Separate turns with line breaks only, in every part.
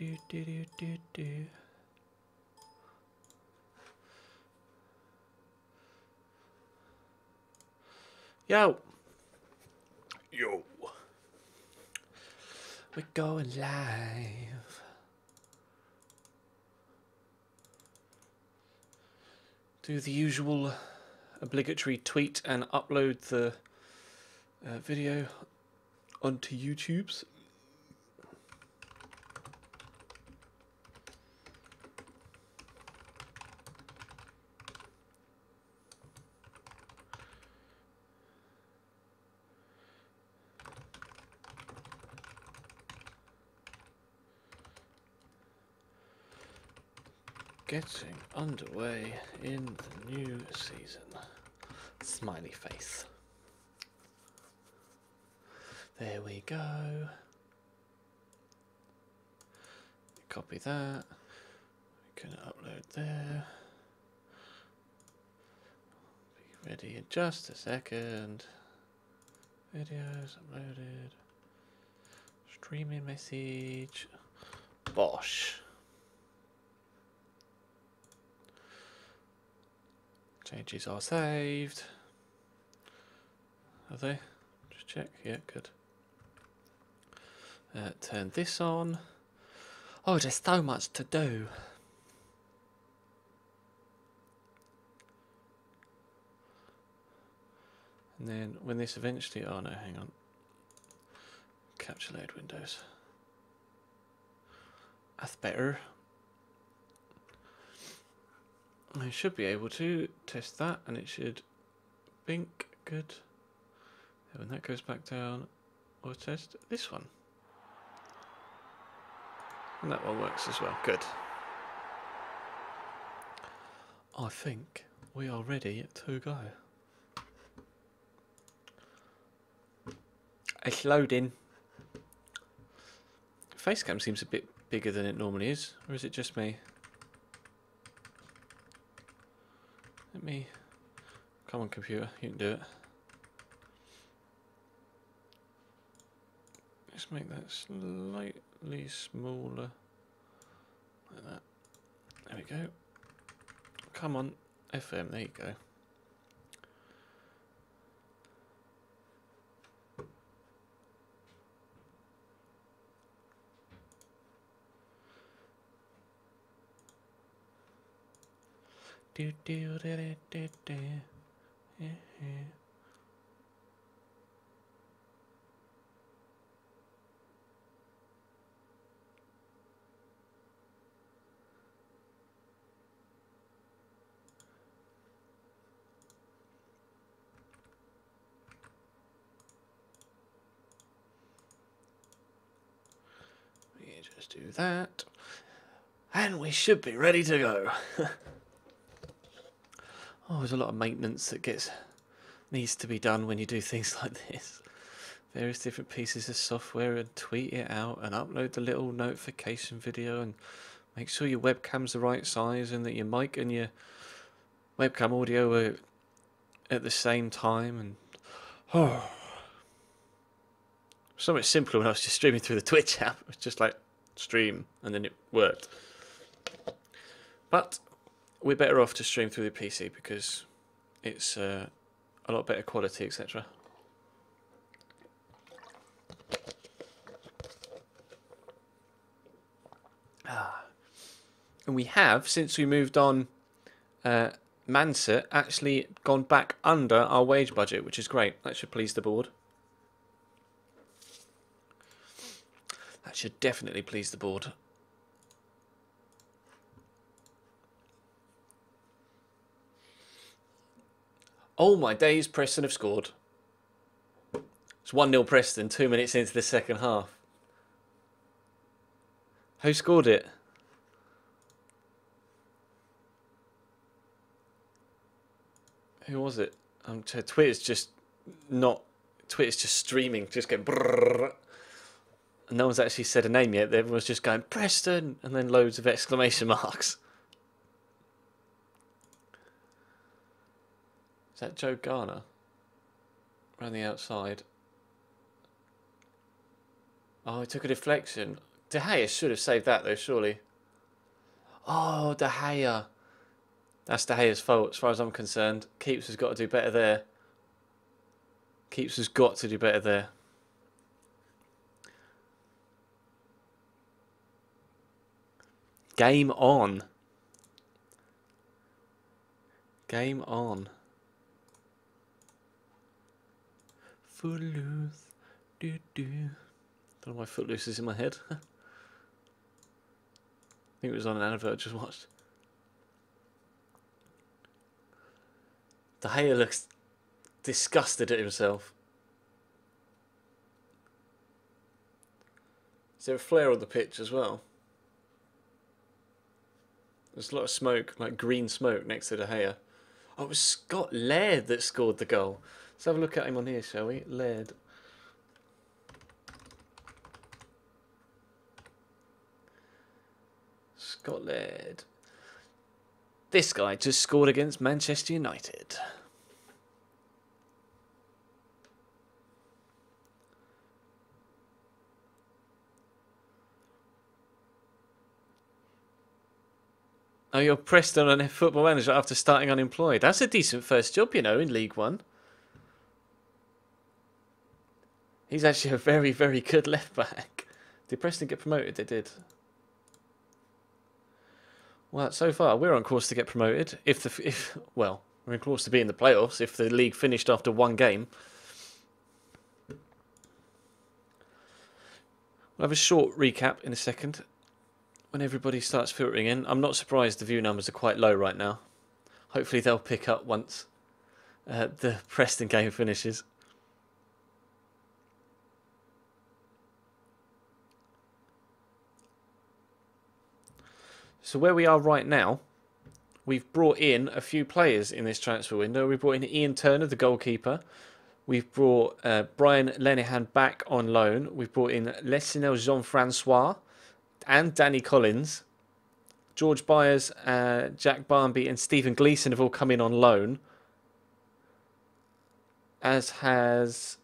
Yo! Yo! We're going live. Do the usual obligatory tweet and upload the video onto YouTube's. Getting underway in the new season. Smiley face. There we go. Copy that. We can upload there. Be ready in just a second. Videos uploaded. Streaming message. Bosh. Changes are saved. Are they? Just check. Yeah, good. Turn this on. Oh, there's so much to do. And then when this eventually... Oh no, hang on. Capture load windows. That's better. I should be able to test that, and it should bink. Good. When that goes back down, we'll test this one. And that one works as well. Good. I think we are ready to go. It's loading. Facecam seems a bit bigger than it normally is, or is it just me? Let me... Come on, computer, you can do it. Let's make that slightly smaller. Like that. There we go. Come on, FM, there you go. Do do do do do do. Yeah, yeah. We just do that, and we should be ready to go. Oh, there's a lot of maintenance that needs to be done when you do things like this. Various different pieces of software, and tweet it out and upload the little notification video and make sure your webcam's the right size and that your mic and your webcam audio are at the same time. And so much simpler when I was just streaming through the Twitch app. It was just like stream and then it worked. But we're better off to stream through the PC because it's a lot better quality, etc. And we have, since we moved on, Mansa actually gone back under our wage budget, which is great. That should please the board. That should definitely please the board. Oh my days, Preston have scored. It's 1-0 Preston, 2 minutes into the second half. Who scored it? Who was it? Twitter's just streaming, just going brrrr. And no one's actually said a name yet. Everyone's just going, Preston! And then loads of exclamation marks. Is that Joe Garner? Around the outside. Oh, he took a deflection. De Gea should have saved that though, surely. Oh, De Gea. That's De Gea's fault as far as I'm concerned. Keeps has got to do better there. Keeps has got to do better there. Game on. Game on. Footloose. Do do. Don't know why Footloose is in my head. I think it was on an advert I just watched. De Gea looks disgusted at himself. Is there a flare on the pitch as well? There's a lot of smoke, like green smoke next to De Gea. Oh, it was Scott Laird that scored the goal. Let's have a look at him on here, shall we? Laird. Scott Laird. This guy just scored against Manchester United. Oh, you're Preston on a Football Manager after starting unemployed. That's a decent first job, you know, in League One. He's actually a very, very good left back. Did Preston get promoted? They did. Well, so far we're on course to get promoted. Well, we're on course to be in the playoffs if the league finished after one game. We'll have a short recap in a second. When everybody starts filtering in, I'm not surprised the view numbers are quite low right now. Hopefully they'll pick up once the Preston game finishes. So where we are right now, we've brought in a few players in this transfer window. We've brought in Ian Turner, the goalkeeper. We've brought Brian Lenihan back on loan. We've brought in Lessinel Jean-Francois and Danny Collins. George Byers, Jack Barmby and Stephen Gleeson have all come in on loan. As has...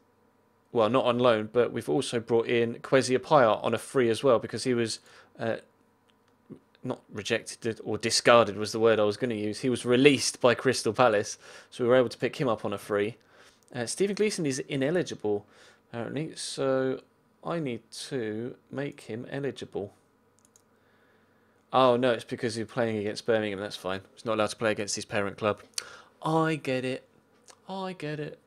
Well, not on loan, but we've also brought in Kwesi Appiah on a free as well because he was... not rejected or discarded was the word I was going to use. He was released by Crystal Palace, so we were able to pick him up on a free. Stephen Gleeson is ineligible, apparently, so I need to make him eligible. Oh, no, it's because he's playing against Birmingham, that's fine. He's not allowed to play against his parent club. I get it. I get it.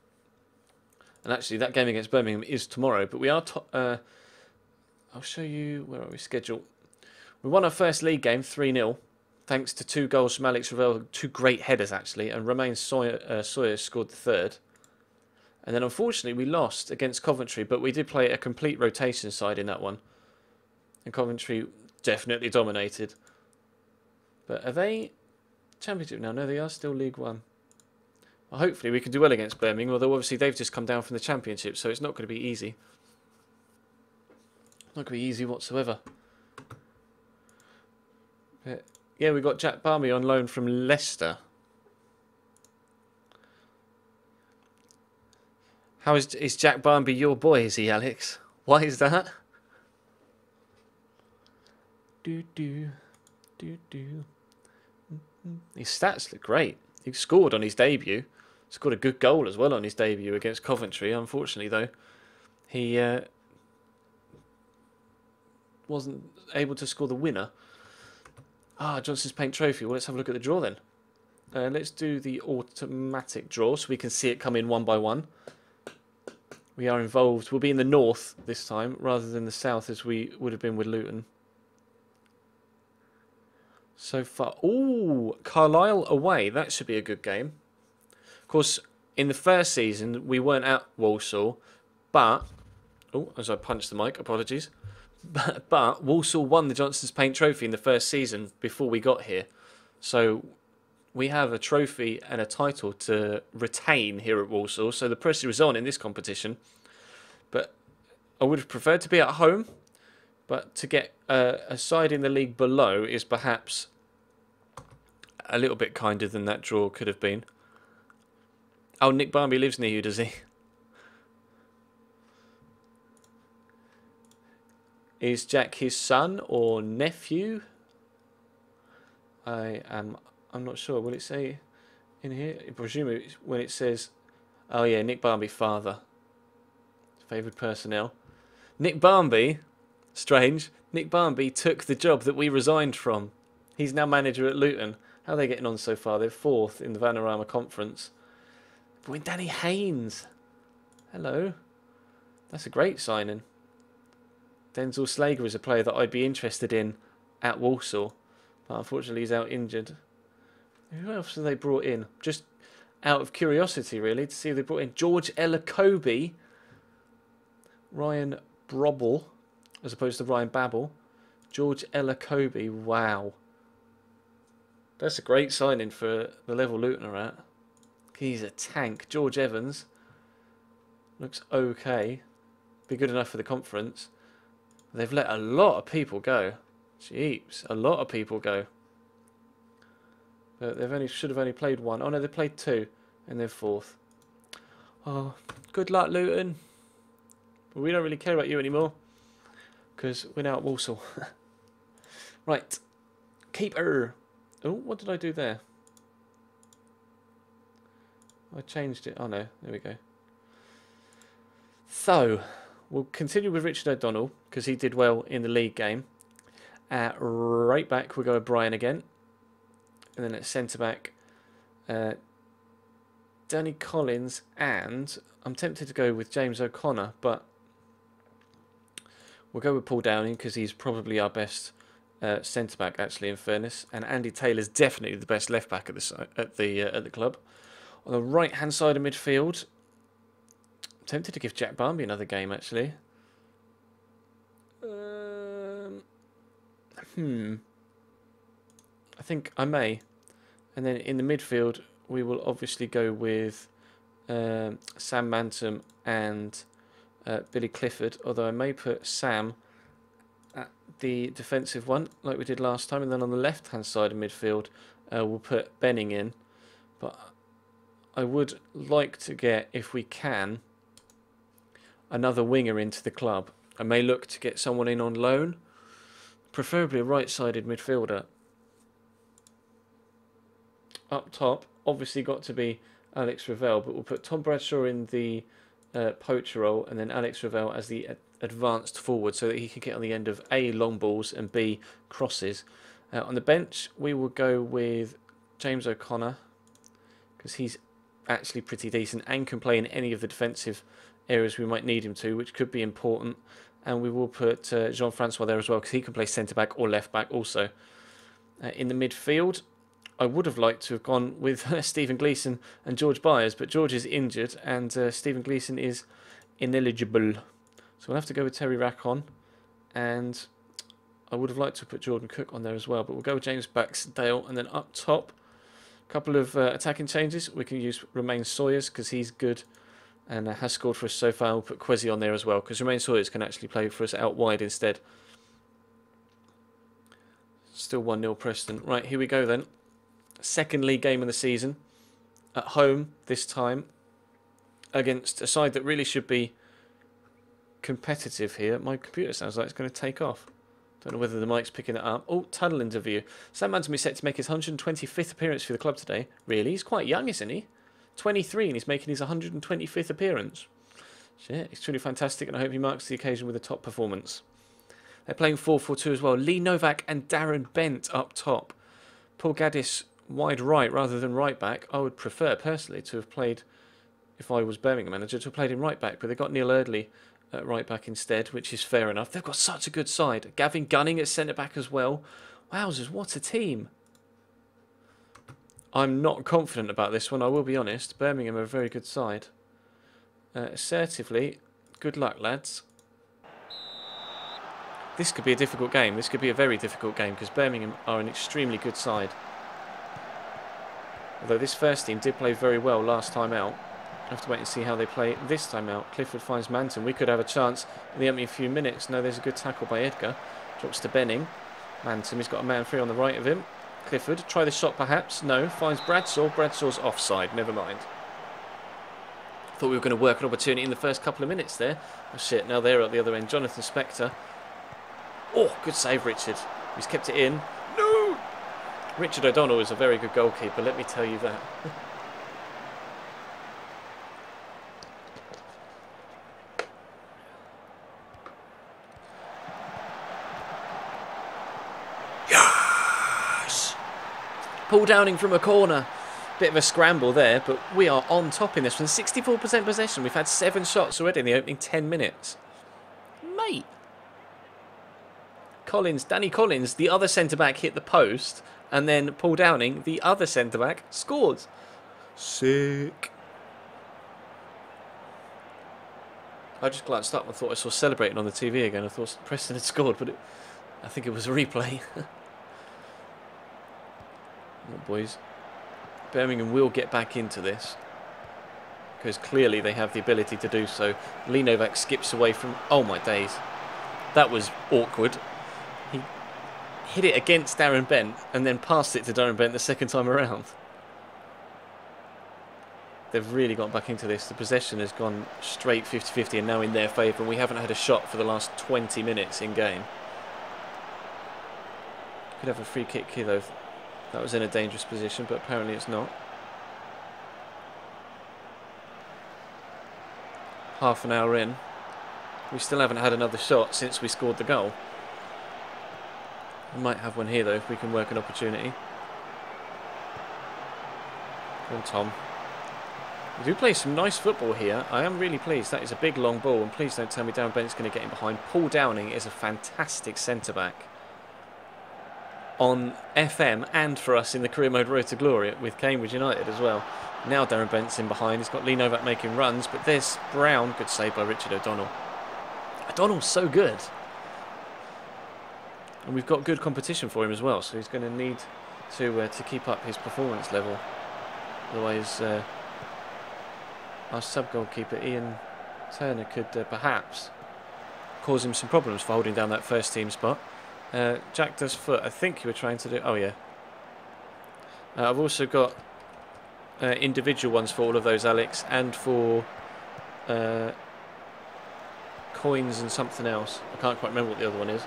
And actually, that game against Birmingham is tomorrow, but we are... I'll show you... Where are we scheduled? We won our first league game 3-0, thanks to 2 goals from Alex Ravel, 2 great headers actually, and Romain Sawyer scored the third. And then unfortunately we lost against Coventry, but we did play a complete rotation side in that one. And Coventry definitely dominated. But are they Championship now? No, they are still League One. Well, hopefully we can do well against Birmingham, although obviously they've just come down from the Championship, so it's not going to be easy. Not going to be easy whatsoever. But, yeah, we got Jack Barmby on loan from Leicester. How is Jack Barmby your boy, is he, Alex? Why is that? His stats look great. He scored on his debut. Scored a good goal as well on his debut against Coventry. Unfortunately, though, he wasn't able to score the winner. Ah, Johnson's Paint Trophy. Well, let's have a look at the draw then. Let's do the automatic draw so we can see it come in one by one. We are involved. We'll be in the north this time rather than the south as we would have been with Luton. So far. Ooh, Carlisle away. That should be a good game. Of course, in the first season, we weren't at Walsall, but... Oh, as I punched the mic, apologies. But Walsall won the Johnson's Paint Trophy in the first season before we got here. So we have a trophy and a title to retain here at Walsall. So the pressure is on in this competition. But I would have preferred to be at home. But to get a side in the league below is perhaps a little bit kinder than that draw could have been. Oh, Nick Barmby lives near you, does he? Is Jack his son or nephew? I'm not sure. Will it say in here? I presume when it says, oh yeah, Nick Barmby, father. Favoured personnel. Nick Barmby, strange. Nick Barmby took the job that we resigned from. He's now manager at Luton. How are they getting on so far? They're 4th in the Vanarama Conference. But with Danny Haynes. Hello. That's a great signing. Denzel Slager is a player that I'd be interested in at Walsall. But unfortunately he's out injured. Who else have they brought in? Just out of curiosity, really, to see if they brought in George Ellacobi, Ryan Brobble, as opposed to Ryan Babel. George Ellacobi, wow. That's a great signing for the level Luton are at. He's a tank. George Evans looks okay. Be good enough for the conference. They've let a lot of people go. Jeeps, a lot of people go. But they've should have only played 1. Oh no, they played 2, and they're 4th. Oh, good luck, Luton. But we don't really care about you anymore, because we're now at Walsall. Right, keeper. Oh, what did I do there? I changed it. Oh no, there we go. So, we'll continue with Richard O'Donnell, because he did well in the league game. Right back, we'll go with Brian again. And then at centre-back, Danny Collins, and I'm tempted to go with James O'Connor, but we'll go with Paul Downing, because he's probably our best centre-back, actually, in fairness. And Andy Taylor's definitely the best left-back at the club. On the right-hand side of midfield, I'm tempted to give Jack Barmby another game, actually. I think I may. And then in the midfield, we will obviously go with Sam Mantum and Billy Clifford, although I may put Sam at the defensive one, like we did last time. And then on the left-hand side of midfield, we'll put Benning in. But I would like to get, if we can, another winger into the club. I may look to get someone in on loan, preferably a right-sided midfielder. Up top, obviously got to be Alex Ravel, but we'll put Tom Bradshaw in the poacher role, and then Alex Ravel as the advanced forward, so that he can get on the end of A, long balls, and B, crosses. On the bench, we will go with James O'Connor, because he's actually pretty decent and can play in any of the defensive areas we might need him to, which could be important. And we will put Jean-Francois there as well, because he can play centre-back or left-back also. In the midfield, I would have liked to have gone with Stephen Gleeson and George Byers, but George is injured and Stephen Gleeson is ineligible. So we'll have to go with Terry Rackon, and I would have liked to put Jordan Cook on there as well, but we'll go with James Baxdale. And then up top, a couple of attacking changes. We can use Romain Sawyers, because he's good and has scored for us so far. We'll put Kwesi on there as well, because Romain Sawyers can actually play for us out wide instead. Still 1-0 Preston. Right, here we go then. Second league game of the season. At home this time. Against a side that really should be competitive here. My computer sounds like it's going to take off. Don't know whether the mic's picking it up. Oh, tunnel interview. Sam Mantum is set to make his 125th appearance for the club today. Really? He's quite young, isn't he? 23, and he's making his 125th appearance. Shit, he's truly fantastic, and I hope he marks the occasion with a top performance. They're playing 4-4-2 as well. Lee Novak and Darren Bent up top. Paul Gaddis wide right rather than right back. I would prefer, personally, to have played, if I was Birmingham manager, to have played him right back, but they got Neil Eardley at right back instead, which is fair enough. They've got such a good side. Gavin Gunning at centre back as well. Wowzers, what a team. I'm not confident about this one, I will be honest. Birmingham are a very good side. Assertively, good luck, lads. This could be a difficult game. This could be a very difficult game, because Birmingham are an extremely good side. Although this first team did play very well last time out. I'll have to wait and see how they play this time out. Clifford finds Manton. We could have a chance in the opening few minutes. No, there's a good tackle by Edgar. Drops to Benning. Manton, he's got a man free on the right of him. Clifford, try the shot perhaps. No, finds Bradshaw. Bradshaw's offside. Never mind. Thought we were going to work an opportunity in the first couple of minutes there. Oh shit, now they're at the other end. Jonathan Spector Oh, good save, Richard. He's kept it in. No! Richard O'Donnell is a very good goalkeeper, let me tell you that. Yes! Paul Downing from a corner. Bit of a scramble there, but we are on top in this one. 64% possession. We've had 7 shots already in the opening 10 minutes. Mate. Danny Collins, the other centre-back, hit the post. And then Paul Downing, the other centre-back, scored. Sick. I just glanced up and thought I saw celebrating on the TV again. I thought Preston had scored, but I think it was a replay. Oh, boys. Birmingham will get back into this. Because clearly they have the ability to do so. Lee Novak skips away from... Oh my days. That was awkward. He hit it against Darren Bent and then passed it to Darren Bent the second time around. They've really got back into this. The possession has gone straight 50-50 and now in their favour. And we haven't had a shot for the last 20 minutes in game. Could have a free kick here though. That was in a dangerous position, but apparently it's not. Half an hour in. We still haven't had another shot since we scored the goal. We might have one here though if we can work an opportunity. Go on, Tom. We do play some nice football here. I am really pleased. That is a big long ball, and please don't tell me Darren Bent's going to get in behind. Paul Downing is a fantastic centre-back on FM and for us in the career mode Road to Glory with Cambridge United as well. Now Darren Bent's in behind. He's got Lee Novak making runs, but there's Brown. Good save by Richard O'Donnell. O'Donnell's so good. And we've got good competition for him as well, so he's going to need to keep up his performance level. Otherwise, our sub-goalkeeper Ian Turner could perhaps cause him some problems for holding down that first team spot. Jack does foot. I think you were trying to do... Oh, yeah. I've also got individual ones for all of those, Alex, and for coins and something else. I can't quite remember what the other one is.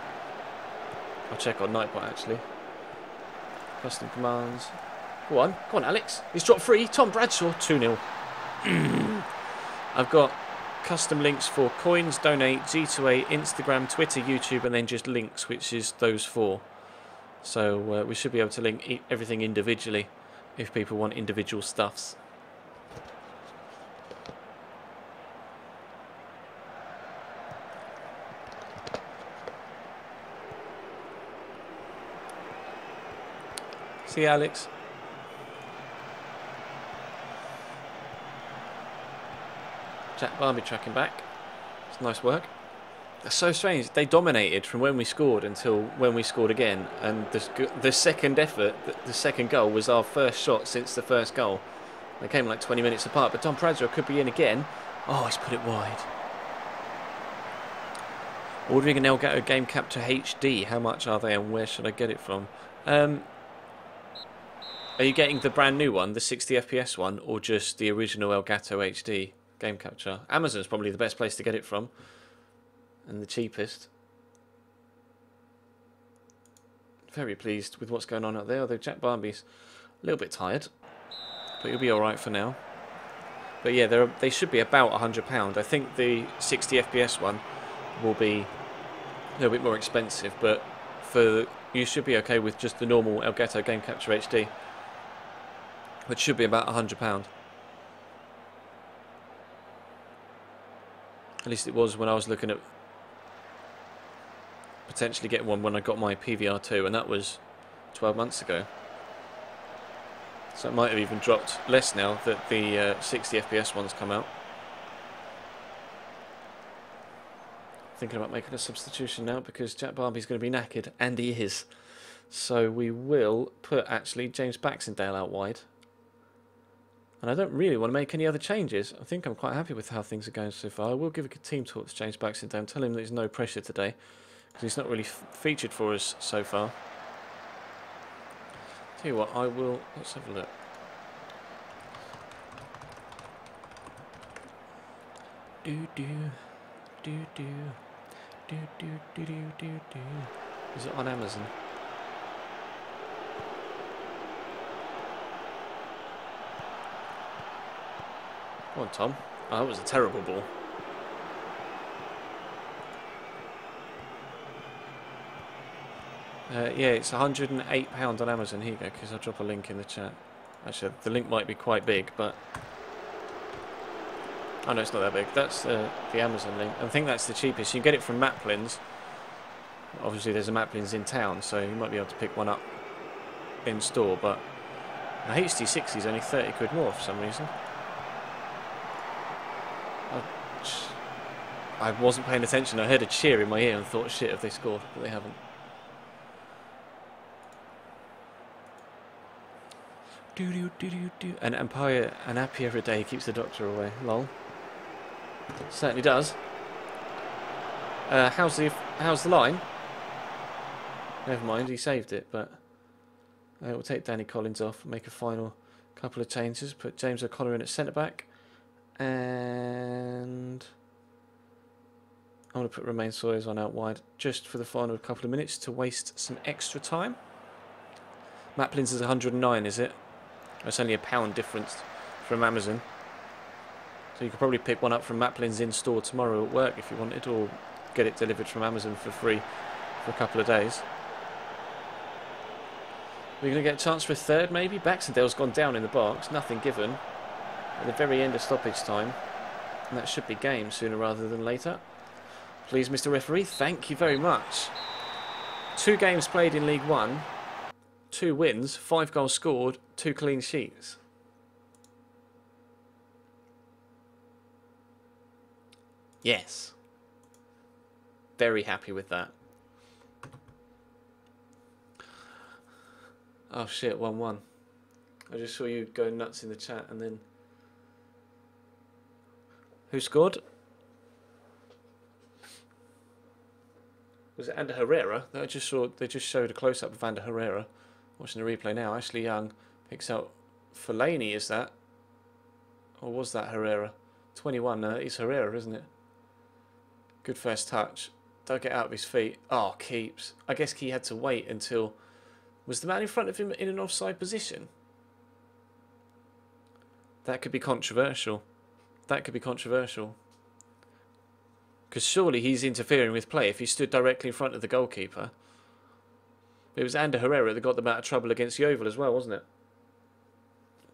I'll check on Nightbot, actually. Custom commands. Go on, Alex. He's dropped free. Tom Bradshaw, 2-0. I've got custom links for coins, donate, G2A, Instagram, Twitter, YouTube, and then just links, which is those 4. So we should be able to link everything individually if people want individual stuffs. See you, Alex. Jack Barnby tracking back. It's nice work. That's so strange. They dominated from when we scored until when we scored again. And the second effort, the second goal, was our first shot since the first goal. They came like 20 minutes apart. But Tom Bradshaw could be in again. Oh, he's put it wide. Ordering an Elgato Game Capture HD. How much are they and where should I get it from? Are you getting the brand new one, the 60 FPS one, or just the original Elgato HD Game Capture? Amazon's probably the best place to get it from, and the cheapest. Very pleased with what's going on out there, although Jack Barnby's a little bit tired, but he'll be alright for now. But yeah, they should be about £100. I think the 60 FPS one will be a little bit more expensive, but you should be okay with just the normal Elgato Game Capture HD, which should be about £100. At least it was when I was looking at potentially getting one when I got my PVR2, and that was 12 months ago. So it might have even dropped less now that the 60 FPS one's come out. Thinking about making a substitution now because Jack Barnby's going to be knackered, and he is. So we will put actually James Baxendale out wide. And I don't really want to make any other changes. I think I'm quite happy with how things are going so far. I will give a good team talk to James Baxendale and tell him there's no pressure today, because he's not really featured for us so far. Tell you what, I will... Let's have a look. Do do do do Is it on Amazon? Come on, Tom. Oh, that was a terrible ball. Yeah, it's £108 on Amazon. Here you go, because I'll drop a link in the chat. Actually, the link might be quite big, but... Oh no, it's not that big. That's the Amazon link. I think that's the cheapest. You can get it from Maplin's. Obviously, there's a Maplin's in town, so you might be able to pick one up in store, but the HD60 is only 30 quid more for some reason. I wasn't paying attention. I heard a cheer in my ear and thought, shit, have they scored? But they haven't. An happier a day keeps the doctor away. Lol. Certainly does. How's the line? Never mind, he saved it, but we'll take Danny Collins off and make a final couple of changes. Put James O'Connor in at centre back, and I'm going to put Romain Sawyers on out wide just for the final couple of minutes to waste some extra time. Maplin's is 109, is it? It's only £1 difference from Amazon. So you could probably pick one up from Maplin's in store tomorrow at work if you wanted, or get it delivered from Amazon for free for a couple of days. We're going to get a chance for a third, maybe. Baxendale's gone down in the box, nothing given. At the very end of stoppage time. And that should be game sooner rather than later. Please, Mr. Referee, thank you very much. 2 games played in League One. 2 wins, 5 goals scored, 2 clean sheets. Yes. Very happy with that. Oh shit, 1-1. I just saw you go nuts in the chat and then... Who scored? Was it Ander Herrera? I just saw they just showed a close-up of Ander Herrera. Watching the replay now. Ashley Young picks out Fellaini, is that? Or was that Herrera? 21, it's Herrera, isn't it? Good first touch. Dug it out of his feet. Oh, keeps. I guess he had to wait until... Was the man in front of him in an offside position? That could be controversial. That could be controversial. Because surely he's interfering with play if he stood directly in front of the goalkeeper. It was Ander Herrera that got them out of trouble against Yeovil as well, wasn't it?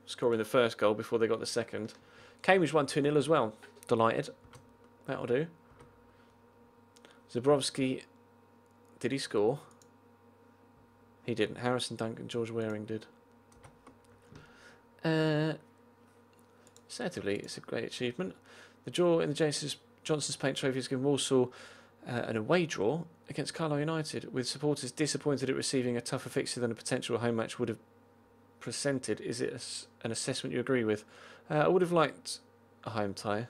Scoring the first goal before they got the second. Cambridge won 2-0 as well. Delighted. That'll do. Zabrowski, did he score? He didn't. Harrison Duncan, George Waring did. Certainly, it's a great achievement. The draw in the Johnson's Paint Trophy has given Walsall an away draw against Carlisle United, with supporters disappointed at receiving a tougher fixture than a potential home match would have presented. Is it an assessment you agree with? I would have liked a home tie.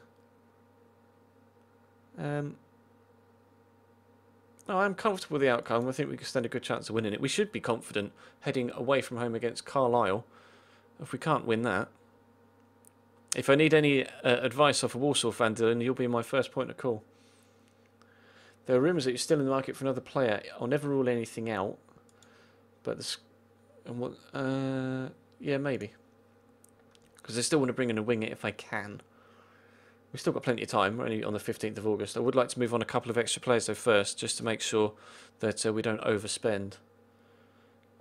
No, I'm comfortable with the outcome. I think we can stand a good chance of winning it. We should be confident heading away from home against Carlisle. If we can't win that. If I need any advice off a Walsall fan, Dylan, you'll be my first point of call. There are rumours that you're still in the market for another player. I'll never rule anything out. But yeah, maybe. Because I still want to bring in a winger if I can. We've still got plenty of time. We're only on the 15th of August. I would like to move on a couple of extra players though first, just to make sure that we don't overspend.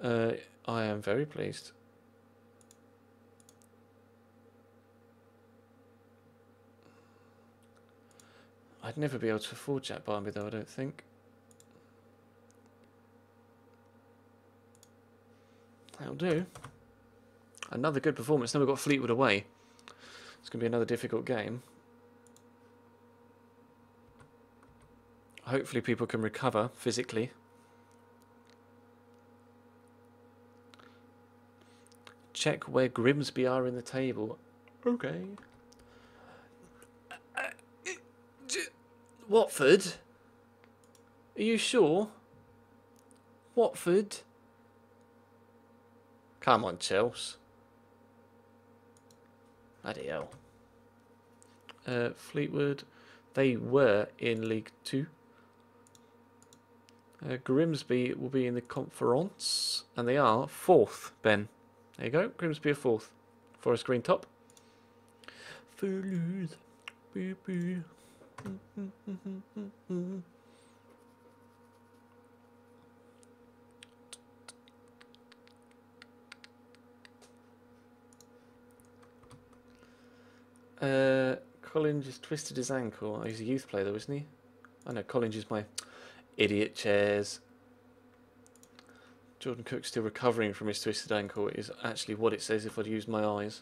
I am very pleased. I'd never be able to afford Jack Barmby though, I don't think. That'll do. Another good performance. Then we've got Fleetwood away. It's going to be another difficult game. Hopefully people can recover physically. Check where Grimsby are in the table. Okay. Watford? Are you sure? Watford? Come on, Chelsea. Bloody hell. Fleetwood. They were in League 2. Grimsby will be in the conference, and they are 4th, Ben. There you go, Grimsby are 4th. Forest Green top. Feliz. Baby. Collins just twisted his ankle. Oh, he's a youth player though, isn't he? I know, Collins is my idiot chairs. Jordan Cook's still recovering from his twisted ankle is actually what it says if I'd used my eyes.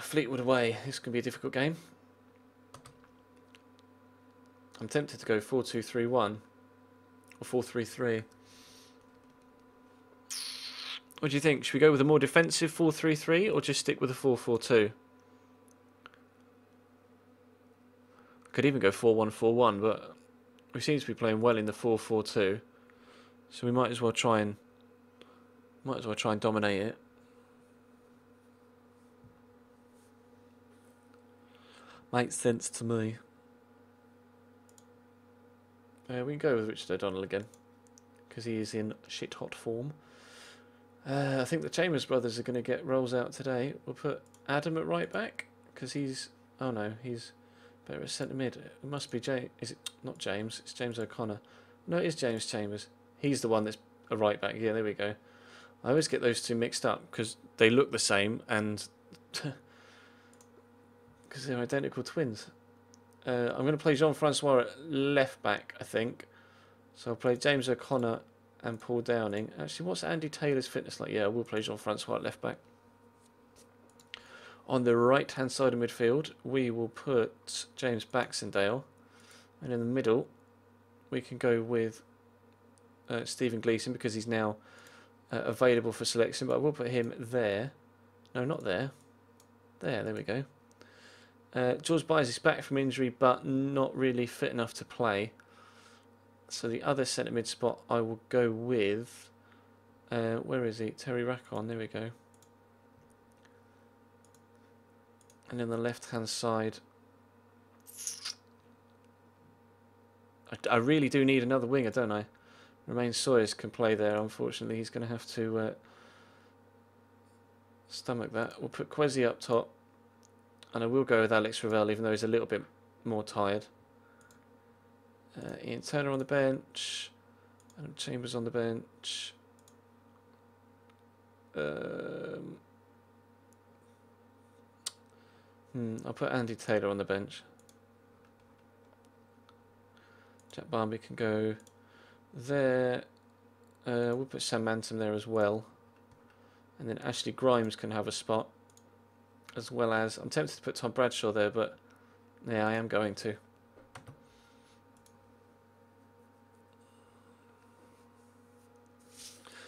Fleetwood away. This can be a difficult game. I'm tempted to go 4-2-3-1 or 4-3-3. What do you think? Should we go with a more defensive 4-3-3 or just stick with a 4-4-2? Could even go 4-1-4-1, but we seem to be playing well in the 4-4-2, so we might as well try and dominate it. Makes sense to me. We can go with Richard O'Donnell again because he is in shit hot form. I think the Chambers brothers are going to get rolls out today. We'll put Adam at right back because he's... Oh no, he's better at centre mid. It must be James. Is it not James? It's James O'Connor. No, it is James Chambers. He's the one that's a right back. Yeah, there we go. I always get those two mixed up because they look the same and because they're identical twins. I'm going to play Jean-Francois at left back, I think. So I'll play James O'Connor and Paul Downing. Actually, what's Andy Taylor's fitness like? Yeah, we'll play Jean-Francois at left back. On the right-hand side of midfield, we will put James Baxendale. And in the middle, we can go with Stephen Gleeson because he's now available for selection. But I will put him there. No, not there. There we go. George Byers is back from injury, but not really fit enough to play. So the other centre mid spot I will go with... where is he? Terry Rackon, there we go. And then the left-hand side... I really do need another winger, don't I? Romain Sawyers can play there, unfortunately. He's going to have to stomach that. We'll put Kwesi up top. And I will go with Alex Ravel, even though he's a little bit more tired. Ian Turner on the bench. Adam Chambers on the bench. I'll put Andy Taylor on the bench. Jack Barmby can go there. We'll put Sam Manton there as well. And then Ashley Grimes can have a spot. As well as, I'm tempted to put Tom Bradshaw there, but yeah, I am going to.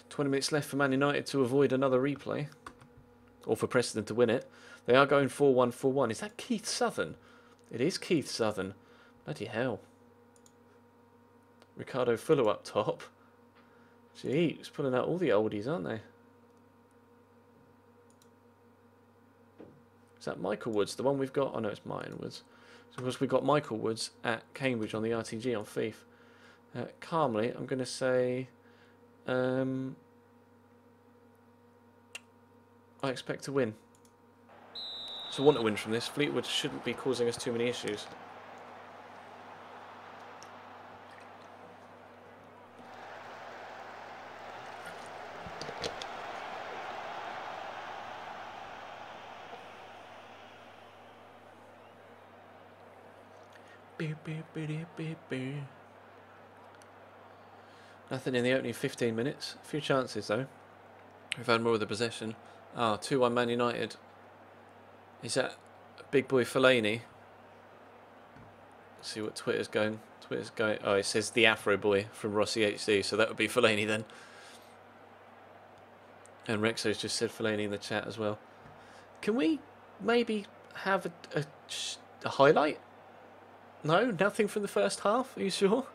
20 minutes left for Man United to avoid another replay. Or for Preston to win it. They are going 4-1-4-1. Is that Keith Southern? It is Keith Southern. Bloody hell. Ricardo Fuller up top. Gee, it's pulling out all the oldies, aren't they? Is that Michael Woods, the one we've got? Oh no, it's Martin Woods. So of course we've got Michael Woods at Cambridge on the RTG on FIFA. Calmly, I'm going to say... I expect to win. So I want to win from this. Fleetwood shouldn't be causing us too many issues. Nothing in the opening 15 minutes. A few chances though. We've had more of the possession. 2-1 Man United. Is that big boy Fellaini? Let's see what Twitter's going. Oh, it says the Afro boy from Rossi HD, so that would be Fellaini then. And Rexo's just said Fellaini in the chat as well. Can we maybe have a highlight? No, nothing from the first half. Are you sure?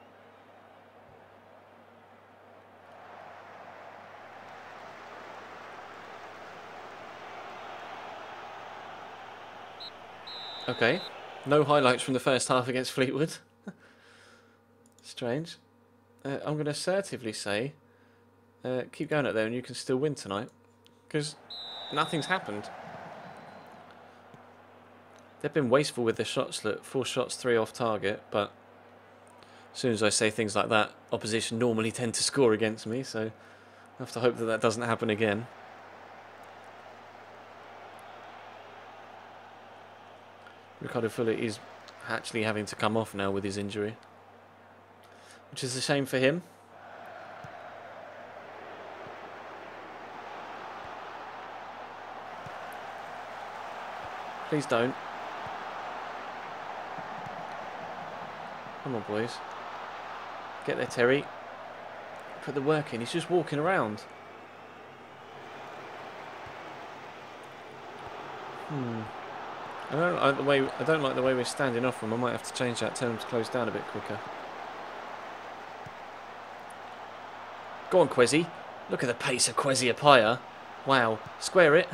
Okay, no highlights from the first half against Fleetwood. Strange. I'm going to assertively say, keep going out there and you can still win tonight. Because nothing's happened. They've been wasteful with their shots. Look, 4 shots, 3 off target. But as soon as I say things like that, opposition normally tend to score against me. So I have to hope that that doesn't happen again. Ricardo Fuller is actually having to come off now with his injury, which is a shame for him. Please don't. Come on, boys. Get there, Terry. Put the work in. He's just walking around. I don't like the way we're standing off them. I might have to change that. Tell them to close down a bit quicker. Go on, Quezzy. Look at the pace of Quezzy Apaya. Wow. Square it.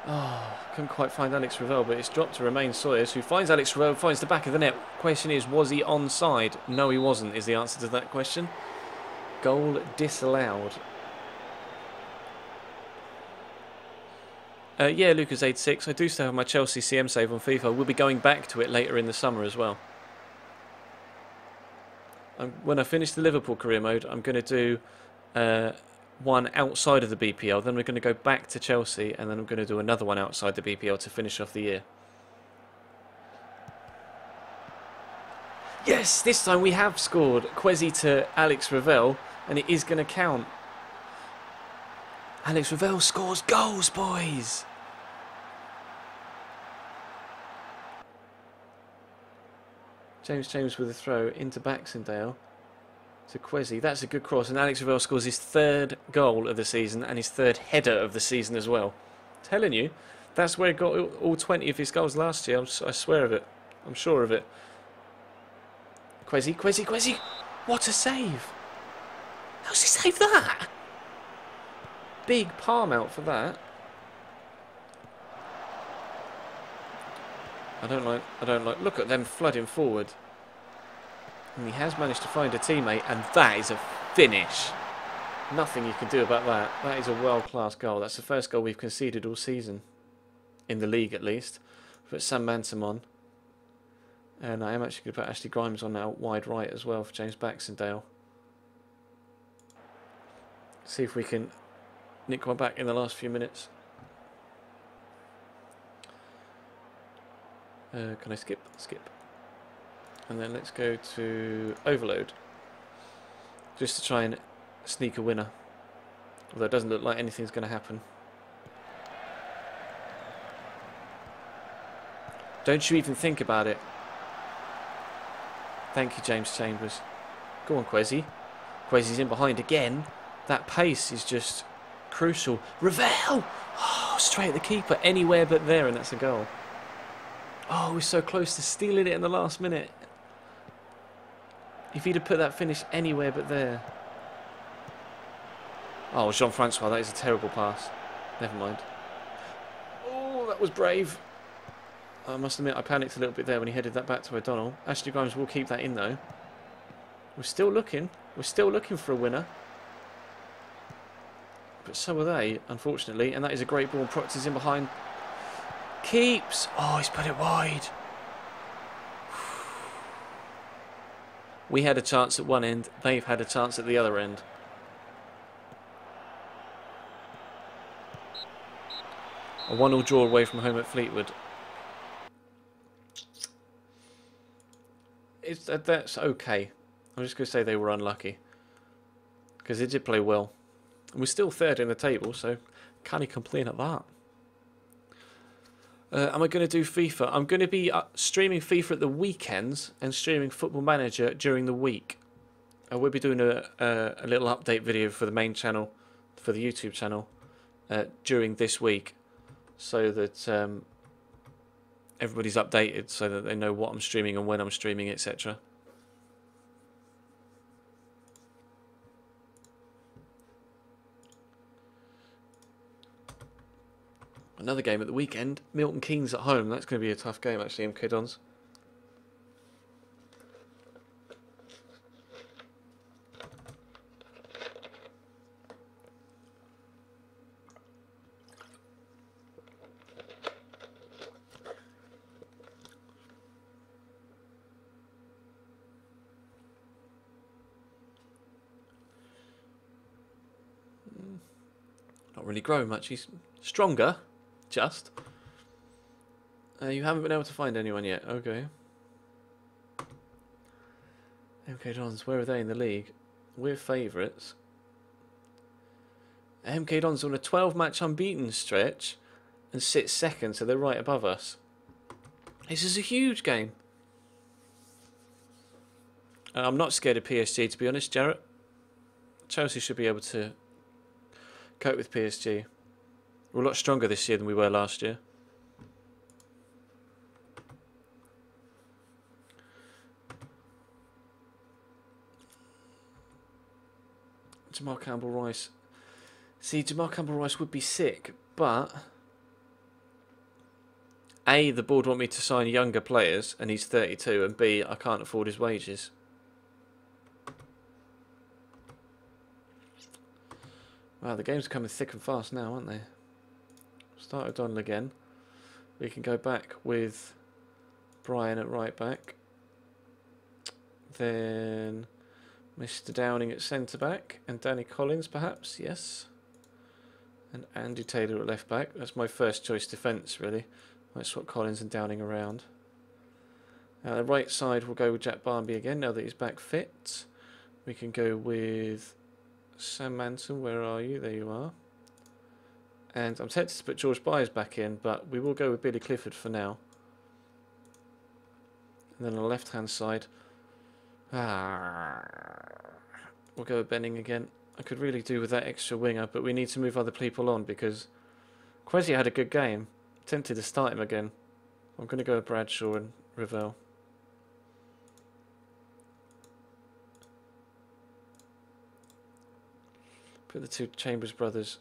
Oh, couldn't quite find Alex Ravel, but it's dropped to Romain Sawyers, who finds Alex Ravel, finds the back of the net. Question is, was he onside? No, he wasn't, is the answer to that question. Goal disallowed. Yeah, Lucas86. I do still have my Chelsea CM save on FIFA. We'll be going back to it later in the summer as well. When I finish the Liverpool career mode, I'm going to do one outside of the BPL. Then we're going to go back to Chelsea, and then I'm going to do another one outside the BPL to finish off the year. Yes, this time we have scored. Quezzy to Alex Ravel, and it is going to count. Alex Ravel scores goals, boys. James with a throw into Baxendale to Quezzy. That's a good cross, and Alex Ravel scores his 3rd goal of the season and his 3rd header of the season as well. Telling you, that's where he got all 20 of his goals last year. I swear of it. I'm sure of it. Quezzy. What a save. How's he saved that? Big palm out for that. I don't like. Look at them flooding forward. And he has managed to find a teammate, and that is a finish. Nothing you can do about that. That is a world-class goal. That's the first goal we've conceded all season. In the league, at least. Put Sam Manson on. And I am actually going to put Ashley Grimes on now, wide right as well, for James Baxendale. See if we can nick one back in the last few minutes. Can I skip? Skip. And then let's go to Overload. Just to try and sneak a winner. Although it doesn't look like anything's going to happen. Don't you even think about it. Thank you, James Chambers. Go on, Quezzy. Quezzy's in behind again. That pace is just crucial. Ravel! Oh, straight at the keeper. Anywhere but there, and that's a goal. Oh, we're so close to stealing it in the last minute. If he'd have put that finish anywhere but there. Oh, Jean-Francois, that is a terrible pass. Never mind. Oh, that was brave. I must admit, I panicked a little bit there when he headed that back to O'Donnell. Ashley Grimes will keep that in, though. We're still looking. We're still looking for a winner. But so are they, unfortunately. And that is a great ball. Proctor's in behind. Keeps. Oh, he's put it wide. We had a chance at one end. They've had a chance at the other end. A 1-1 draw away from home at Fleetwood. That's okay. I'm just going to say they were unlucky. Because they did play well. And we're still 3rd in the table, so can't you complain at that? Am I going to do FIFA? I'm going to be streaming FIFA at the weekends and streaming Football Manager during the week. We'll be doing a little update video for the main channel, for the YouTube channel, during this week, so that everybody's updated, so that they know what I'm streaming and when I'm streaming, etc. Another game at the weekend. Milton Keynes at home. That's going to be a tough game, actually, MK Dons. really grown much. He's stronger, just. You haven't been able to find anyone yet. Okay. MK Dons, where are they in the league? We're favourites. MK Dons on a 12-match unbeaten stretch and sit second, so they're right above us. This is a huge game. I'm not scared of PSG, to be honest, Jarrett. Chelsea should be able to cope with PSG. We're a lot stronger this year than we were last year. Jamal Campbell-Rice. See, Jamal Campbell-Rice would be sick, but A, the board want me to sign younger players, and he's 32, and B, I can't afford his wages. Wow, the games are coming thick and fast now, aren't they? Start with Donald again. We can go back with Brian at right back. Then Mr. Downing at centre back. And Danny Collins, perhaps, yes. And Andy Taylor at left back. That's my first choice defence, really. Might swap Collins and Downing around. The right side will go with Jack Barmby again, now that he's back fit. We can go with Sam Manson, where are you? There you are. And I'm tempted to put George Byers back in, but we will go with Billy Clifford for now. And then on the left-hand side, we'll go with Benning again. I could really do with that extra winger, but we need to move other people on because Quesi had a good game. Tempted to start him again. I'm going to go with Bradshaw and Ravel. Put the two Chambers brothers.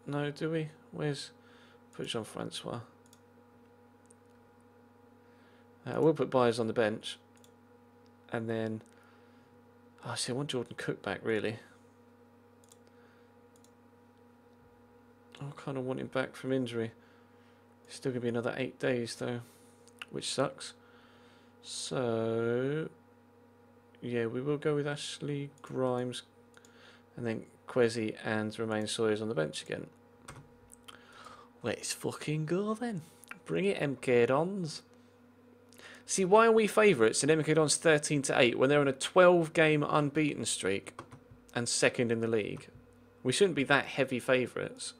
No, do we? Where's... Put Jean-Francois. We'll put Byers on the bench. And then... Oh, see, I want Jordan Cook back, really. I kind of want him back from injury. It's still going to be another 8 days, though. Which sucks. So... Yeah, we will go with Ashley Grimes. And then Quesi and Romain Sawyers on the bench again. Let's fucking go then. Bring it, MK Dons. See, why are we favourites in MK Dons 13-8 when they're on a 12-game unbeaten streak and second in the league? We shouldn't be that heavy favourites.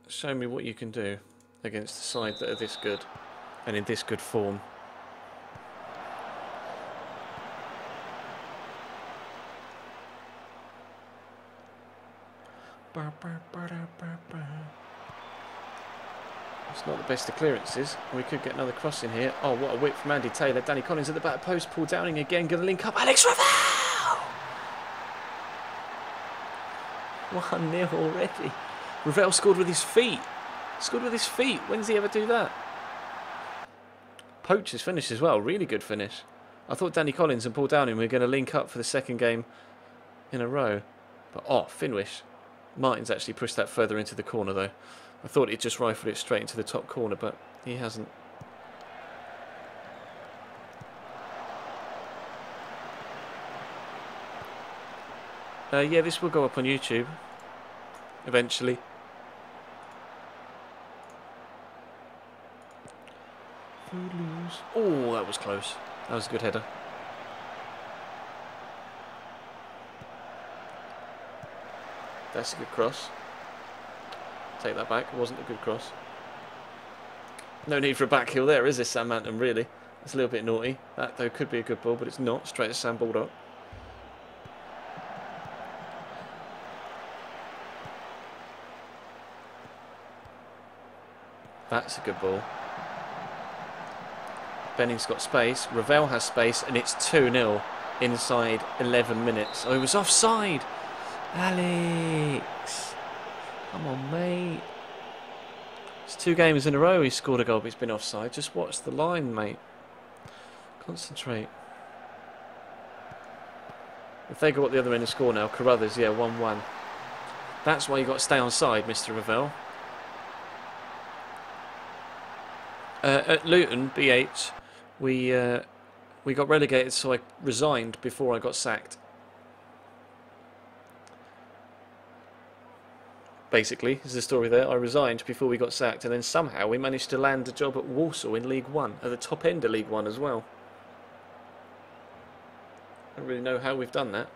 Show me what you can do against a side that are this good and in this good form. It's not the best of clearances. We could get another cross in here. Oh, what a whip from Andy Taylor. Danny Collins at the back post. Paul Downing again. Going to link up. Alex Ravel! 1-0 already. Ravel scored with his feet. Scored with his feet. When does he ever do that? Poacher's finish as well. Really good finish. I thought Danny Collins and Paul Downing were going to link up for the second game in a row. But, oh, Finwish. Martin's actually pushed that further into the corner, though. I thought he'd just rifled it straight into the top corner, but he hasn't. Yeah, this will go up on YouTube eventually. Oh, that was close. That was a good header. That's a good cross. Take that back. It wasn't a good cross. No need for a back heel there, is there, Sam Manton, really? That's a little bit naughty. That, though, could be a good ball, but it's not. Straight to Sam Baldock. That's a good ball. Benning's got space. Ravel has space, and it's 2-0 inside 11 minutes. Oh, he was offside. Alex. Come on, mate. It's 2 games in a row he's scored a goal, but he's been offside. Just watch the line, mate. Concentrate. If they go at the other end and score now, Carruthers, yeah, 1-1. That's why you got to stay on side, Mr. Ravel. At Luton, BH, we got relegated, so I resigned before I got sacked. basically, is the story there. I resigned before we got sacked, and then somehow we managed to land a job at Walsall in League One, at the top end of League One as well. I don't really know how we've done that,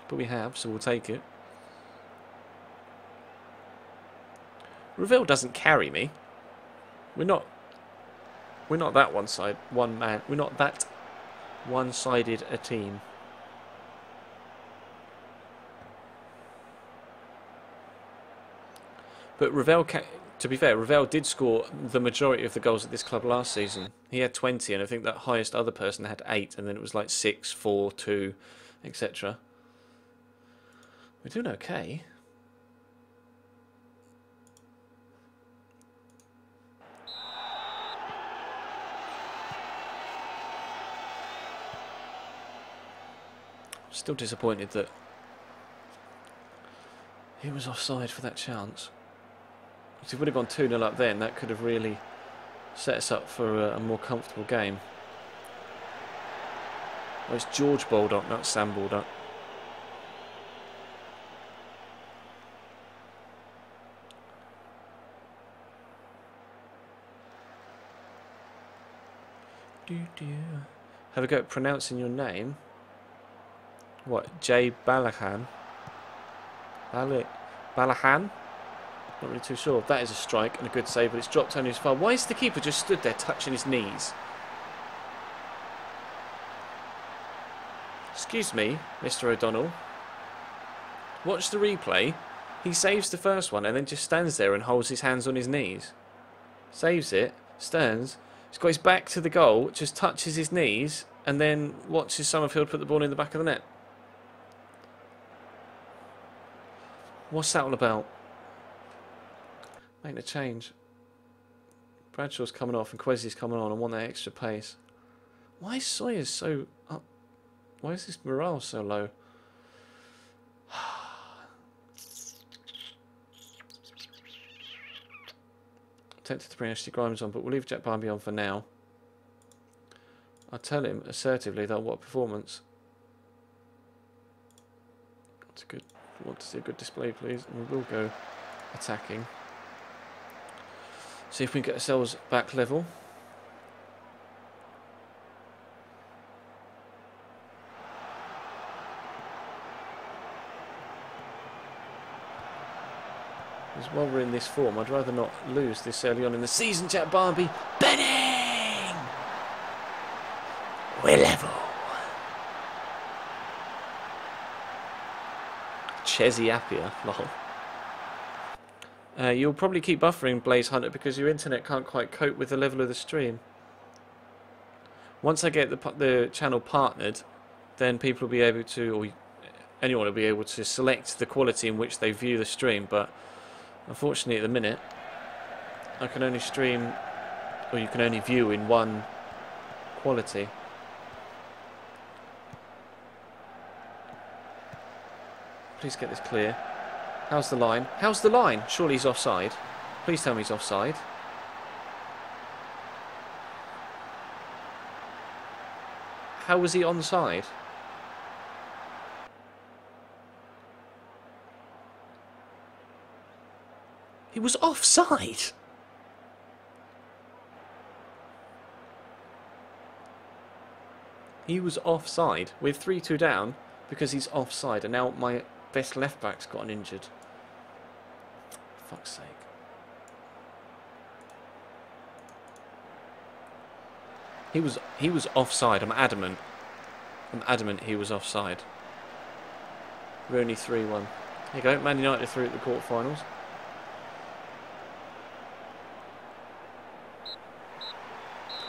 but we have, so we'll take it. Ravel doesn't carry me. We're not that We're not that one-sided a team. But Ravel, to be fair, Ravel did score the majority of the goals at this club last season. He had 20, and I think that highest other person had 8, and then it was like 6, 4, 2, etc. We're doing okay. Still disappointed that he was offside for that chance. If he would have gone 2-0 up then, that could have really set us up for a more comfortable game. Oh, it's George Baldock, not Sam Baldock. Have a go at pronouncing your name. What, Jay Balahan? Balahan? Not really too sure. That is a strike and a good save, but it's dropped only as far. Why is the keeper just stood there touching his knees? Excuse me, Mr. O'Donnell. Watch the replay. He saves the first one and then just stands there and holds his hands on his knees. Saves it. Stearns. He's got his back to the goal, just touches his knees, and then watches Summerfield put the ball in the back of the net. What's that all about? Making a change. Bradshaw's coming off and Kwesi's coming on. I want that extra pace. Why is Sawyers so up? Why is this morale so low? Tempted to bring Ashley Grimes on, but we'll leave Jack Barmby on for now. I'll tell him assertively that what performance. That's good. I want to see a good display, please, and we will go attacking. See if we can get ourselves back level. Because while we're in this form, I'd rather not lose this early on in the season, Jack Barmby. Benning! We're level. Chesy Appia, lol. You'll probably keep buffering, Blaze Hunter, because your internet can't quite cope with the level of the stream. Once I get the channel partnered, then people will be able to, or anyone will be able to select the quality in which they view the stream, but unfortunately at the minute, I can only stream, or you can only view in one quality. Please get this clear. How's the line? How's the line? Surely he's offside. Please tell me he's offside. How was he onside? He was offside. He was offside. We're 3-2 down because he's offside, and now my best left back's gotten injured. For fuck's sake. He was offside. I'm adamant. I'm adamant he was offside. We're only 3-1. There you go. Man United through at the quarterfinals.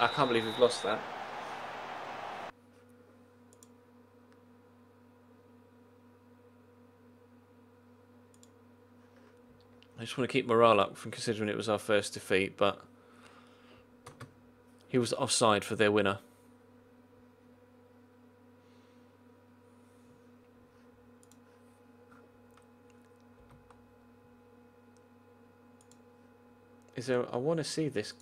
I can't believe we've lost that. I just want to keep morale up from considering it was our first defeat, but he was offside for their winner. Is there? I want to see this.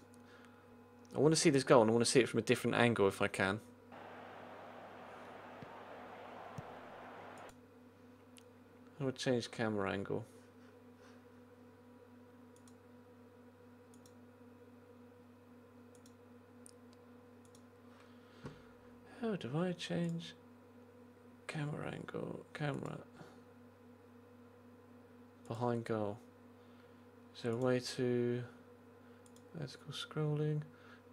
I want to see this goal, and I want to see it from a different angle if I can. I Or change camera angle. How do I change camera angle? Camera. Behind goal. Is there a way to vertical scrolling?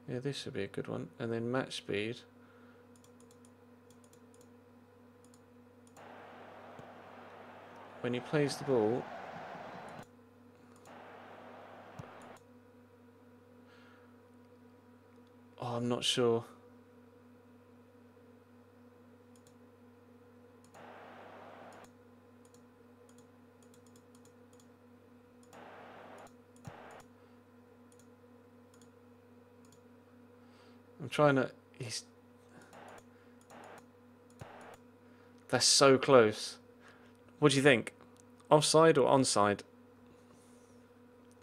Yeah, this should be a good one. And then match speed. When he plays the ball. Oh, I'm not sure. I'm trying to... That's so close. What do you think? Offside or onside?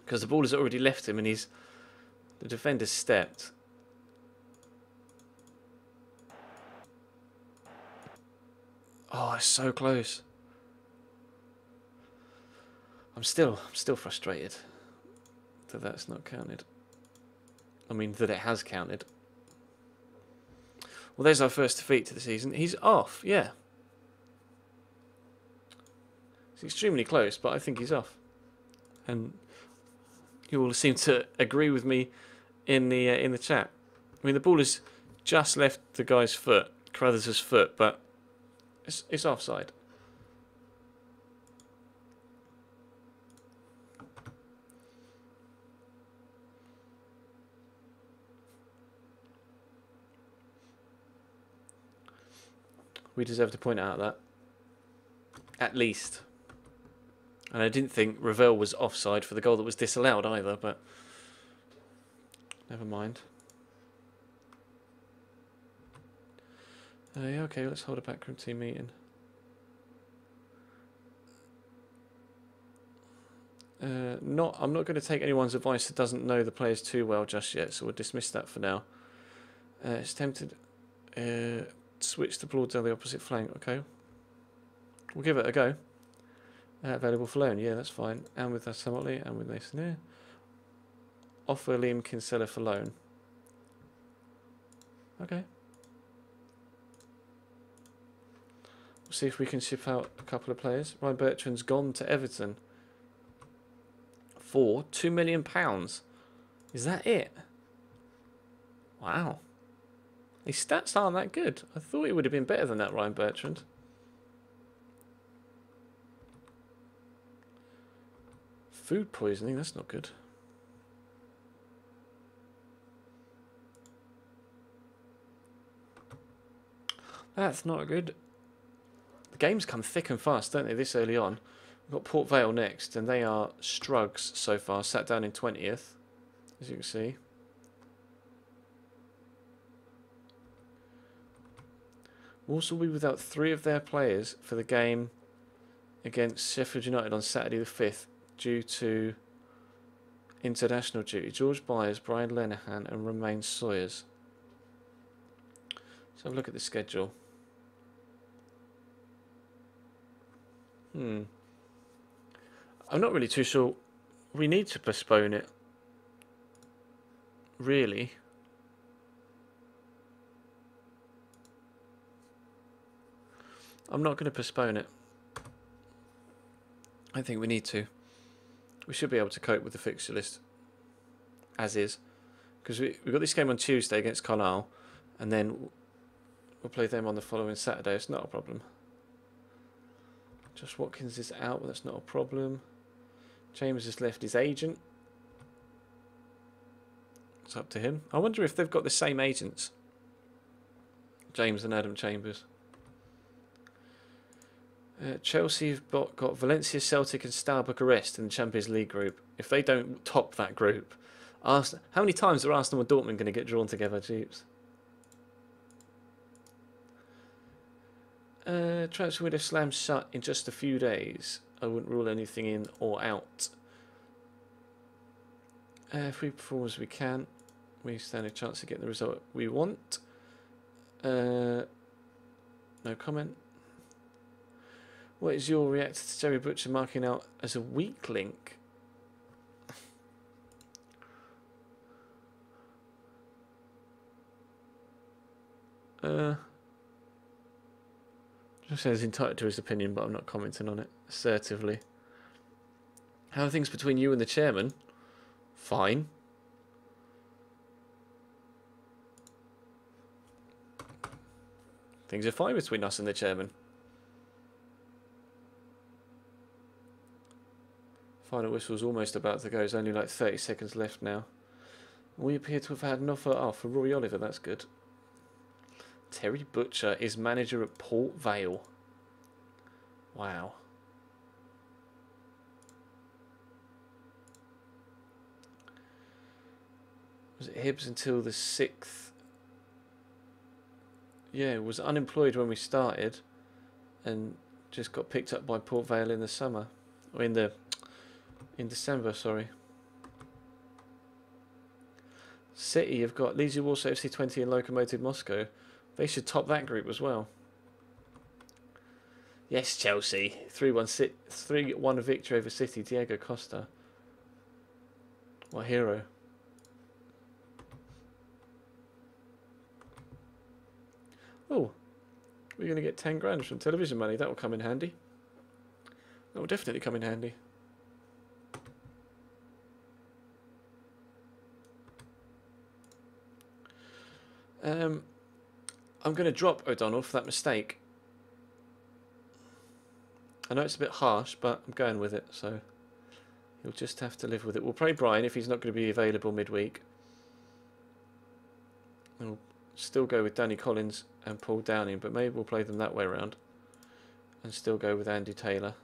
Because the ball has already left him and the defender's stepped. Oh, it's so close. I'm still frustrated that that's not counted. I mean, that it has counted. Well, there's our first defeat to the season. He's off, yeah. It's extremely close, but I think he's off. And you all seem to agree with me in the chat. I mean, the ball has just left the guy's foot, Carruthers' foot, but it's offside. We deserve to point out that. At least. And I didn't think Ravel was offside for the goal that was disallowed either, but never mind. Yeah, okay, let's hold a backroom team meeting. I'm not going to take anyone's advice that doesn't know the players too well just yet, so we'll dismiss that for now. It's tempted. Switch the ball down the opposite flank. Okay, we'll give it a go. Available for loan. Yeah, that's fine. And with Asamoah and with Nathan here. Offer Liam Kinsella for loan. Okay. We'll see if we can ship out a couple of players. Ryan Bertrand's gone to Everton for £2 million. Is that it? Wow. His stats aren't that good. I thought he would have been better than that, Ryan Bertrand. Food poisoning, that's not good. That's not good. The games come thick and fast, don't they, this early on? We've got Port Vale next, and they are strugs so far, sat down in 20th, as you can see. Wolves will be without 3 of their players for the game against Sheffield United on Saturday the 5th due to international duty. George Byers, Brian Lenihan and Romain Sawyers. Let's have a look at the schedule. I'm not really too sure. We need to postpone it. Really. I'm not going to postpone it. I think we need to. We should be able to cope with the fixture list as is. Because we've got this game on Tuesday against Carlisle. And then we'll play them on the following Saturday. It's not a problem. Josh Watkins is out, but that's not a problem. Chambers has left his agent. It's up to him. I wonder if they've got the same agents. James and Adam Chambers. Chelsea have got Valencia, Celtic and Steaua Bucharest in the Champions League group. If they don't top that group, how many times are Arsenal and Dortmund going to get drawn together, Jeeps? Transfer window slams shut in just a few days. I wouldn't rule anything in or out. If we perform as we can, we stand a chance of getting the result we want. No comment. What is your reaction to Jerry Butcher marking out as a weak link? Just says entitled to his opinion, but I'm not commenting on it assertively. How are things between you and the chairman? Fine. Things are fine between us and the chairman. Final whistle's almost about to go. There's only like 30 seconds left now. We appear to have had an offer. Oh, for Rory Oliver, that's good. Terry Butcher is manager at Port Vale. Wow. Was it Hibs until the 6th? Yeah, was unemployed when we started and just got picked up by Port Vale in the summer. Or in December, sorry. City have got Leeds, Warsaw, FC20 and Lokomotiv Moscow. They should top that group as well. Yes, Chelsea. 3-1 victory over City. Diego Costa. What hero. Oh, we're going to get 10 grand from television money. That will come in handy. That will definitely come in handy. I'm going to drop O'Donnell for that mistake. I know it's a bit harsh, but I'm going with it, so he'll just have to live with it. We'll play Brian if he's not going to be available midweek. We'll still go with Danny Collins and Paul Downing, but maybe we'll play them that way around and still go with Andy Taylor.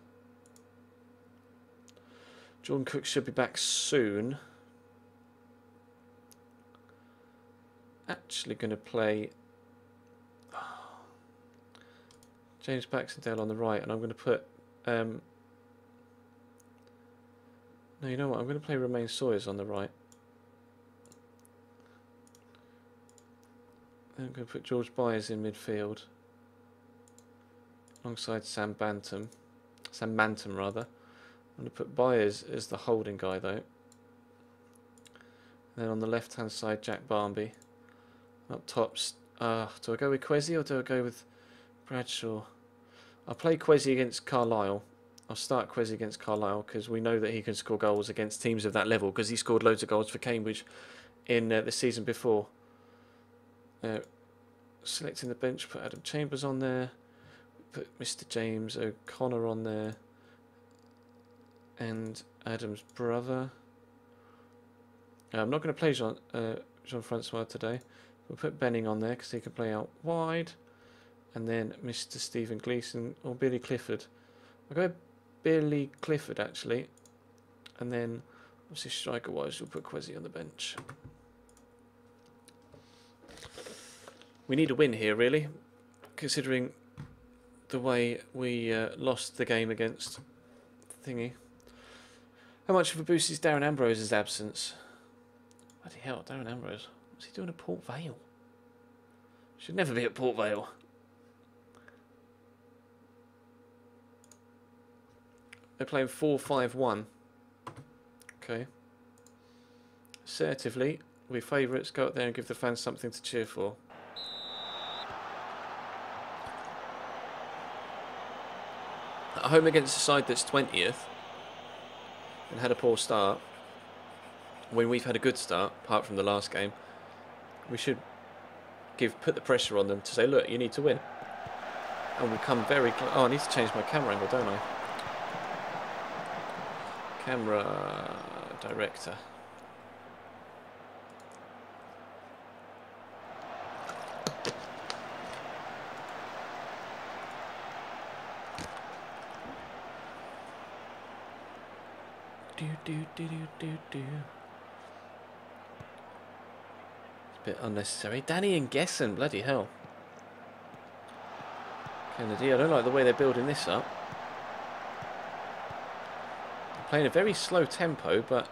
Jordan Cook should be back soon. Actually going to play James Baxendale on the right, and I'm going to put no, you know what, I'm going to play Romain Sawyers on the right. Then I'm going to put George Byers in midfield alongside Sam Manton rather. I'm going to put Byers as the holding guy though. And then on the left hand side Jack Barmby. Up top, do I go with Kwesi or do I go with Bradshaw? I'll play Kwesi against Carlisle. I'll start Kwesi against Carlisle because we know that he can score goals against teams of that level because he scored loads of goals for Cambridge in the season before. Selecting the bench, put Adam Chambers on there, put Mr. James O'Connor on there, and Adam's brother. I'm not going to play Jean-Francois today. We'll put Benning on there because he can play out wide. And then Mr. Stephen Gleeson or Billy Clifford. I'll go Billy Clifford actually. And then, obviously striker-wise, we'll put Kwesi on the bench. We need a win here, really, considering the way we lost the game against Thingy. How much of a boost is Darren Ambrose's absence? Bloody hell, Darren Ambrose. What's he doing at Port Vale? Should never be at Port Vale. They're playing 4-5-1. Okay. Assertively, we favourites, go up there and give the fans something to cheer for. At home against a side that's 20th and had a poor start, when we've had a good start, apart from the last game, we should put the pressure on them to say, look, you need to win. And we come very close. Oh, I need to change my camera angle, don't I? Camera director. Do. Bit unnecessary. Danny and Gessen, bloody hell. Kennedy, I don't like the way they're building this up. Playing a very slow tempo, but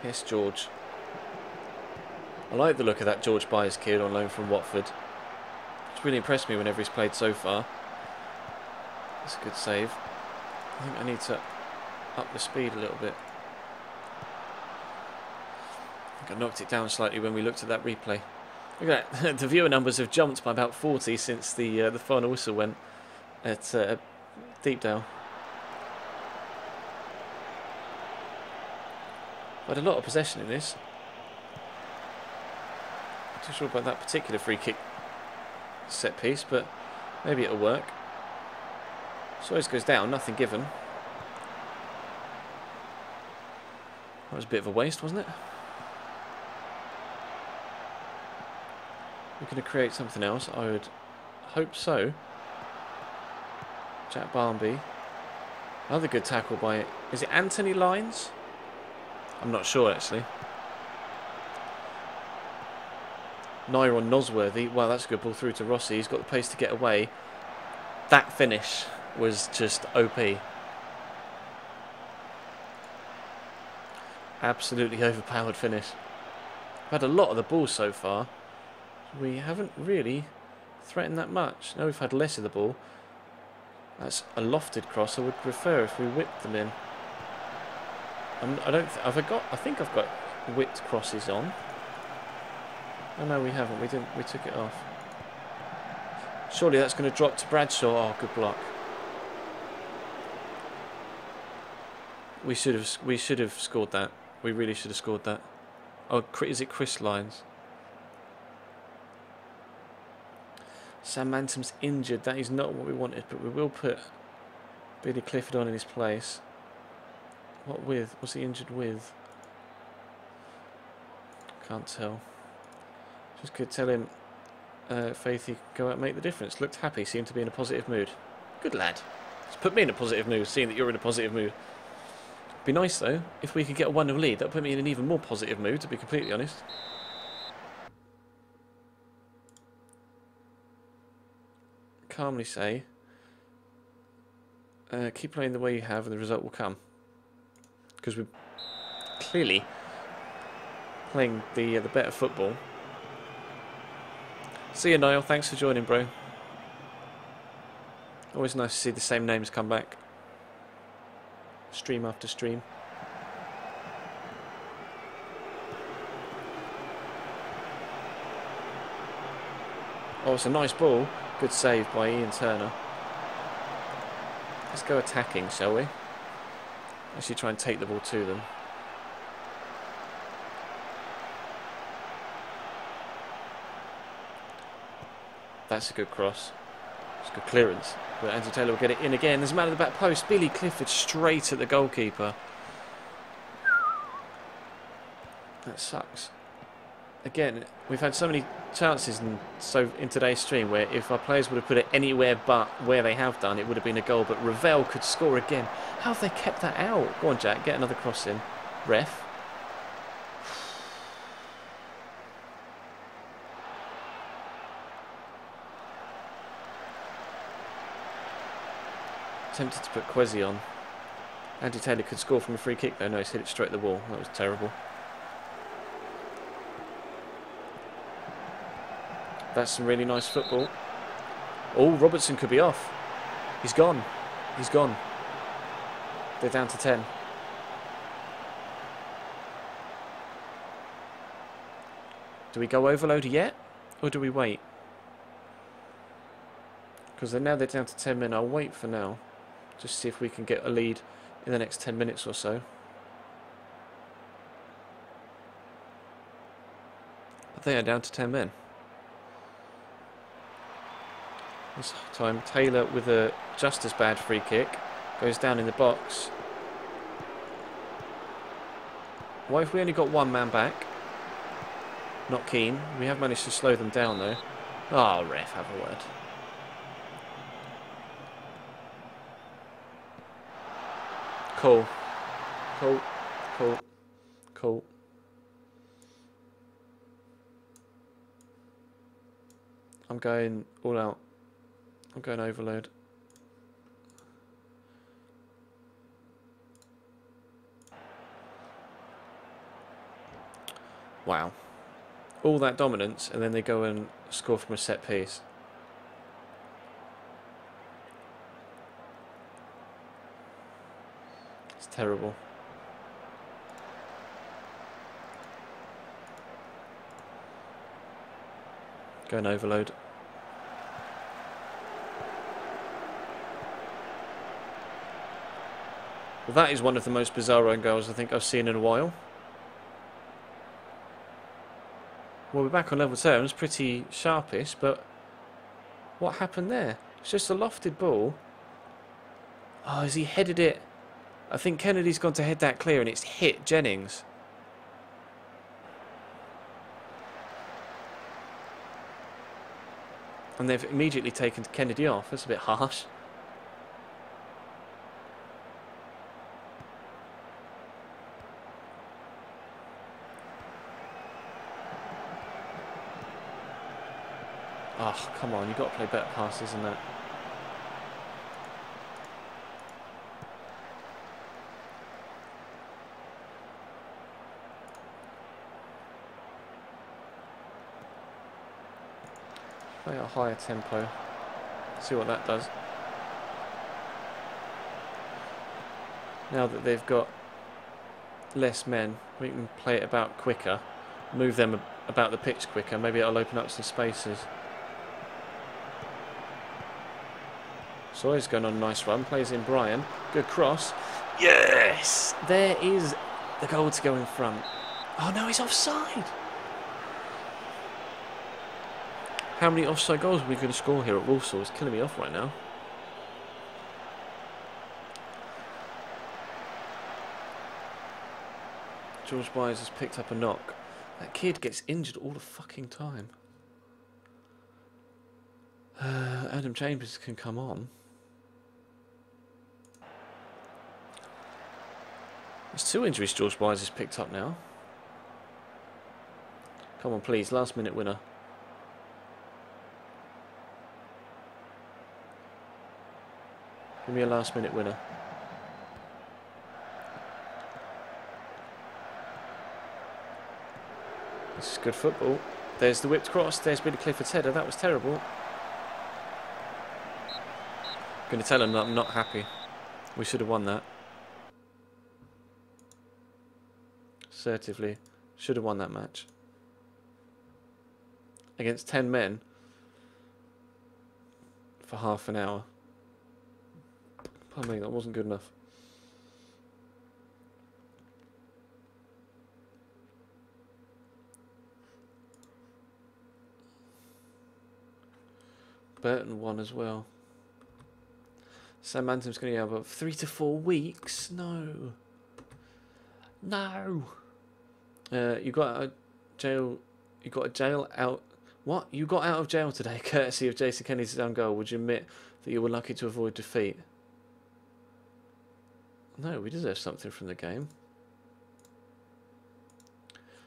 yes, George. I like the look of that George Byers kid on loan from Watford. It's really impressed me whenever he's played so far. That's a good save. I think I need to up the speed a little bit. I think I knocked it down slightly when we looked at that replay. Look at that. The viewer numbers have jumped by about 40 since the final whistle went at Deepdale. I had a lot of possession in this. Not too sure about that particular free kick set piece, but maybe it'll work. Suarez goes down, nothing given. That was a bit of a waste, wasn't it? We're going to create something else. I would hope so. Jack Barnby. Another good tackle by... Is it Anthony Lyons? I'm not sure, actually. Nyron Nosworthy. Wow, that's a good ball through to Rossi. He's got the pace to get away. That finish was just OP. Absolutely overpowered finish. We've had a lot of the ball so far. We haven't really threatened that much. Now we've had less of the ball. That's a lofted cross. I would prefer if we whipped them in. I think I've got whipped crosses on. Oh no, we haven't. We didn't. We took it off. Surely that's going to drop to Bradshaw. Oh, good block. We should have scored that. We really should have scored that. Oh, is it Chris Lyons? Sam Mantom's injured. That is not what we wanted, but we will put Billy Clifford on in his place. What with? What's he injured with? Can't tell. Just could tell him Faithy could go out and make the difference. Looked happy, seemed to be in a positive mood. Good lad. Just put me in a positive mood, seeing that you're in a positive mood. Be nice though, if we could get a 1-0 lead. That would put me in an even more positive mood, to be completely honest. Calmly say, keep playing the way you have and the result will come. Because we're clearly playing the better football. See you, Niall. Thanks for joining, bro. Always nice to see the same names come back. Stream after stream. Oh, it's a nice ball. Good save by Ian Turner. Let's go attacking, shall we? Actually try and take the ball to them. That's a good cross. It's a good clearance. But Andrew Taylor will get it in again. There's a man at the back post. Billy Clifford straight at the goalkeeper. That sucks. Again, we've had so many chances in today's stream where if our players would have put it anywhere but where they have done, it would have been a goal. But Ravel could score again. How have they kept that out? Go on, Jack. Get another cross in. Ref. Tempted to put Kwesi on. Andy Taylor could score from a free kick though. No, he's hit it straight at the wall. That was terrible. That's some really nice football. Oh, Robertson could be off. He's gone. He's gone. They're down to 10. Do we go overload yet? Or do we wait? Because now they're down to 10 men. I'll wait for now. Just see if we can get a lead in the next 10 minutes or so. But they are down to 10 men. This time Taylor with a just as bad free kick. Goes down in the box. Why have we only got one man back? Not keen. We have managed to slow them down though. Oh, ref, have a word. Cool. Cool. Cool. Cool. I'm going all out. I'm going overload. Wow. All that dominance and then they go and score from a set piece. Terrible. Going overload. Well, that is one of the most bizarre own goals I think I've seen in a while. Well, we're back on level terms, pretty sharpish, but what happened there? It's just a lofted ball. Oh, has he headed it? I think Kennedy's gone to head that clear and it's hit Jennings. And they've immediately taken Kennedy off. That's a bit harsh. Oh, come on. You've got to play better passes than that. Play at a higher tempo. See what that does. Now that they've got less men, we can play it about quicker. Move them about the pitch quicker. Maybe it'll open up some spaces. Sawyer's going on a nice run. Plays in Brian. Good cross. Yes! There is the goal to go in front. Oh no, he's offside! How many offside goals are we going to score here at Walsall? It's killing me off right now. George Byers has picked up a knock. That kid gets injured all the fucking time. Adam Chambers can come on. There's 2 injuries George Byers has picked up now. Come on, please. Last minute winner. Give me a last minute winner. This is good football. There's the whipped cross. There's Billy Clifford's header. That was terrible. I'm going to tell him that I'm not happy. We should have won that. Assertively. Should have won that match. Against 10 men. For half an hour. Pardon me, that wasn't good enough. Burton won as well. Sam Manton's going to have about 3 to 4 weeks. No. No. You got out of jail. You got a jail out. What? You got out of jail today, courtesy of Jason Kennedy's own goal. Would you admit that you were lucky to avoid defeat? No, we deserve something from the game.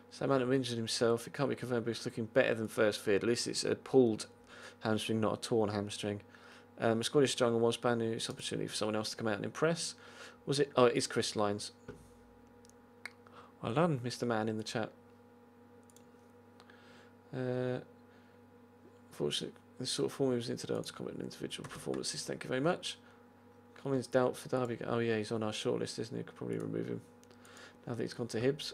Sam Manton injured himself. It can't be confirmed, but he's looking better than first feared. At least it's a pulled hamstring, not a torn hamstring. Scottish strong and was banned. It's opportunity for someone else to come out and impress. Was it? Oh, it is Chris Lines. Well done, Mr. Man in the chat. Fortunately, this sort of form moves into the to comment on individual performances. Thank you very much. Collins doubt for Derby. Oh yeah, he's on our shortlist, isn't he? Could probably remove him now that he's gone to Hibs.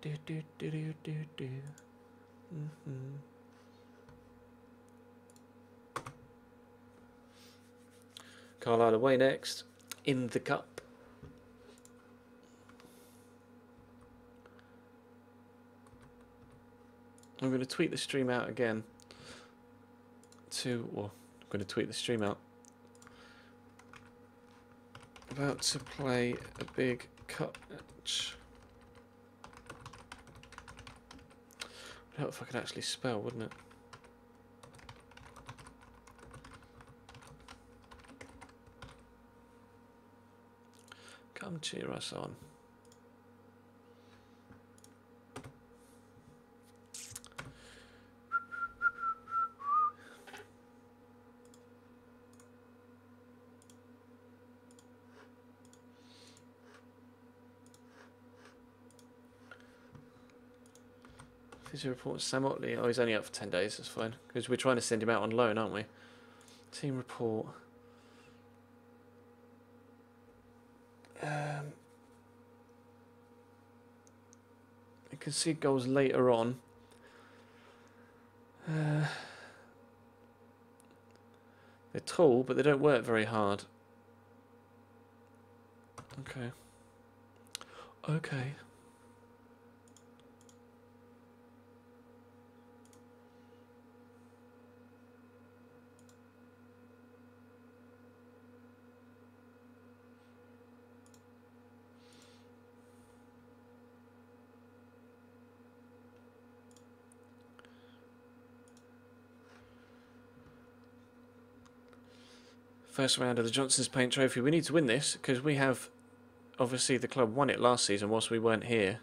Do do do do do do. Carlisle away next in the cup. I'm going to tweet the stream out again. I'm going to tweet the stream out. About to play a big cup match. Would help if I could actually spell, wouldn't it? Come cheer us on. Busy report Sam Otley. Oh, he's only out for 10 days. That's fine. Because we're trying to send him out on loan, aren't we? Team report. You can see goals later on. They're tall, but they don't work very hard. Okay. Okay. First round of the Johnson's Paint Trophy. We need to win this because we have, obviously, the club won it last season whilst we weren't here.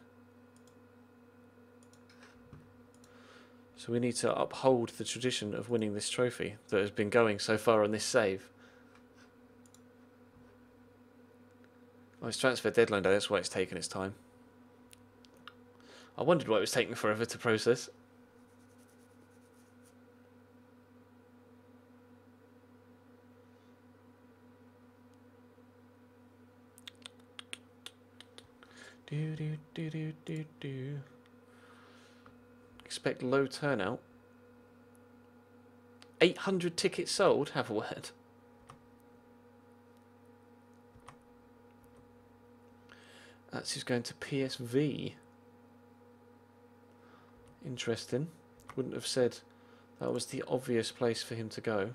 So we need to uphold the tradition of winning this trophy that has been going so far on this save. Oh, it's transfer deadline day, that's why it's taken its time. I wondered why it was taking forever to process. Do. Expect low turnout. 800 tickets sold? Have a word. That's who's going to PSV. Interesting. Wouldn't have said that was the obvious place for him to go.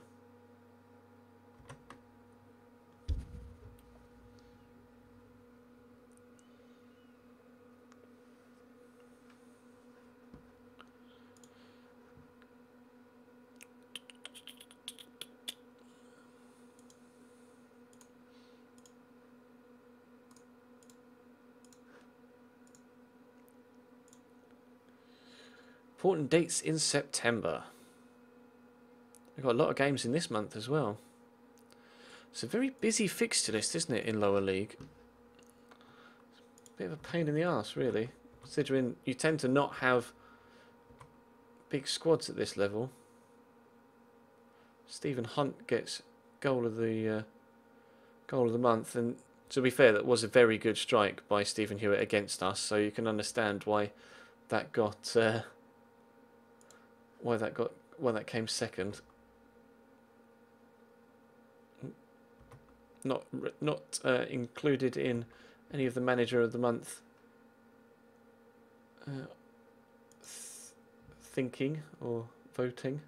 Important dates in September. We've got a lot of games in this month as well. It's a very busy fixture list, isn't it, in lower league? It's a bit of a pain in the arse, really. Considering you tend to not have big squads at this level. Stephen Hunt gets goal of the month, and to be fair, that was a very good strike by Stephen Hewitt against us. So you can understand why that got. Why that came second. Not included in any of the manager of the month thinking or voting.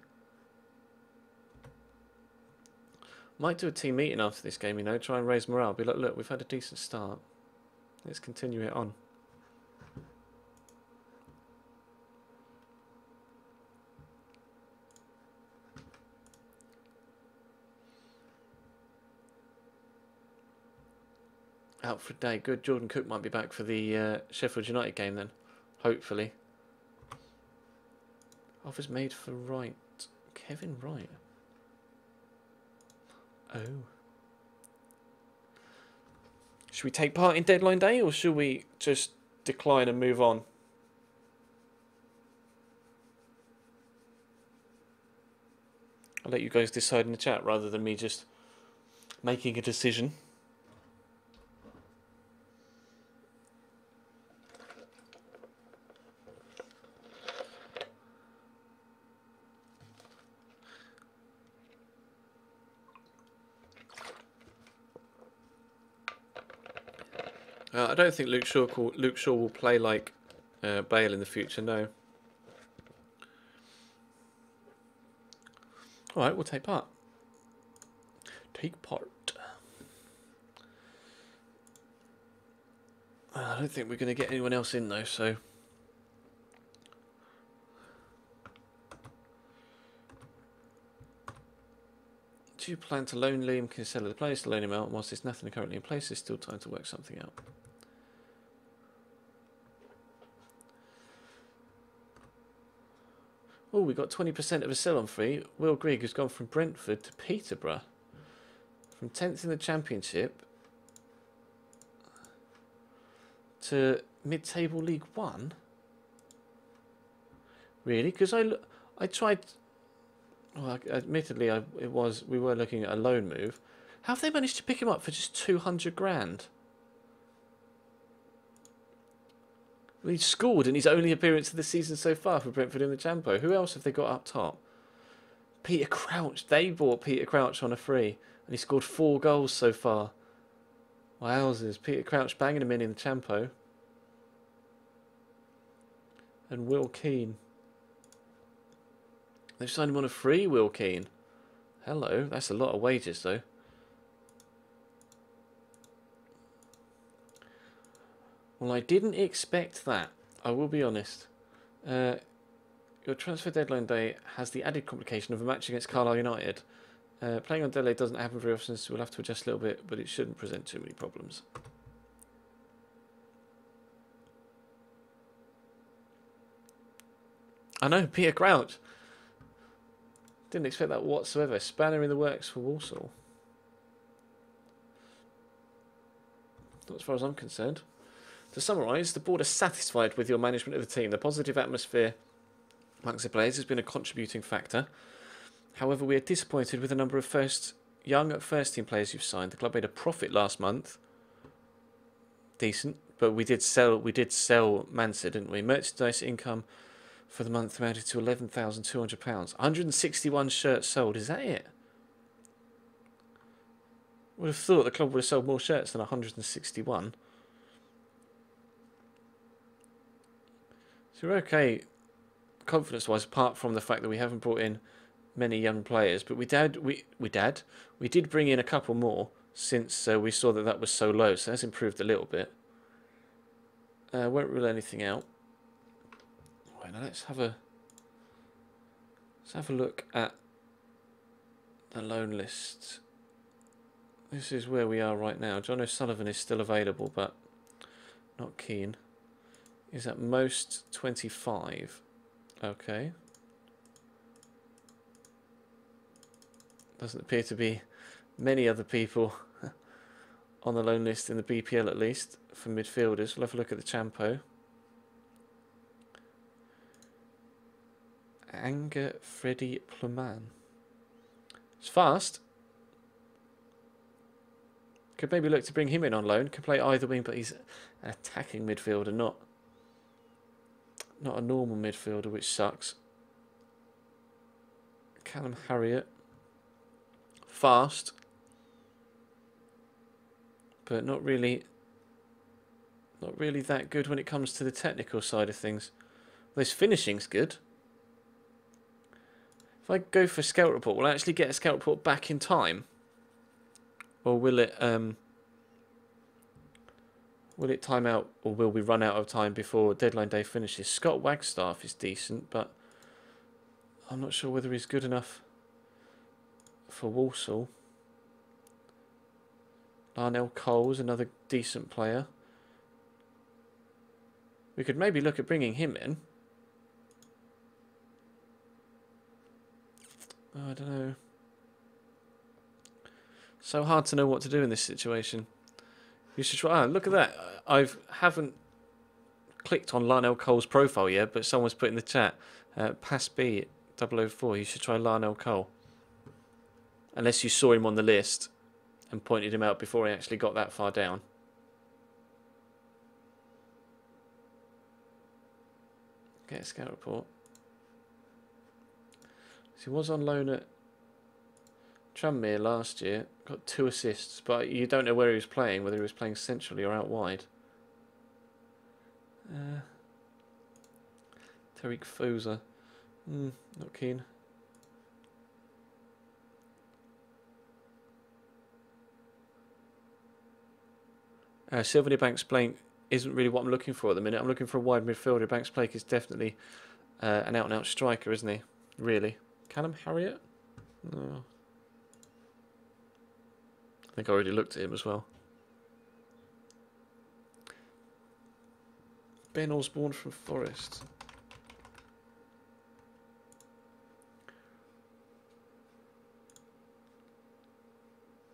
Might do a team meeting after this game, you know, try and raise morale. Be like, look, we've had a decent start. Let's continue it on. Out for a day. Good. Jordan Cook might be back for the Sheffield United game then. Hopefully. Offers made for Wright. Kevin Wright. Oh. Should we take part in deadline day or should we just decline and move on? I'll let you guys decide in the chat rather than me just making a decision. I don't think Luke Shaw will play like Bale in the future, no. Alright, we'll take part. Take part. I don't think we're going to get anyone else in though, so... Do you plan to loan Liam Kinsella the players to loan him out? Whilst there's nothing currently in place, there's still time to work something out. Oh, we got 20% of a sell-on fee. Will Grigg has gone from Brentford to Peterborough. From 10th in the Championship to mid-table League One. really, because I tried. Well, admittedly, we were looking at a loan move. How have they managed to pick him up for just 200 grand? I mean, he scored in his only appearance of the season so far for Brentford in the Champo. Who else have they got up top? Peter Crouch. They bought Peter Crouch on a free, and he scored 4 goals so far. Wowzers. Peter Crouch banging him in the Champo. And Will Keane. They've signed him on a free, Will Keane. Hello. That's a lot of wages, though. Well, I didn't expect that. I will be honest. Your transfer deadline day has the added complication of a match against Carlisle United. Playing on delay doesn't happen very often, so we'll have to adjust a little bit, but it shouldn't present too many problems. I know, Peter Crouch. Didn't expect that whatsoever. Spanner in the works for Walsall. Not as far as I'm concerned. To summarise, the board are satisfied with your management of the team. The positive atmosphere amongst the players has been a contributing factor. However, we are disappointed with the number of young first-team players you've signed. The club made a profit last month. Decent, but we did sell Mansell, didn't we? Merchandise income for the month amounted to £11,200. 161 shirts sold. Is that it? Would have thought the club would have sold more shirts than 161. So we're okay confidence-wise, apart from the fact that we haven't brought in many young players. But we did bring in a couple more since we saw that was so low. So that's improved a little bit. Won't rule anything out. Right, now let's have a look at the loan list. This is where we are right now. John O'Sullivan is still available, but not keen. Is at most 25. Okay. Doesn't appear to be many other people on the loan list in the BPL, at least, for midfielders. We'll have a look at the Champo. Anger Freddy Pluman. It's fast. Could maybe look to bring him in on loan. Could play either wing, but he's an attacking midfielder, not a normal midfielder, which sucks. Callum Harriott. Fast. But not really that good when it comes to the technical side of things. Well, his finishing's good. If I go for scout report, will I actually get a scout report back in time? Or will it time out, or will we run out of time before deadline day finishes? Scott Wagstaff is decent, but I'm not sure whether he's good enough for Walsall. Larnell Cole's another decent player. We could maybe look at bringing him in. Oh, I don't know. So hard to know what to do in this situation. You should try. Ah, look at that. I haven't clicked on Larnell Cole's profile yet, but someone's put in the chat. Pass B 004. You should try Larnell Cole. Unless you saw him on the list and pointed him out before he actually got that far down. Get a scout report. So he was on loan at Tranmere last year. Got 2 assists, but you don't know where he was playing, whether he was playing centrally or out wide. Tariq Fosa. Not keen. Sylvania Banks playing isn't really what I'm looking for at the minute. I'm looking for a wide midfielder. Banks Blake is definitely an out-and-out striker, isn't he? Really. Callum Harriott? No. I think I already looked at him as well. Ben Osborne from Forest.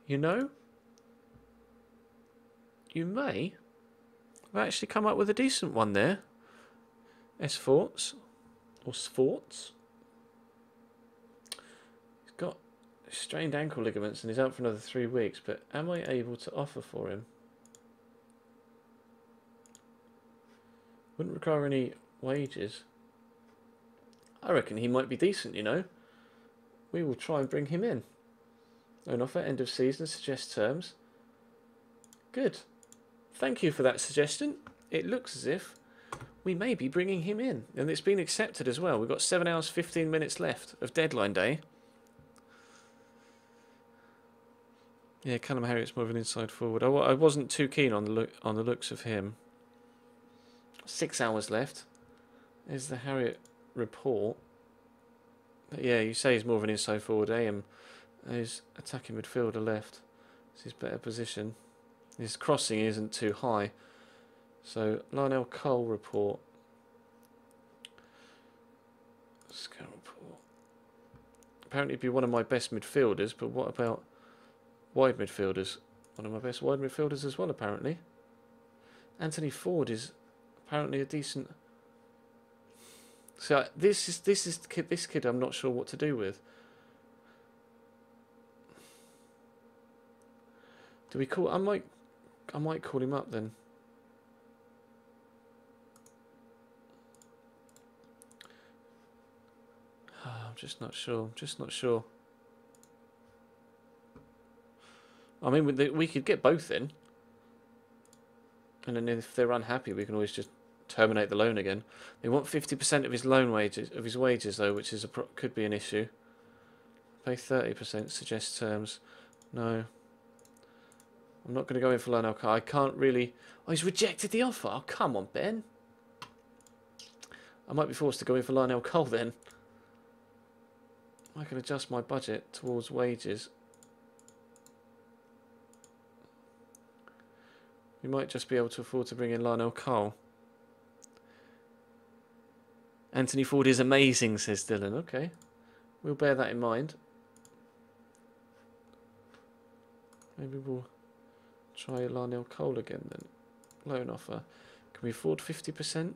You know, you may have actually come up with a decent one there. S-Forts. or Sforts. He's got strained ankle ligaments and he's out for another 3 weeks, but am I able to offer for him? Wouldn't require any wages. I reckon he might be decent, you know. We will try and bring him in. Loan offer, end of season, suggest terms. Good. Thank you for that suggestion. It looks as if we may be bringing him in. And it's been accepted as well. We've got 7 hours, 15 minutes left of deadline day. Yeah, Callum Harriot's more of an inside forward. I wasn't too keen on the looks of him. 6 hours left. There's the Harriot report. But yeah, you say he's more of an inside forward. His attacking midfielder left. It's his better position. His crossing isn't too high. So Lionel Cole report. Scout report. Apparently he'd be one of my best midfielders, but what about wide midfielders? One of my best wide midfielders as well, apparently. Anthony Ford is apparently a decent. So this kid I'm not sure what to do with. Do we call? I might call him up then. I'm just not sure. I mean, we could get both in, and then if they're unhappy, we can always just terminate the loan again. They want 50% of his wages though, which is could be an issue. Pay 30%. Suggest terms. No. I'm not going to go in for Lionel Cole. I can't really. Oh, he's rejected the offer. Oh, come on, Ben. I might be forced to go in for Lionel Cole then. I can adjust my budget towards wages. We might just be able to afford to bring in Lionel Cole. Anthony Ford is amazing, says Dylan. Okay. We'll bear that in mind. Maybe we'll try Lionel Cole again then. Loan offer. Can we afford 50%?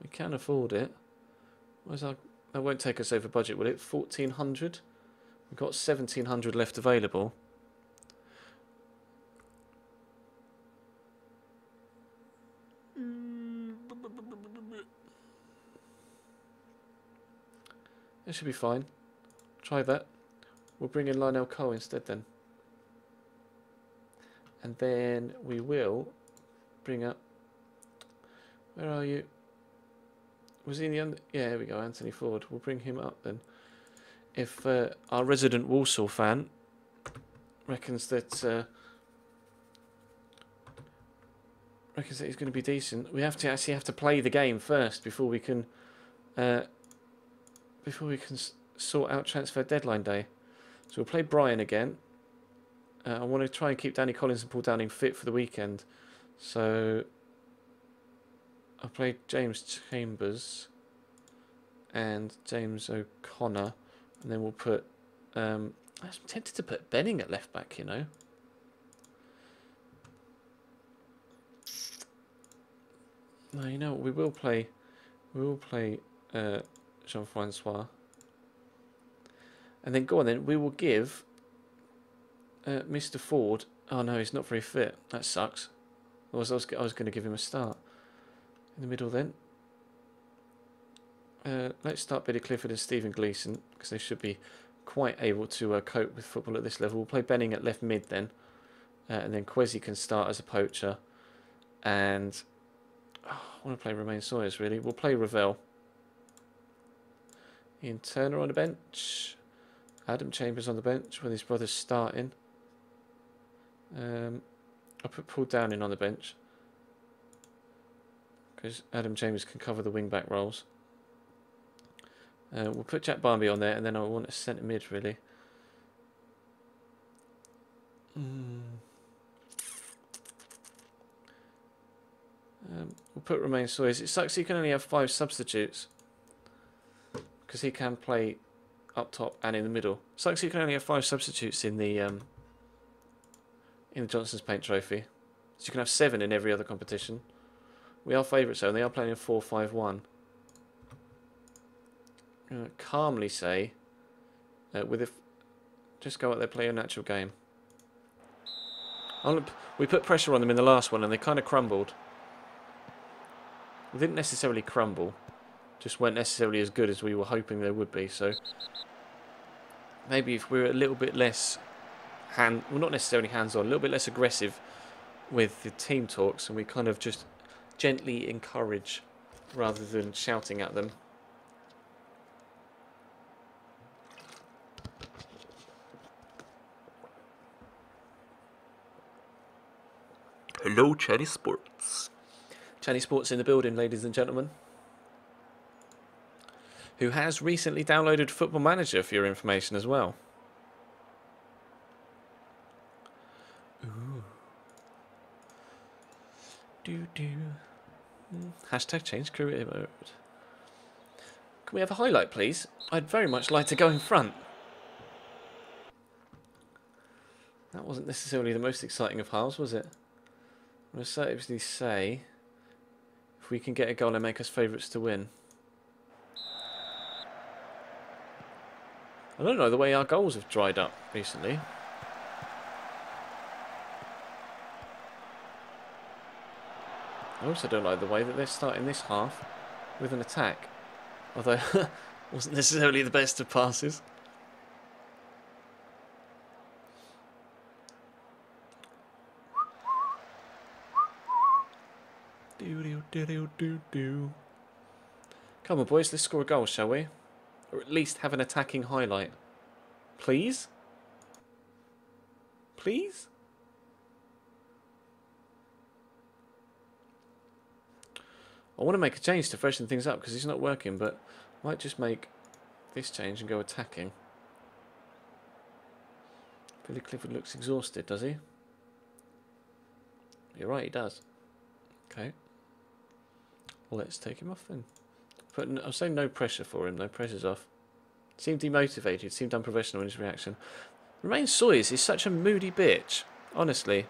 We can afford it. That won't take us over budget, will it? 1,400. We've got 1,700 left available. That should be fine. Try that. We'll bring in Lionel Cole instead then. And then we will bring up... Where are you? Was he in the under... Yeah, here we go, Anthony Ford. We'll bring him up then. If our resident Walsall fan reckons that he's going to be decent, we have to actually play the game first before we can sort out transfer deadline day. So we'll play Brian again. I want to try and keep Danny Collins and Paul Downing fit for the weekend. So I'll play James Chambers and James O'Connor, and then we'll put I'm tempted to put Benning at left back, you know. No, you know what, we will play Jean-Francois. And then go on then, we will give Mr. Ford. Oh no, he's not very fit. That sucks. I was going to give him a start. In the middle then. Let's start Billy Clifford and Stephen Gleeson, because they should be quite able to cope with football at this level. We'll play Benning at left mid then. And then Kwesi can start as a poacher. And I want to play Romain Sawyers really. We'll play Ravel. Ian Turner on the bench. Adam Chambers on the bench with his brother's starting. I'll put Paul Downing on the bench because Adam Chambers can cover the wing-back roles. We'll put Jack Barmby on there, and then I want a centre mid really. We'll put Romain Sawyers. It sucks he can only have 5 substitutes because he can play up top and in the middle. Sucks you can only have 5 substitutes in the Johnson's Paint Trophy. So you can have 7 in every other competition. We are favourites though, and they are playing in 4-5-1. calmly say, just go out there, play a natural game. We put pressure on them in the last one and they kind of crumbled. They didn't necessarily crumble, just weren't necessarily as good as we were hoping they would be. So maybe if we were a little bit less well, not necessarily hands-on, a little bit less aggressive with the team talks, and we kind of just gently encourage rather than shouting at them. Hello, Chatty Sports. Chatty Sports in the building, ladies and gentlemen. Who has recently downloaded Football Manager for your information as well. Ooh. Hashtag change career mode. Can we have a highlight, please? I'd very much like to go in front. That wasn't necessarily the most exciting of halves, was it? I'm going to certainly say, if we can get a goal and make us favourites to win. I don't know the way our goals have dried up recently. I also don't like the way that they're starting this half with an attack. Although, wasn't necessarily the best of passes. Come on, boys, let's score a goal, shall we? Or at least have an attacking highlight. Please? Please? I want to make a change to freshen things up because it's not working, but I might just make this change and go attacking. Billy Clifford looks exhausted, does he? You're right, he does. Okay. Well, let's take him off then. But I'll say no pressure for him. No pressure's off. Seemed demotivated. Seemed unprofessional in his reaction. Romain Sawyers is such a moody bitch. Honestly.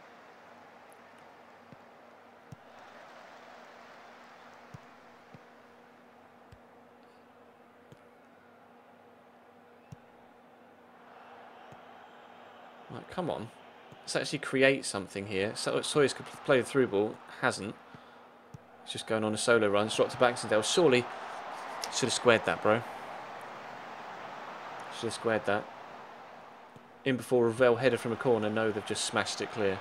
Right, come on. Let's actually create something here. So Sawyers could play the through ball. Hasn't. He's just going on a solo run. It's dropped to Baxendale. Surely should have squared that, bro. Should have squared that. In before Ravel header from a corner. No, they've just smashed it clear.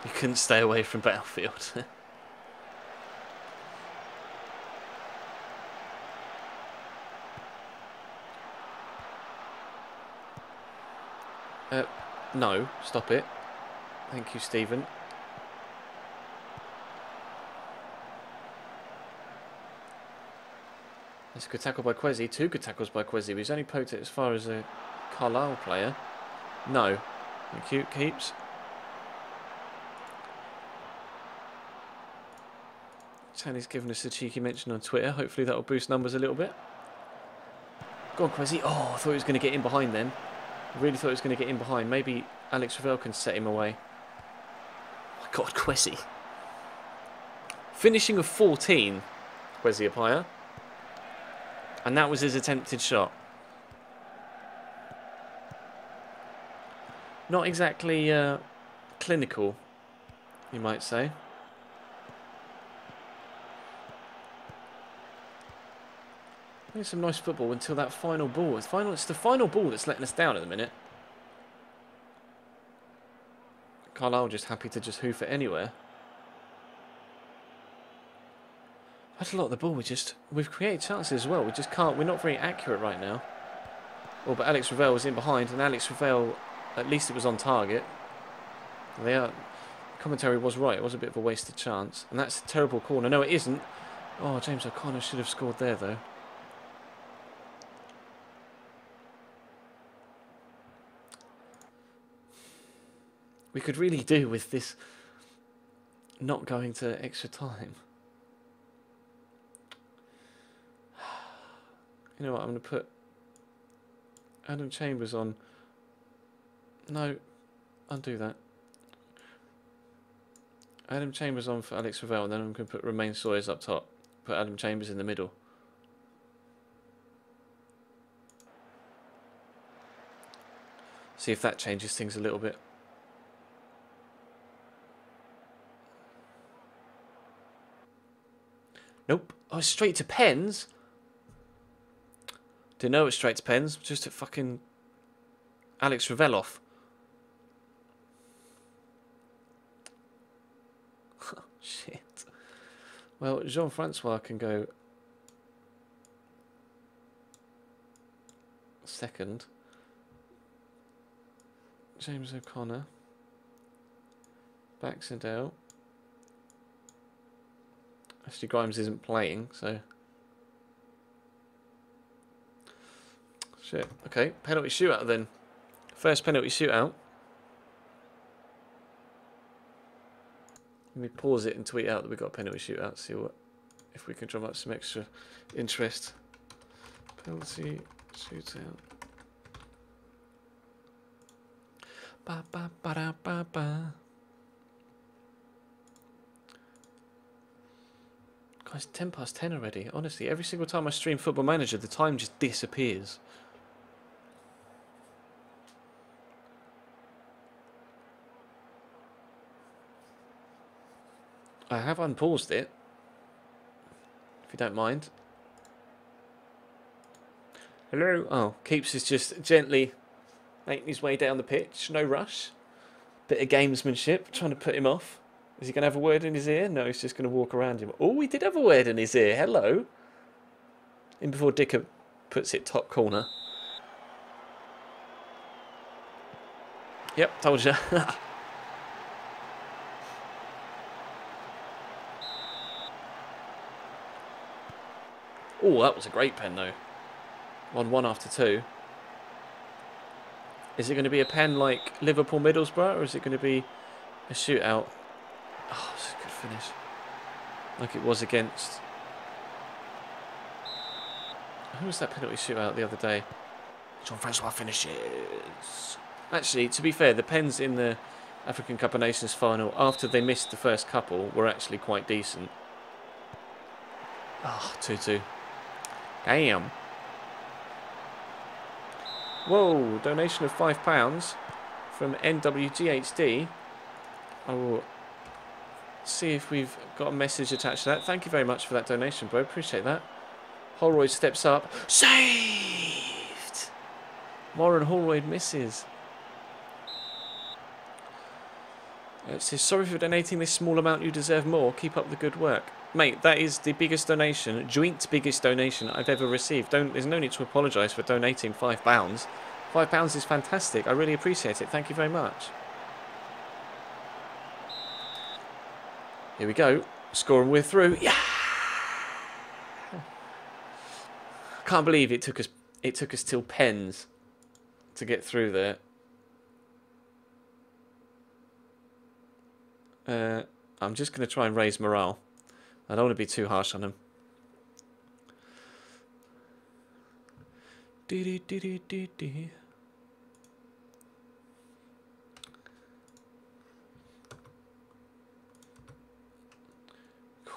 You couldn't stay away from Battlefield. No, stop it. Thank you, Stephen. That's a good tackle by Kwesi. Two good tackles by Kwesi. He's only poked it as far as a Carlisle player. No. Thank you. Keeps. Channy's given us a cheeky mention on Twitter. Hopefully that will boost numbers a little bit. Go on, Kwesi. Oh, I thought he was going to get in behind then. I really thought he was going to get in behind. Maybe Alex Ravel can set him away. Oh my God, Kwesi. Finishing of 14, Kwesi Appiah. And that was his attempted shot. Not exactly clinical, you might say. Playing some nice football until that final ball. It's the final ball that's letting us down at the minute. Carlisle just happy to just hoof it anywhere. That's a lot of the ball. We've created chances as well. We just can't. We're not very accurate right now. Well, but Alex Ravel was in behind, and Alex Ravel, at least it was on target. The commentary was right. It was a bit of a wasted chance, and that's a terrible corner. No, it isn't. Oh, James O'Connor should have scored there, though. We could really do with this not going to extra time. You know what, I'm going to put Adam Chambers on. No, undo that. Adam Chambers on for Alex Ravel, and then I'm going to put Romain Sawyers up top. Put Adam Chambers in the middle. See if that changes things a little bit. Nope. Oh, it's straight to pens? Didn't know it was straight to pens. Just at fucking Alex Raveloff. Shit. Well, Jean-Francois can go second. James O'Connor. Baxendale. Ashley Grimes isn't playing, so... Shit. Okay, penalty shootout then. First penalty shootout. Let me pause it and tweet out that we got a penalty shootout. See what if we can drum up some extra interest. Penalty shootout. Ba ba ba da ba ba. Guys, 10 past 10 already. Honestly, every single time I stream Football Manager, the time just disappears. I have unpaused it, if you don't mind. Hello? Oh, Keeps is just gently making his way down the pitch. No rush. Bit of gamesmanship, trying to put him off. Is he going to have a word in his ear? No, he's just going to walk around him. Oh, he did have a word in his ear. Hello. In before Dicker puts it top corner. Yep, told you. Oh, that was a great pen, though. 1-1 after 2. Is it going to be a pen like Liverpool-Middlesbrough, or is it going to be a shootout? Oh, it's a good finish. Like it was against... Who was that penalty shootout the other day? Jean-Francois finishes. Actually, to be fair, the pens in the African Cup of Nations final, after they missed the first couple, were actually quite decent. Oh, 2-2. Damn. Whoa, donation of £5 from NWGHD. I will see if we've got a message attached to that. Thank you very much for that donation, bro. Appreciate that. Holroyd steps up. Saved! Warren Holroyd misses. It says, sorry for donating this small amount. You deserve more. Keep up the good work. Mate, that is the biggest donation, joint biggest donation I've ever received. There's no need to apologise for donating £5. £5 is fantastic. I really appreciate it. Thank you very much. Here we go. Score and we're through. Yeah! Can't believe it took us till pens to get through there. I'm just going to try and raise morale. I don't want to be too harsh on him.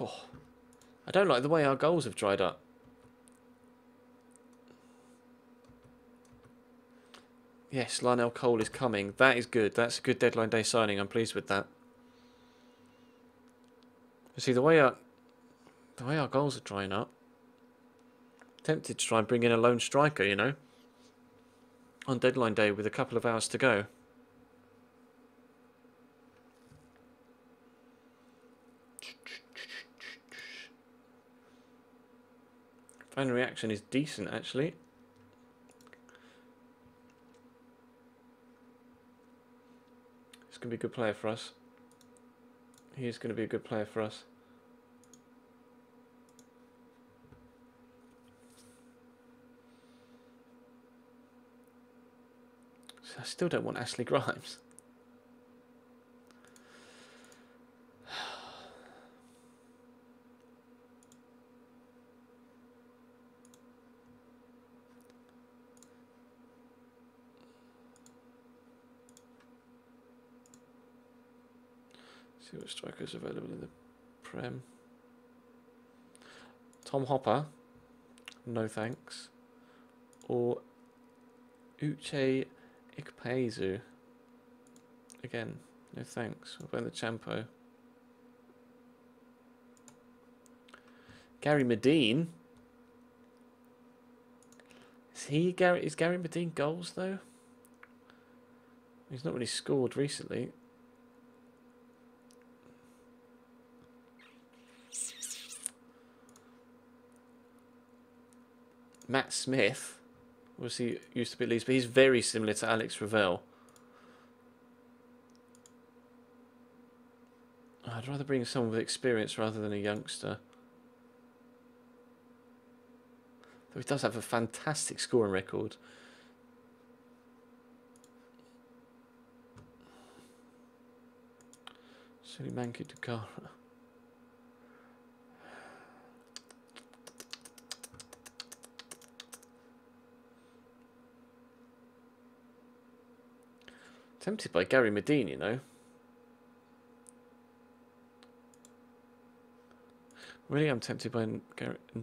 Oh, I don't like the way our goals have dried up. Yes, Lionel Cole is coming. That is good. That's a good deadline day signing. I'm pleased with that. See, the way our goals are drying up. Tempted to try and bring in a lone striker, you know, on deadline day with a couple of hours to go. Fan reaction is decent, actually. He's going to be a good player for us. He is going to be a good player for us. I still don't want Ashley Grimes. See what strikers are available in the Prem. Tom Hopper, no thanks. Or Uche Ikpeazu, again, no thanks. What about the Champo? Gary Medine. Is Gary Medine goals though? He's not really scored recently. Matt Smith, obviously used to be at Leeds, but he's very similar to Alex Ravel. I'd rather bring someone with experience rather than a youngster. Though he does have a fantastic scoring record. Sulimanki Dukara. Tempted by Gary Medine, you know. Really, I'm tempted by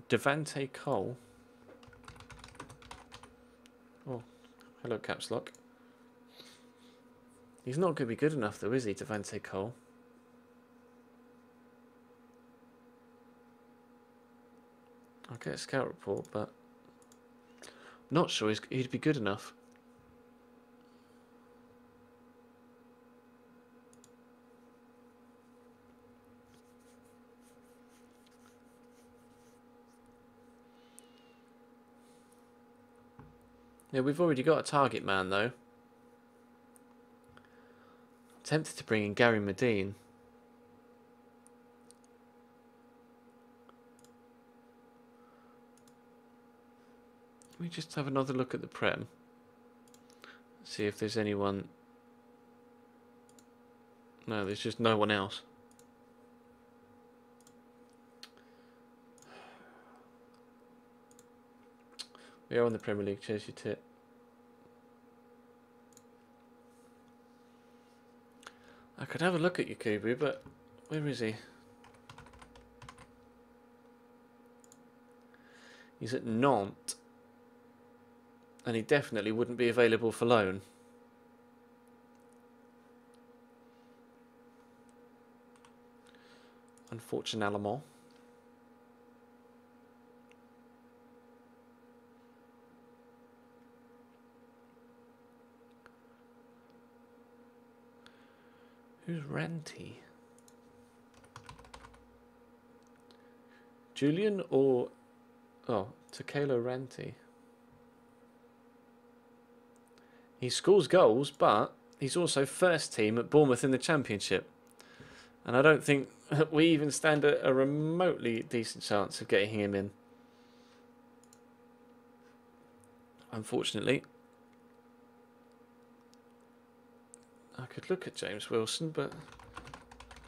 Devante Cole. Oh, hello, caps lock. He's not going to be good enough, though, is he, Devante Cole? I'll get a scout report, but not sure he'd be good enough. Yeah, we've already got a target man, though. I'm tempted to bring in Gary Medine. Let me just have another look at the Prem. See if there's anyone. No, there's just no one else. We are on the Premier League, cheers your tit. I could have a look at Yakubu, but where is he? He's at Nantes. And he definitely wouldn't be available for loan. Unfortunately. Who's Ranty? Julian or... Oh, Takelo Ranty. He scores goals, but he's also first team at Bournemouth in the Championship. And I don't think we even stand a remotely decent chance of getting him in. Unfortunately. I could look at James Wilson, but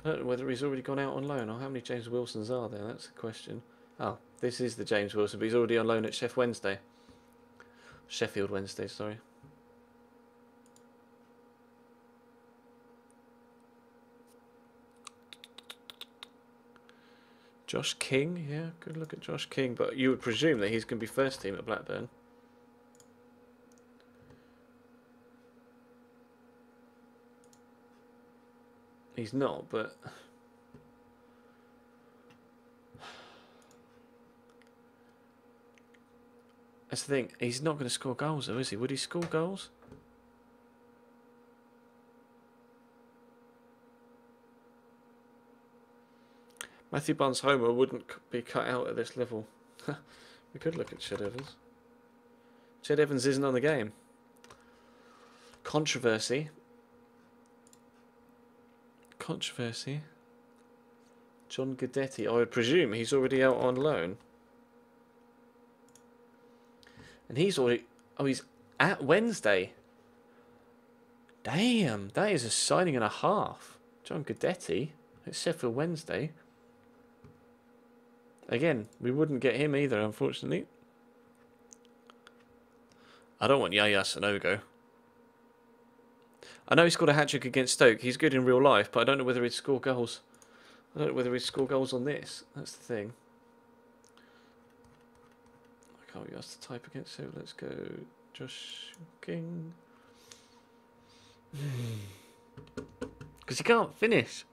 I don't know whether he's already gone out on loan or how many James Wilsons are there. That's the question. Oh, this is the James Wilson, but he's already on loan at Sheffield Wednesday, sorry. Josh King, yeah, good look at Josh King, but you would presume that he's going to be first team at Blackburn. He's not, but that's the thing. He's not going to score goals, though, is he? Would he score goals? Matthew Barnes Homer wouldn't be cut out at this level. We could look at Ched Evans. Ched Evans isn't on the game. Controversy. John Guidetti. I would presume he's already out on loan. And he's already... Oh, he's at Wednesday. Damn, that is a signing and a half. John Guidetti at Sheffield Wednesday. Again, we wouldn't get him either, unfortunately. I don't want Yaya Sanogo. I know he scored a hat-trick against Stoke. He's good in real life, but I don't know whether he'd score goals. I don't know whether he'd score goals on this. That's the thing. Can't be asked to type again, so let's go Josh King. Because he can't finish.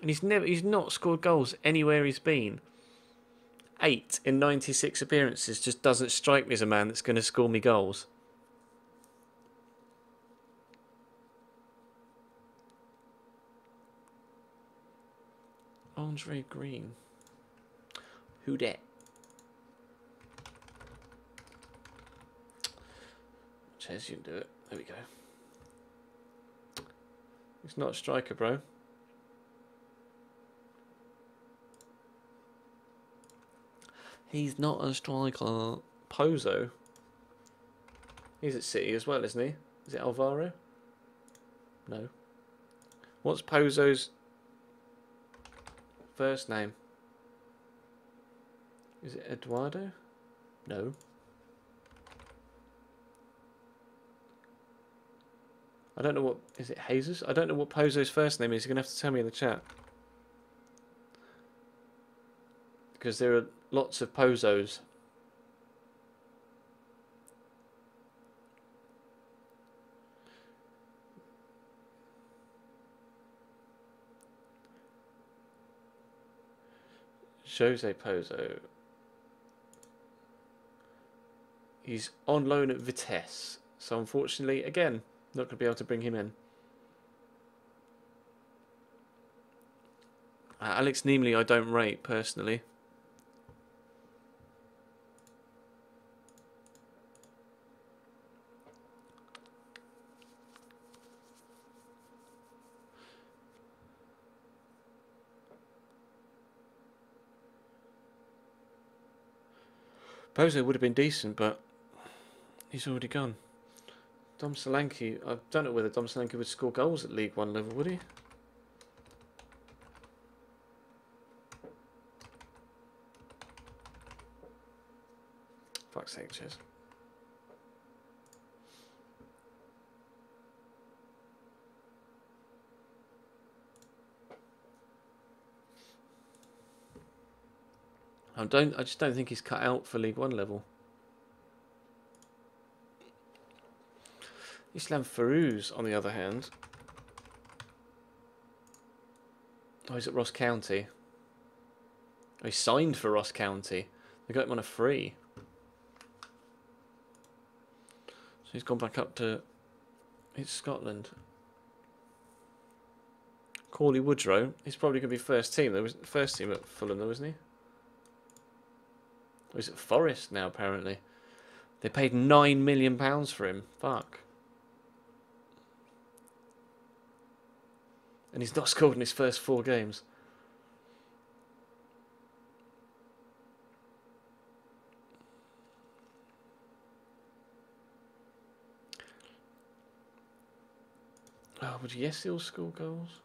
And he's not scored goals anywhere he's been. 8 in 96 appearances just doesn't strike me as a man that's going to score me goals. Andre Green. Who dat? Ches, you can do it. There we go. He's not a striker, bro. He's not a striker. Pozo. He's at City as well, isn't he? Is it Alvaro? No. What's Pozo's first name? Is it Eduardo? No. I don't know what... Is it Jesus? I don't know what Pozo's first name is. You're going to have to tell me in the chat. Because there are lots of Pozos. Jose Pozo. He's on loan at Vitesse. So unfortunately, again, not going to be able to bring him in. Alex Neemley I don't rate, personally. Pozo would have been decent, but he's already gone. Dom Solanke, I don't know whether Dom Solanke would score goals at League One level, would he? Fuck's sake, Ches. I just don't think he's cut out for League One level. Islam Farouz, on the other hand. Oh, he's at Ross County. Oh, he signed for Ross County. They got him on a free. So he's gone back up to... It's Scotland. Corley Woodrow. He's probably going to be first team. There was first team at Fulham, though, wasn't he? Oh, he's at Forest now, apparently. They paid £9 million for him. Fuck. And he's not scored in his first 4 games. Oh, would Yesil score goals?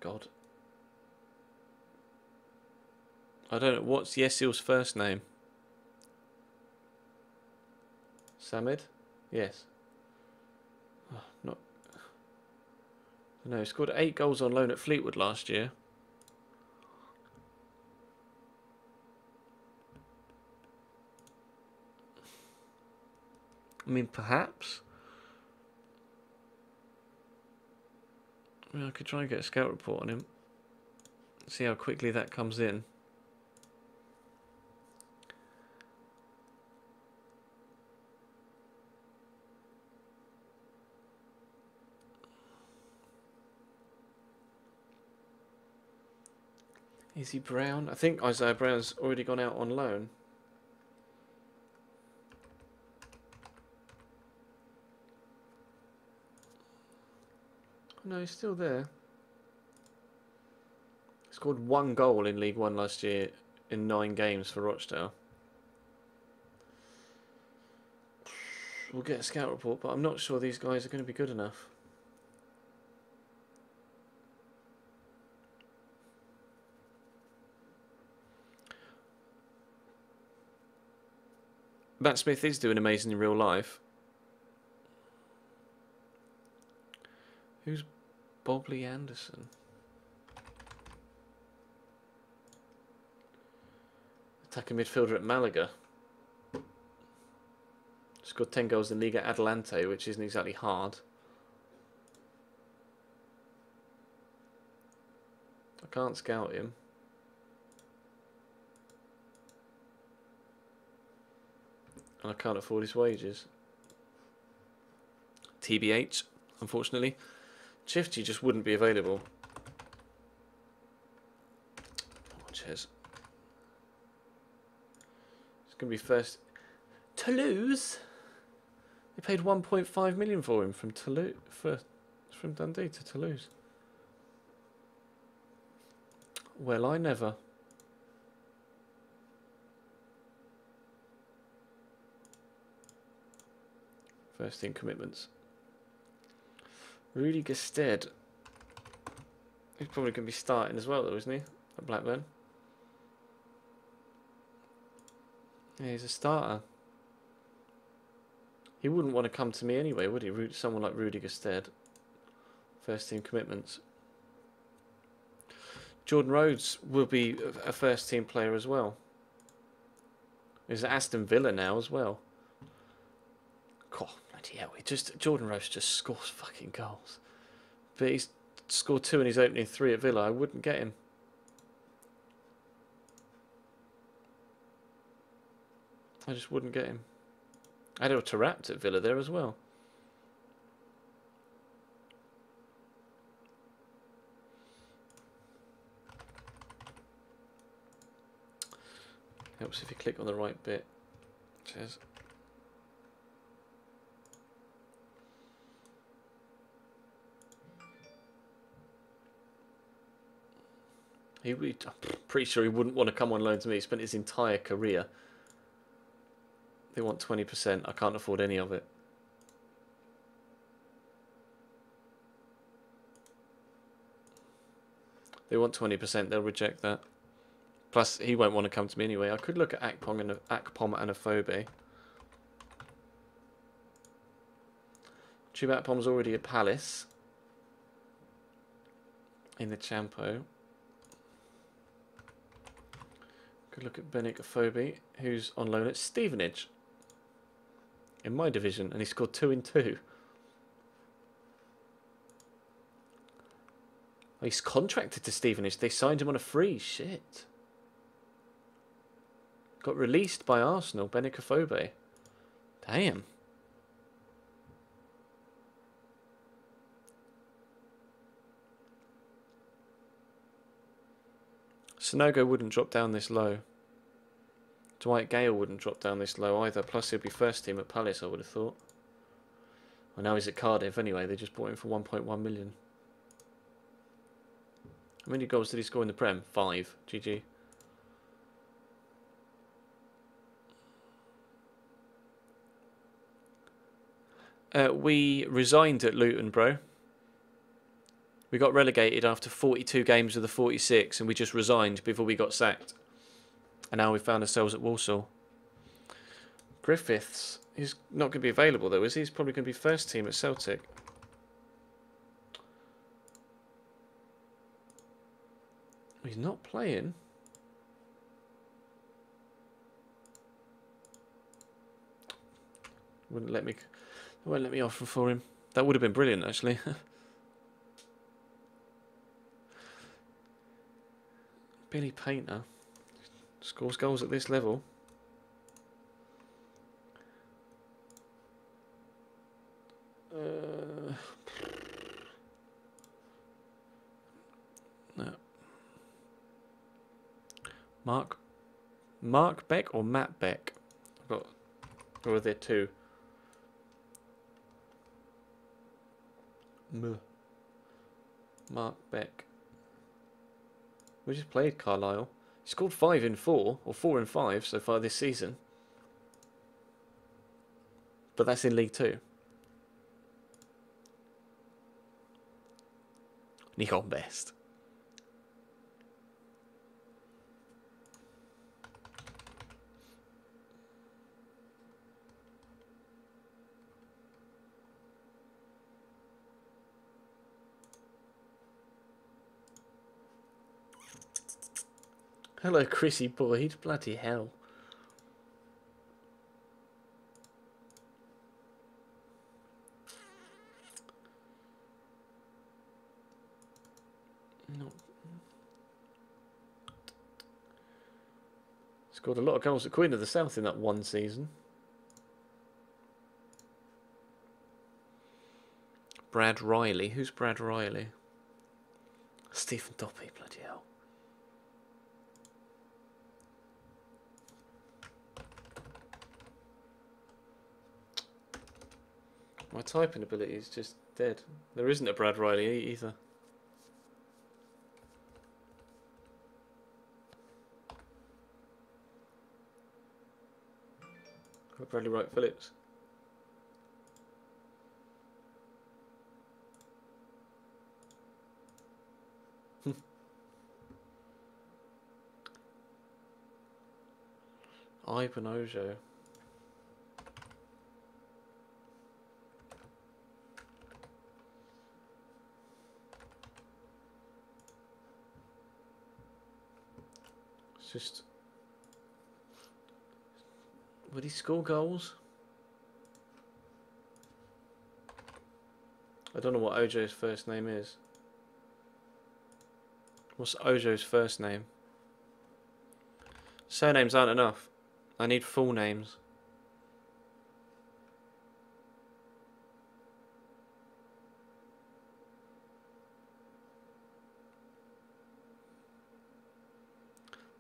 God. I don't know. What's Yesil's first name? Samid? Yes. Oh, not. No, he scored 8 goals on loan at Fleetwood last year. I mean, perhaps. I mean, I could try and get a scout report on him. See how quickly that comes in. Is he Brown? I think Isaiah Brown's already gone out on loan. No, he's still there. He scored 1 goal in League One last year in 9 games for Rochdale. We'll get a scout report, but I'm not sure these guys are going to be good enough. Matt Smith is doing amazing in real life. Who's Bobley Anderson? Attacking midfielder at Malaga. Scored 10 goals in Liga Adelante, which isn't exactly hard. I can't scout him. And I can't afford his wages. TBH, unfortunately. Chifty just wouldn't be available. Cheers. It's going to be first. Toulouse? They paid 1.5 million for him from Toulouse. From Dundee to Toulouse. Well, I never. First team commitments. Rudy Gestead. He's probably going to be starting as well, though, isn't he? At Blackburn. Yeah, he's a starter. He wouldn't want to come to me anyway, would he? Someone like Rudy Gestead. First team commitments. Jordan Rhodes will be a first team player as well. He's at Aston Villa now as well. God, bloody hell. Jordan Rhodes just scores fucking goals. But he's scored 2 in his opening 3 at Villa. I wouldn't get him. I just wouldn't get him. I had a Tarapt at Villa there as well. Helps if you click on the right bit. Cheers. I'm pretty sure he wouldn't want to come on loan to me. He spent his entire career. They want 20%. I can't afford any of it. They want 20%. They'll reject that. Plus, he won't want to come to me anyway. I could look at Akpom and Aphobe. Chuba Akpom's already at Palace. In the Champo. Could look at Benik Aphobe, who's on loan at Stevenage. In my division, and he scored 2 in 2. Oh, he's contracted to Stevenage. They signed him on a free. Shit. Got released by Arsenal, Benik Aphobe. Damn. Sonogo wouldn't drop down this low. Dwight Gale wouldn't drop down this low either. Plus, he'd be first team at Palace, I would have thought. Well, now he's at Cardiff anyway. They just bought him for 1.1 million. How many goals did he score in the Prem? 5. GG. We resigned at Luton, bro. We got relegated after 42 games of the 46, and we just resigned before we got sacked. And now we found ourselves at Walsall. Griffiths, he's not going to be available though, is he? He's probably going to be first team at Celtic. He's not playing. Won't let me offer for him. That would have been brilliant, actually. Billy Painter scores goals at this level. No. Mark Beck or Matt Beck? I've got, or are there two? Mark Beck. We just played Carlisle. He scored 5 in 4, or 4 in 5 so far this season. But that's in League 2. Nikon Best. Hello, Chrissy Boyd. Bloody hell. No. Scored a lot of goals at Queen of the South in that one season. Brad Riley. Who's Brad Riley? Stephen Doppy. Bloody hell. My typing ability is just dead. There isn't a Brad Riley either. Bradley Wright Phillips. Ivan Ojo. It's just... Would he score goals? I don't know what Ojo's first name is. What's Ojo's first name? Surnames aren't enough. I need full names.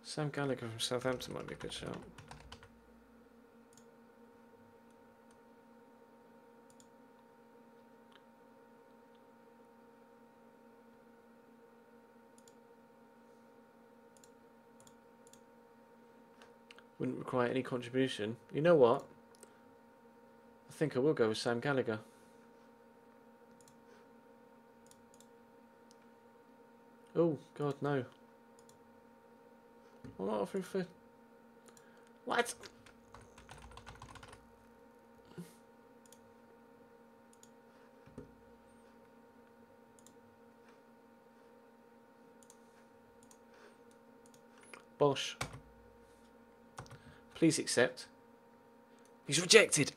Sam Gallagher from Southampton might be a good shout. Wouldn't require any contribution. You know what? I think I will go with Sam Gallagher. Oh, God, no. I'm not offering for... What? Bosh. Please accept. He's rejected.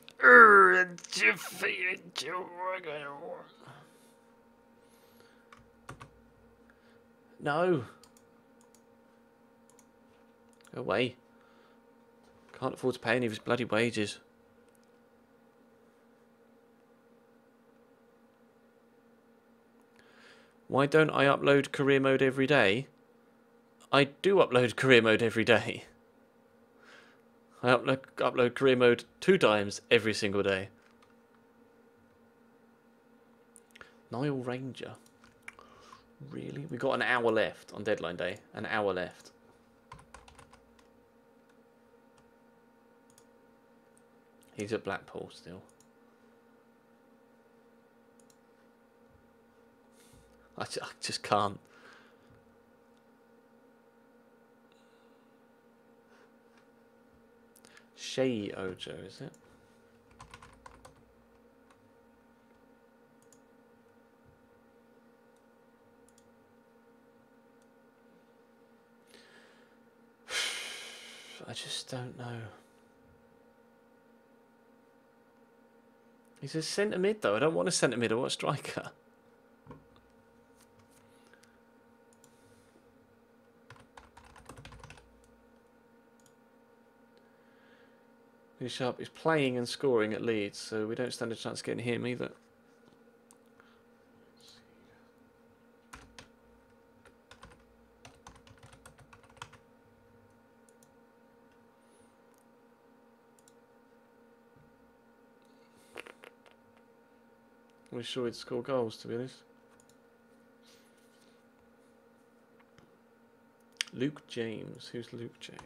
No. Go away. Can't afford to pay any of his bloody wages. Why don't I upload career mode every day? I do upload career mode every day. I upload career mode 2 times every single day. Nile Ranger. Really? We got an hour left on deadline day. An hour left. He's at Blackpool still. I just can't. Shea Ojo, is it? I just don't know. He's a centre mid though. I don't want a centre mid. I want a striker. He's sharp. He's playing and scoring at Leeds, so we don't stand a chance of getting him either. We're sure he'd score goals, to be honest. Luke James. Who's Luke James?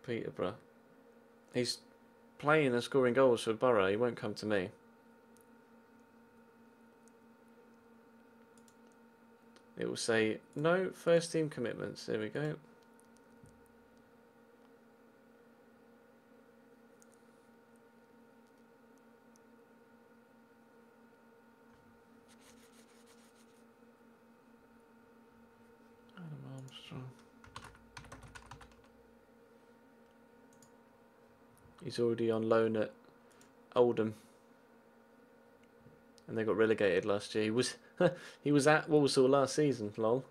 Peterborough. He's playing and scoring goals for Borough. He won't come to me. It will say, no first team commitments. There we go. He's already on loan at Oldham, and they got relegated last year. He was at Walsall last season. Lol.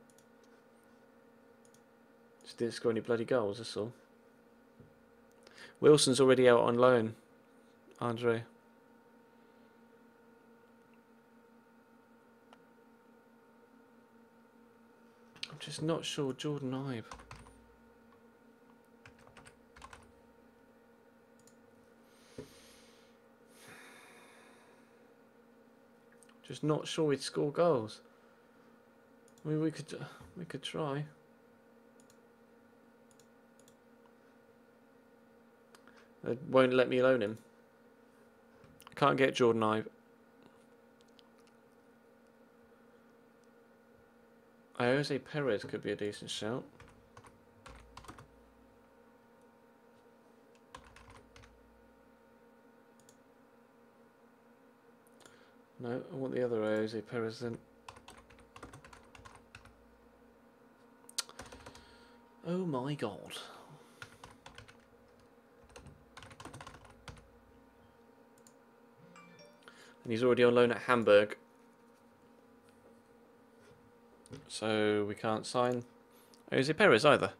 Just didn't score any bloody goals. That's all. Wilson's already out on loan. Andre. I'm just not sure. Jordan Ibe. Just not sure he'd score goals. I mean, we could try. They won't let me loan him. Can't get Jordan Ibe. Jose Perez could be a decent shout. No, I want the other Jose Perez then. Oh my god. And he's already on loan at Hamburg. So we can't sign Jose Perez either.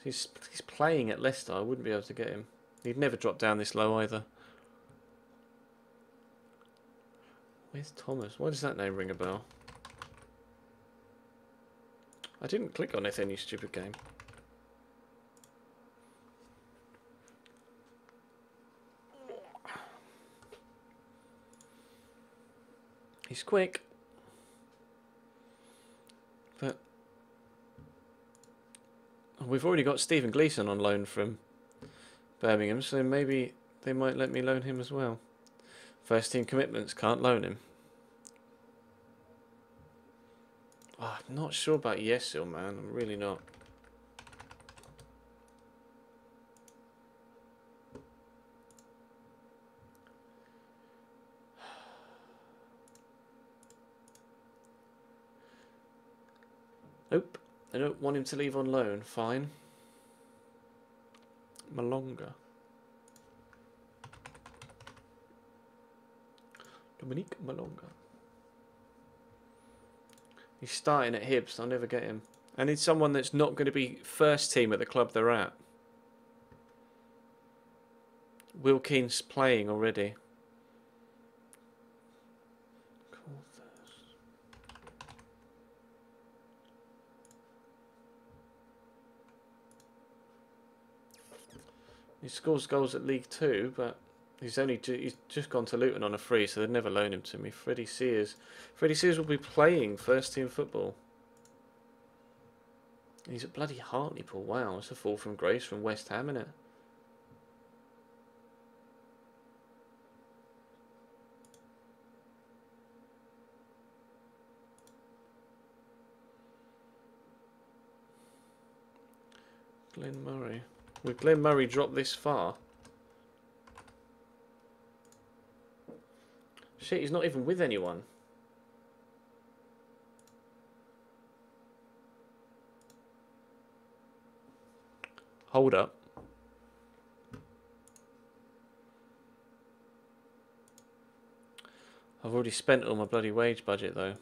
He's playing at Leicester. I wouldn't be able to get him. He'd never drop down this low either. Where's Thomas? Why does that name ring a bell? I didn't click on it, any stupid game. He's quick. But we've already got Stephen Gleeson on loan from Birmingham, so maybe they might let me loan him as well. First team commitments, can't loan him. Oh, I'm not sure about Yesil, man. I'm really not. Nope. I don't want him to leave on loan. Fine. Malonga. Dominique Malonga. He's starting at Hibs. I'll never get him. I need someone that's not going to be first team at the club they're at. Will Keane's playing already. He scores goals at League 2, but he's just gone to Luton on a free, so they'd never loan him to me. Freddie Sears. Freddie Sears will be playing first team football. He's at bloody Hartlepool. Wow, it's a fall from grace from West Ham, isn't it? Glenn Murray. Would Glenn Murray drop this far? Shit, he's not even with anyone. Hold up. I've already spent all my bloody wage budget though.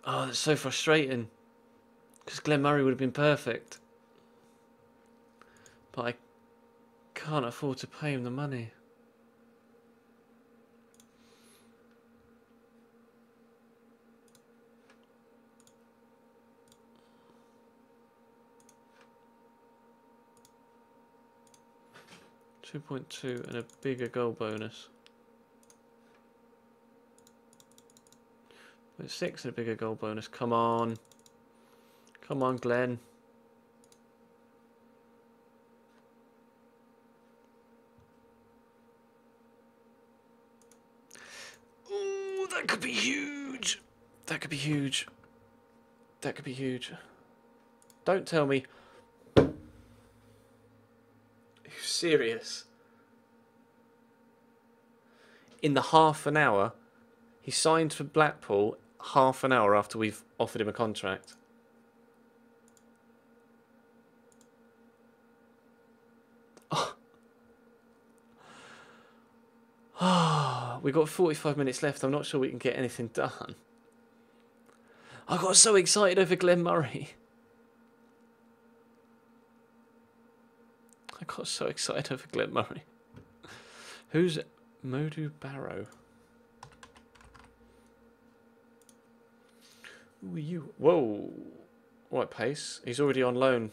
Oh, that's so frustrating. Because Glenn Murray would have been perfect. But I can't afford to pay him the money. 2.2 and a bigger goal bonus. 0.6 and a bigger goal bonus. Come on. Come on, Glenn. Ooh, that could be huge. That could be huge. That could be huge. Don't tell me. Are you serious? In the half an hour, he signed for Blackpool half an hour after we've offered him a contract. We've got 45 minutes left. I'm not sure we can get anything done. I got so excited over Glenn Murray. I got so excited over Glenn Murray. Who's Modu Barrow? Who are you? Whoa. Right pace. He's already on loan.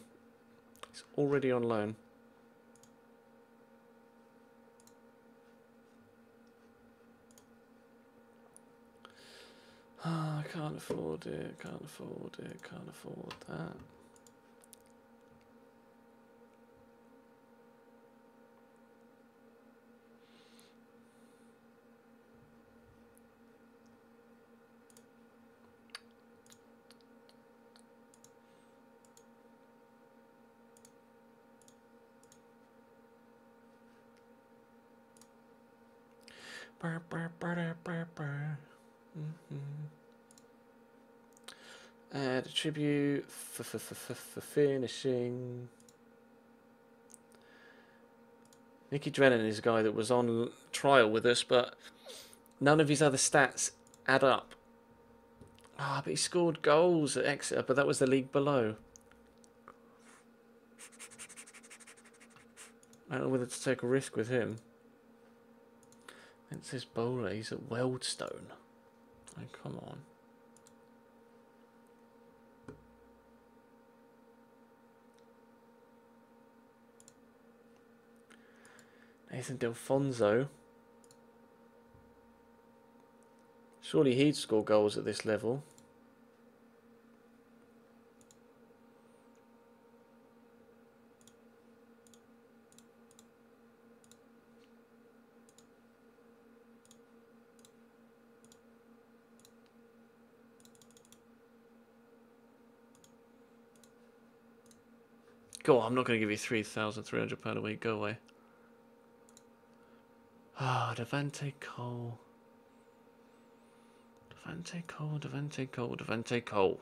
He's already on loan. I can't afford it, can't afford it, can't afford that. Burr, burr, burr, burr, burr. Add a tribute for finishing. Mickey Drennan is a guy that was on trial with us, but none of his other stats add up. Ah, but he scored goals at Exeter, but that was the league below. I don't know whether to take a risk with him. It says Bowler, he's at Wealdstone. Oh, come on. Nathan Delfonso. Surely he'd score goals at this level. Go on, I'm not going to give you £3,300 a week. Go away. Ah, Devante Cole. Devante Cole, Devante Cole, Devante Cole.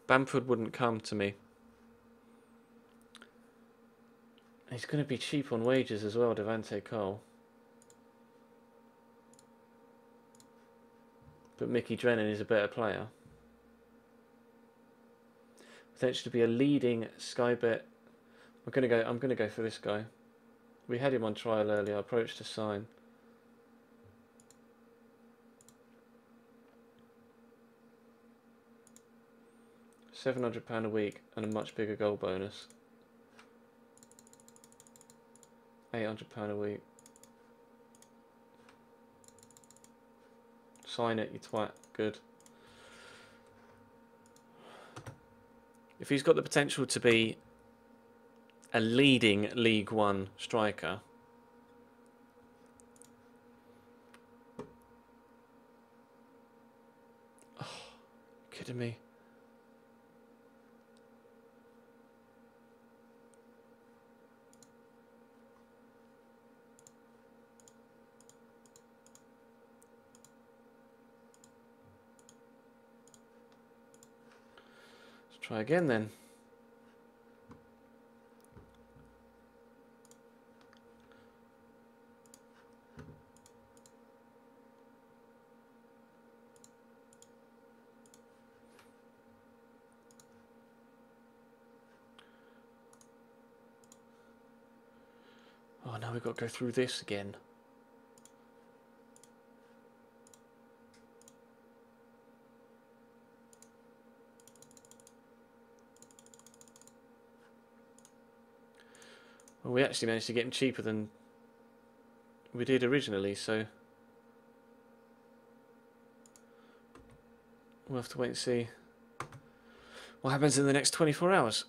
Bamford wouldn't come to me. He's going to be cheap on wages as well, Devante Cole. But Mickey Drennan is a better player. Potentially be a leading Sky Bet. I'm gonna go for this guy. We had him on trial earlier, approach to sign. £700 a week and a much bigger goal bonus. £800 a week. Sign it, you twat. Good. If he's got the potential to be a leading League One striker, oh, kidding me? Try again then. Oh, Oh, now we've got to go through this again. Well, we actually managed to get them cheaper than we did originally, so we'll have to wait and see what happens in the next 24 hours.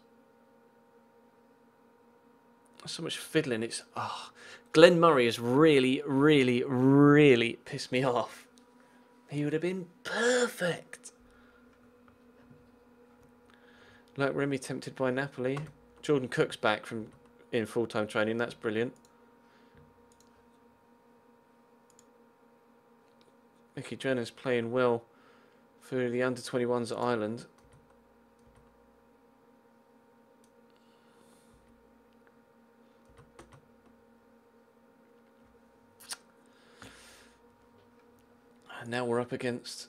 So much fiddling. It's Glenn Murray has really, really, really pissed me off. He would have been perfect. Like Remy tempted by Napoli. Jordan Cook's back from in full-time training. That's brilliant. Mickey Jenner's playing well for the under-21s at Ireland. And now we're up against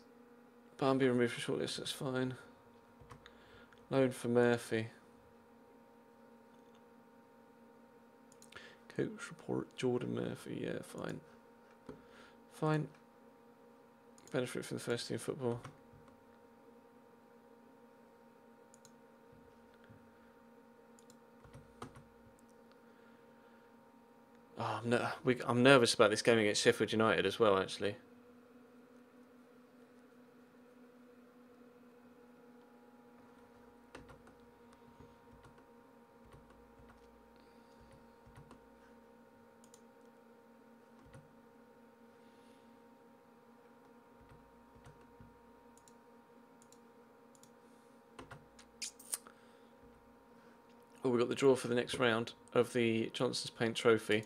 Barnby removed from shortlist, that's fine. Loan for Murphy. Coach report, Jordan Murphy, yeah, fine. Fine. Benefit from the first team football. Oh, I'm nervous about this game against Sheffield United as well, actually. Oh, we got the draw for the next round of the Johnson's Paint Trophy.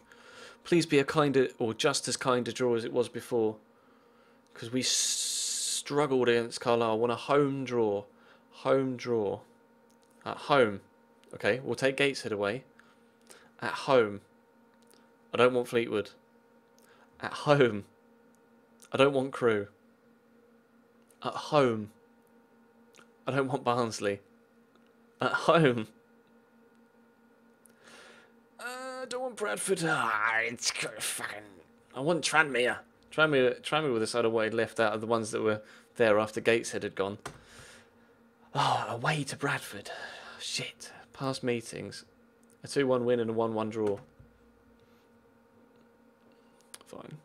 Please be a kinder, or just as kind a draw as it was before, because we struggled against Carlisle. I want a home draw. Home draw. At home. Okay, we'll take Gateshead away. At home. I don't want Fleetwood. At home. I don't want Crewe. At home. I don't want Barnsley. At home. I don't want Bradford. It's fucking. I want Tranmere. Tranmere with a side of what he'd left out of the ones that were there after Gateshead had gone. Oh, away to Bradford. Shit. Past meetings. A 2-1 win and a 1-1 draw. Fine.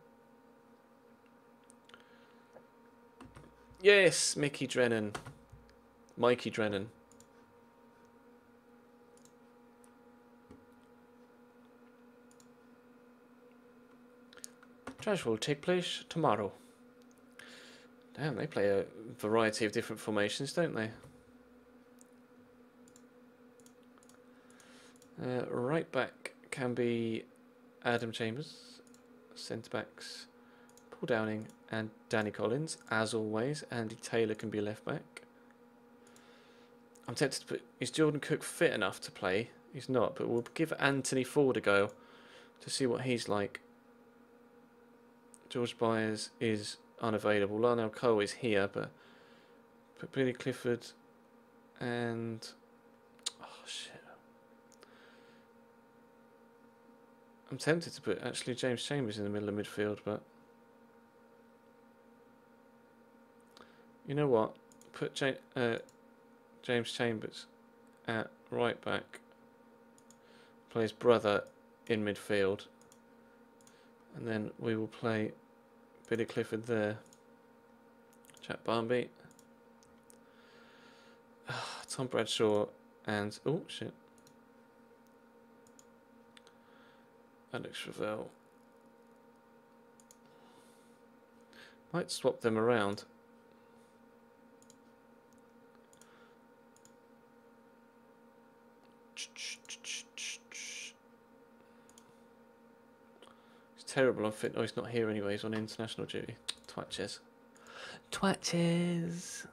Yes, Mickey Drennan. Mikey Drennan. Trash will take place tomorrow. Damn, they play a variety of different formations, don't they? Right back can be Adam Chambers. Centre backs Paul Downing and Danny Collins, as always. Andy Taylor can be left back. I'm tempted to put... Is Jordan Cook fit enough to play? He's not, but we'll give Anthony Ford a go to see what he's like. George Byers is unavailable. Lionel Cole is here, but Billy Clifford and... Oh, shit. I'm tempted to put actually James Chambers in the middle of midfield, but... You know what? Put James Chambers at right back. Play his brother in midfield. And then we will play Billy Clifford there. Jack Barnby. Tom Bradshaw and... Oh, shit. Alex Ravel. Might swap them around. Terrible on fit. Oh, he's not here anyway. He's on international duty. Twatches. Twatches.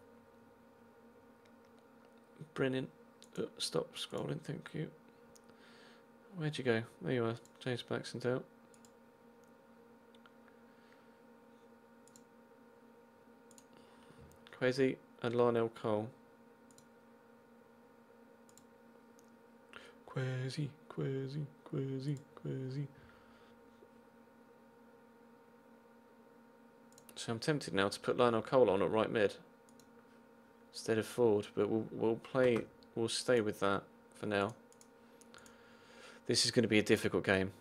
Brilliant. Oh, stop scrolling. Thank you. Where'd you go? There you are. James Baxendale. Quasi and Lionel Cole. Quasi. So I'm tempted now to put Lionel Cole on at right mid instead of forward, but we'll stay with that for now. This is going to be a difficult game.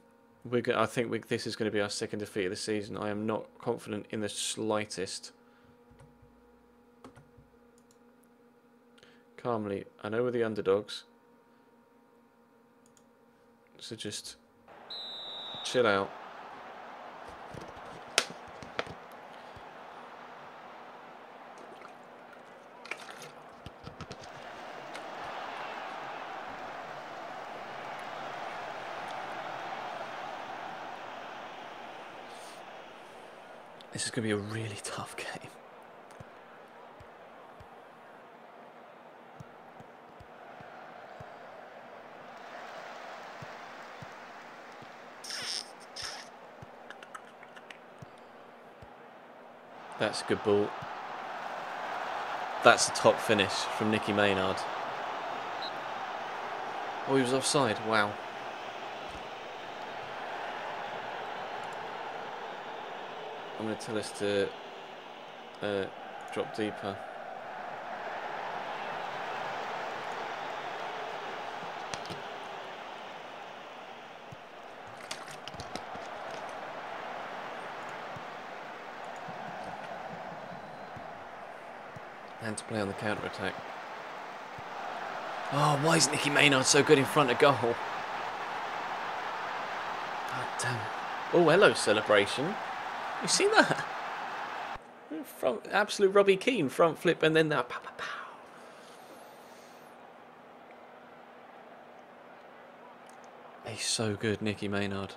I think this is going to be our second defeat of the season. I am not confident in the slightest. Calmly, I know we're the underdogs, so just chill out. This is going to be a really tough game. That's a good ball. That's a top finish from Nicky Maynard. Oh, he was offside. Wow. I'm going to tell us to drop deeper. And to play on the counter-attack. Oh, why is Nicky Maynard so good in front of goal? God damn it. Oh, hello, celebration. You seen that? Front, absolute Robbie Keane front flip and then that. Pow, pow, pow. He's so good, Nicky Maynard.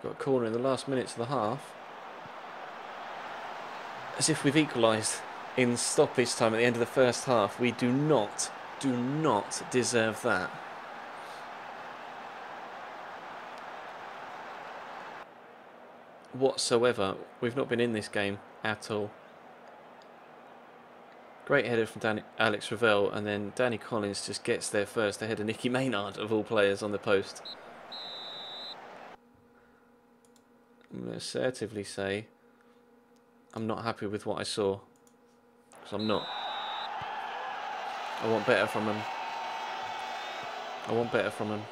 Got a corner in the last minutes of the half. As if we've equalised in stoppage time at the end of the first half. We do not deserve that. Whatsoever. We've not been in this game at all. Great header from Alex Ravel, and then Danny Collins just gets there first ahead of Nicky Maynard, of all players, on the post. I'm going to assertively say I'm not happy with what I saw. Because I'm not. I want better from him. I want better from him.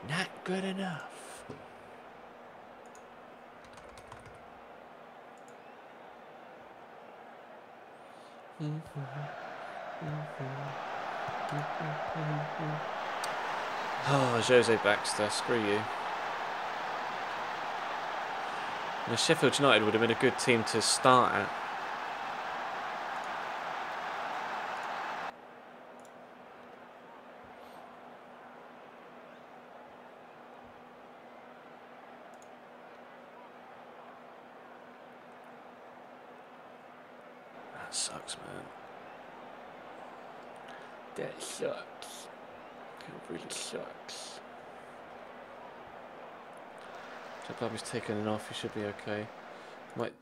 Not good enough. Oh, Jose Baxter, screw you. Now, Sheffield United would have been a good team to start at. That sucks, man. That sucks. It really sucks. Bobby's taken it off, he should be okay. Might.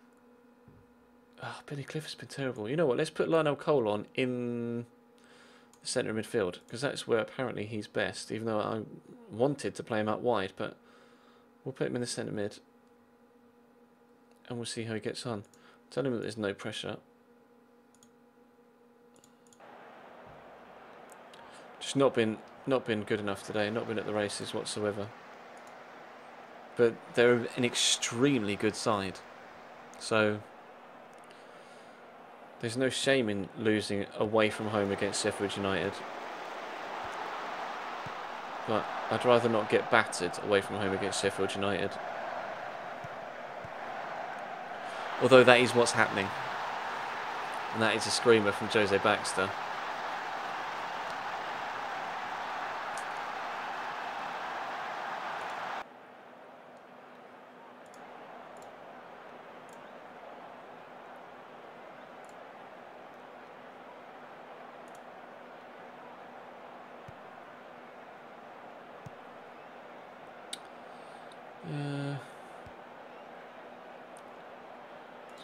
Oh, Benny Cliff has been terrible. You know what? Let's put Lionel Cole on in the centre of midfield, because that's where apparently he's best. Even though I wanted to play him out wide, but we'll put him in the centre mid, and we'll see how he gets on. Tell him that there's no pressure. Just not been good enough today. Not been at the races whatsoever. But they're an extremely good side, so there's no shame in losing away from home against Sheffield United. But I'd rather not get battered away from home against Sheffield United. Although that is what's happening. And that is a screamer from Jose Baxter. Let's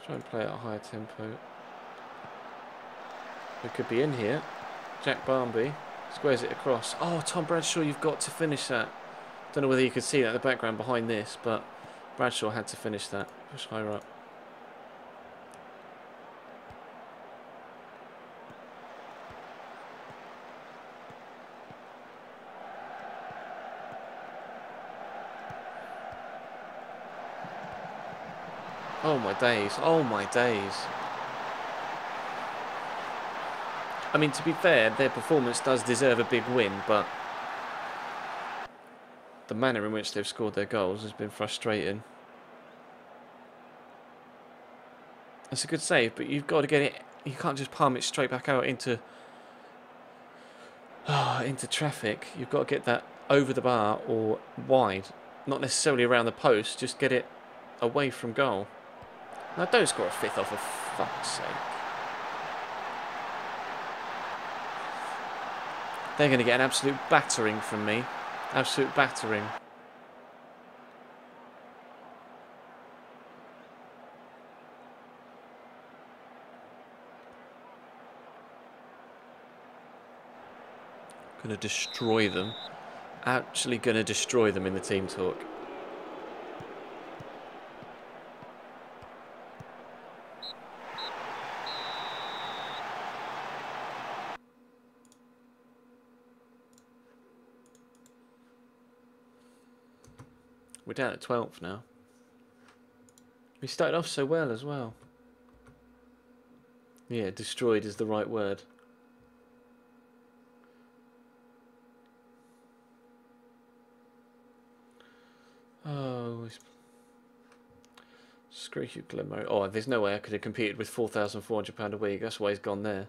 try and play at a higher tempo. We could be in here. Jack Barmby squares it across. Oh, Tom Bradshaw, you've got to finish that. Don't know whether you could see that in the background behind this, but Bradshaw had to finish that. Push higher up. Oh my days. Oh my days. I mean, to be fair, their performance does deserve a big win, but the manner in which they've scored their goals has been frustrating. It's a good save, but you've got to get it. You can't just palm it straight back out into traffic. You've got to get that over the bar or wide, not necessarily around the post. Just get it away from goal. Now, don't score a fifth off, for fuck's sake. They're going to get an absolute battering from me. Absolute battering. Going to destroy them. Actually going to destroy them in the team talk. We're down at 12th now. We started off so well as well. Yeah, destroyed is the right word. Oh, screw you, Glenmore. Oh, there's no way I could have competed with £4,400 a week. That's why he's gone there.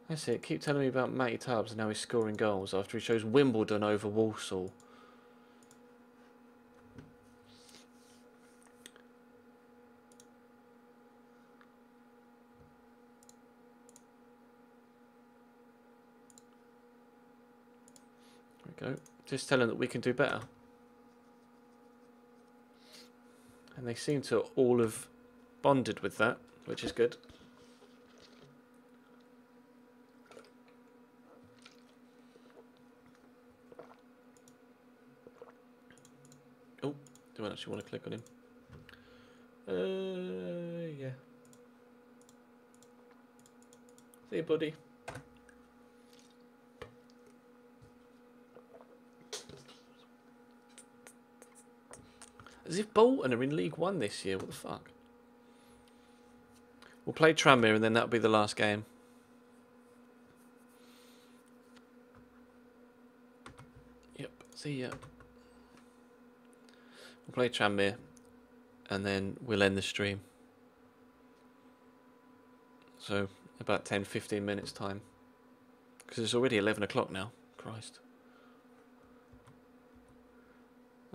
That's it. Keep telling me about Matty Tubbs and how he's scoring goals after he chose Wimbledon over Walsall. There we go. Just tell them that we can do better. And they seem to all have bonded with that, which is good. Oh, do I actually want to click on him? Yeah. See you, buddy. As if Bolton are in League One this year. What the fuck? We'll play Tranmere and then that'll be the last game. Yep. See ya. We'll play Tranmere and then we'll end the stream. So about 10-15 minutes time. Because it's already 11 o'clock now. Christ.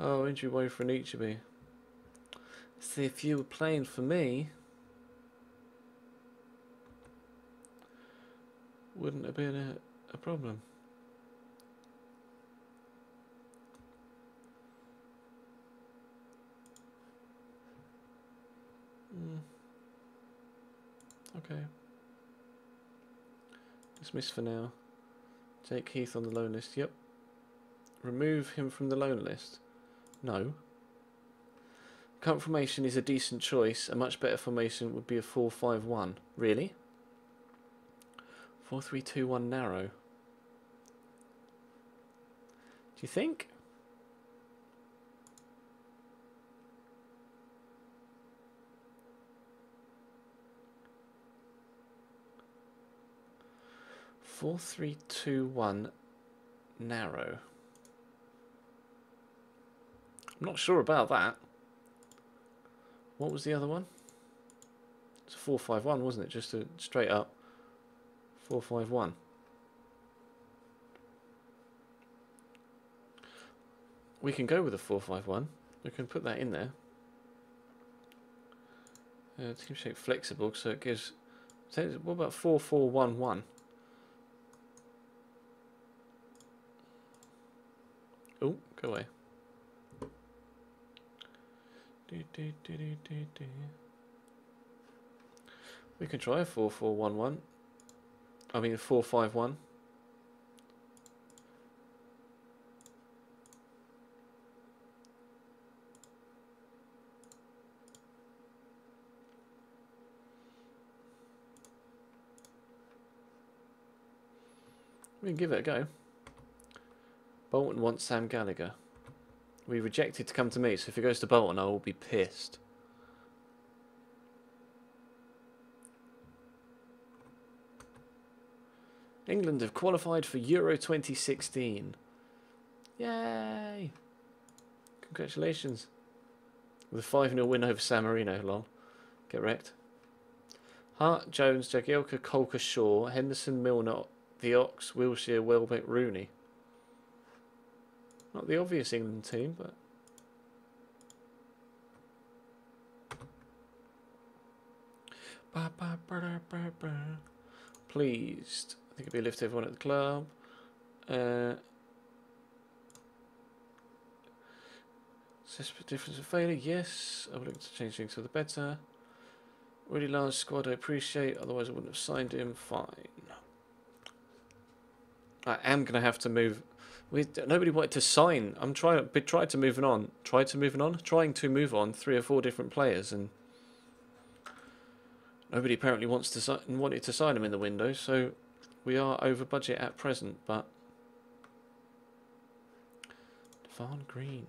Oh, injury woe for Anichebe. See, if you were playing for me, wouldn't have been a problem. Okay. Dismiss for now. Take Heath on the loan list. Yep. Remove him from the loan list. No. Current formation is a decent choice. A much better formation would be a 4-5-1. Really? 4-3-2-1 narrow. Do you think? Four, three, two, one, narrow. I'm not sure about that. What was the other one? It's a 4-5-1, wasn't it? Just a straight up 4-5-1. We can go with a 4-5-1. We can put that in there. Team shape flexible, so it gives. What about 4-4-1-1? Go away. We can try a 4-4-1-1. I mean 4-5-1. We can give it a go. Bolton wants Sam Gallagher. We rejected to come to me, so if it goes to Bolton, I will be pissed. England have qualified for Euro 2016. Yay! Congratulations. With a 5-0 win over San Marino, lol. Get wrecked. Hart, Jones, Jagielka, Colker, Shaw, Henderson, Milner, The Ox, Wilshere, Welbeck, Rooney. Not the obvious England team, but... Pleased. I think it'd be a lift everyone at the club. Difference of failure, yes. I would like to change things for the better. Really large squad, I appreciate. Otherwise, I wouldn't have signed him. Fine. I am going to have to move. Nobody wanted to sign. I'm trying to move on. Trying to move on 3 or 4 different players, and nobody apparently wanted to sign them in the window. So we are over budget at present. But Devon Green,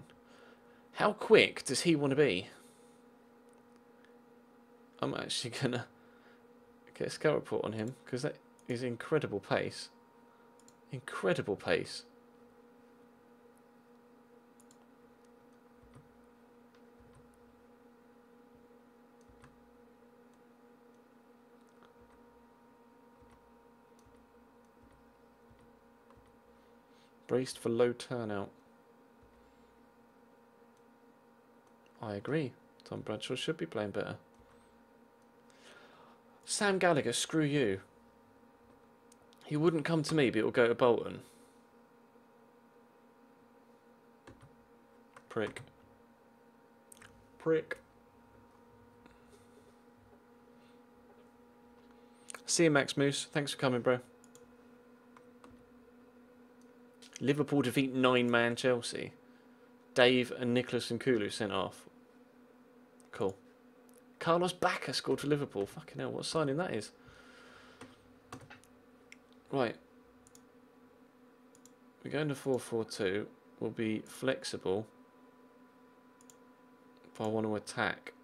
how quick does he want to be? I'm actually gonna get a scout report on him because that is incredible pace. Incredible pace. Braced for low turnout. I agree. Tom Bradshaw should be playing better. Sam Gallagher, screw you. He wouldn't come to me, but he'll go to Bolton. Prick. Prick. See you, Max Moose. Thanks for coming, bro. Liverpool defeat 9-man Chelsea. Dave and Nicholas and Kulu sent off. Cool. Carlos Bacca scored for Liverpool. Fucking hell, what signing that is. Right. We're going to 4-4-2. We'll be flexible if I want to attack.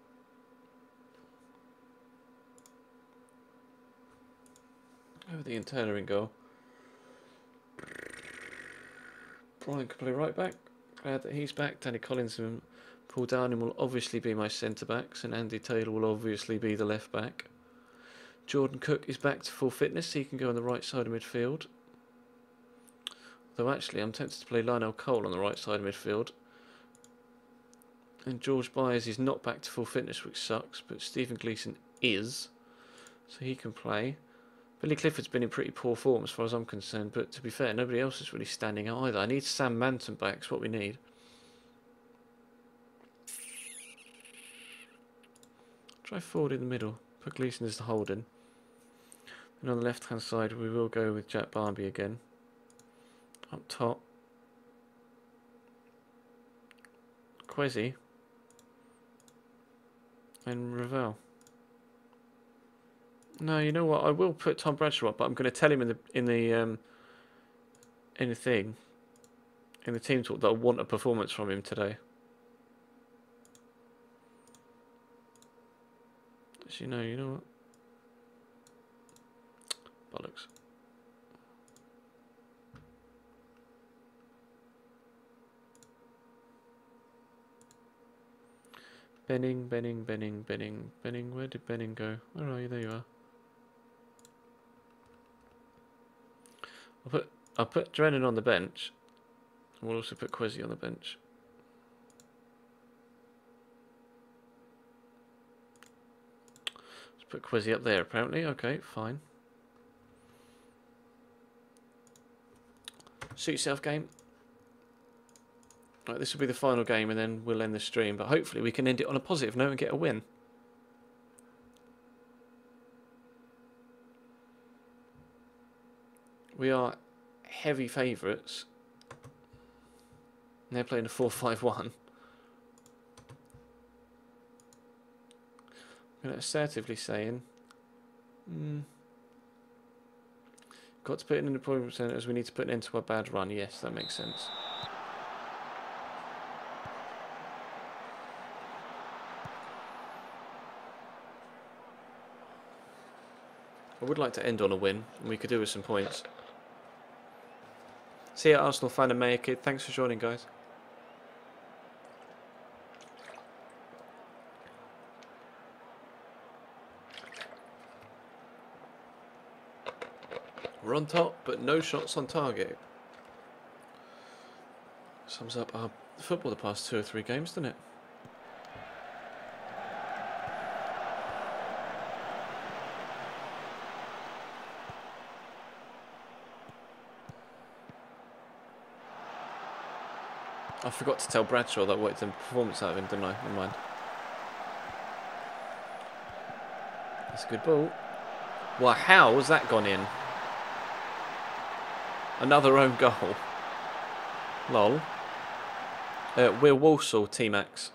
Over the Turner in goal. Brian can play right back. Glad that he's back. Danny Collins and Paul Downing will obviously be my centre backs, and Andy Taylor will obviously be the left back. Jordan Cook is back to full fitness, so he can go on the right side of midfield. Though actually, I'm tempted to play Lionel Cole on the right side of midfield. And George Byers is not back to full fitness, which sucks, but Stephen Gleeson is, so he can play. Billy Clifford's been in pretty poor form as far as I'm concerned, but to be fair, nobody else is really standing out either. I need Sam Manton back, that's what we need. Try forward in the middle. Put Gleeson as the holding. And on the left-hand side, we will go with Jack Barmby again. Up top. Quezzy. And Ravel. No, you know what? I will put Tom Bradshaw up, but I'm going to tell him in the team talk that I want a performance from him today. Actually, you know what? Bollocks. Benning. Where did Benning go? Where are you? There you are. I'll put Drennan on the bench. And we'll also put Quezzy on the bench. Let's put Quezzy up there apparently. Okay, fine. Suit yourself, game. Right, this will be the final game and then we'll end the stream. But hopefully we can end it on a positive note and get a win. We are heavy favourites. They're playing a 4-5-1. I'm assertively saying, got to put in an improvement centre as we need to put an end to our bad run. Yes, that makes sense. I would like to end on a win, and we could do with some points. See you, Arsenal fan and Mayor Kid. Thanks for joining, guys. We're on top, but no shots on target. Sums up our football the past 2 or 3 games, doesn't it? I forgot to tell Bradshaw that I wanted the performance out of him, didn't I? Never mind. That's a good ball. Well, how has that gone in? Another own goal. Lol. We're Walsall, T-Max.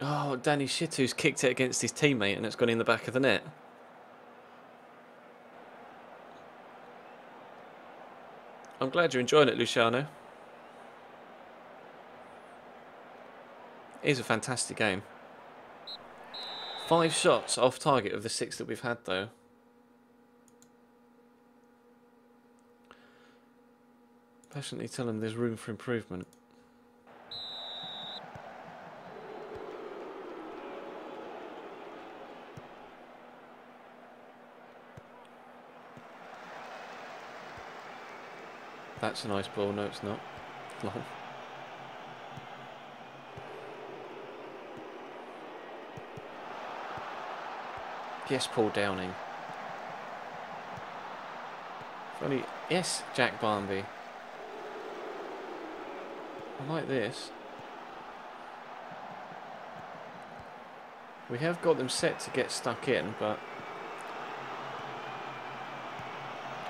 Oh, Danny Shittu's kicked it against his teammate and it's gone in the back of the net. I'm glad you're enjoying it, Luciano. It is a fantastic game. 5 shots off target of the 6 that we've had, though. Passionately tell them there's room for improvement. That's a nice ball. No, it's not. Long. Yes, Paul Downing. Funny. Yes, Jack Barnby. I like this. We have got them set to get stuck in, but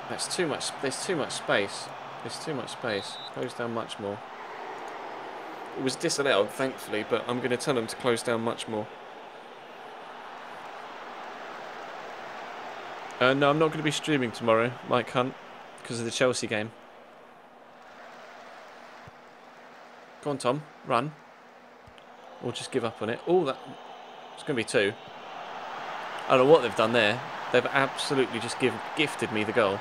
that's too much. There's too much space. There's too much space. Close down much more. It was disallowed, thankfully, but I'm going to tell them to close down much more. No, I'm not going to be streaming tomorrow, Mike Hunt, because of the Chelsea game. Go on, Tom. Run. Or just give up on it. Oh, that... It's going to be 2. I don't know what they've done there. They've absolutely just gifted me the goal.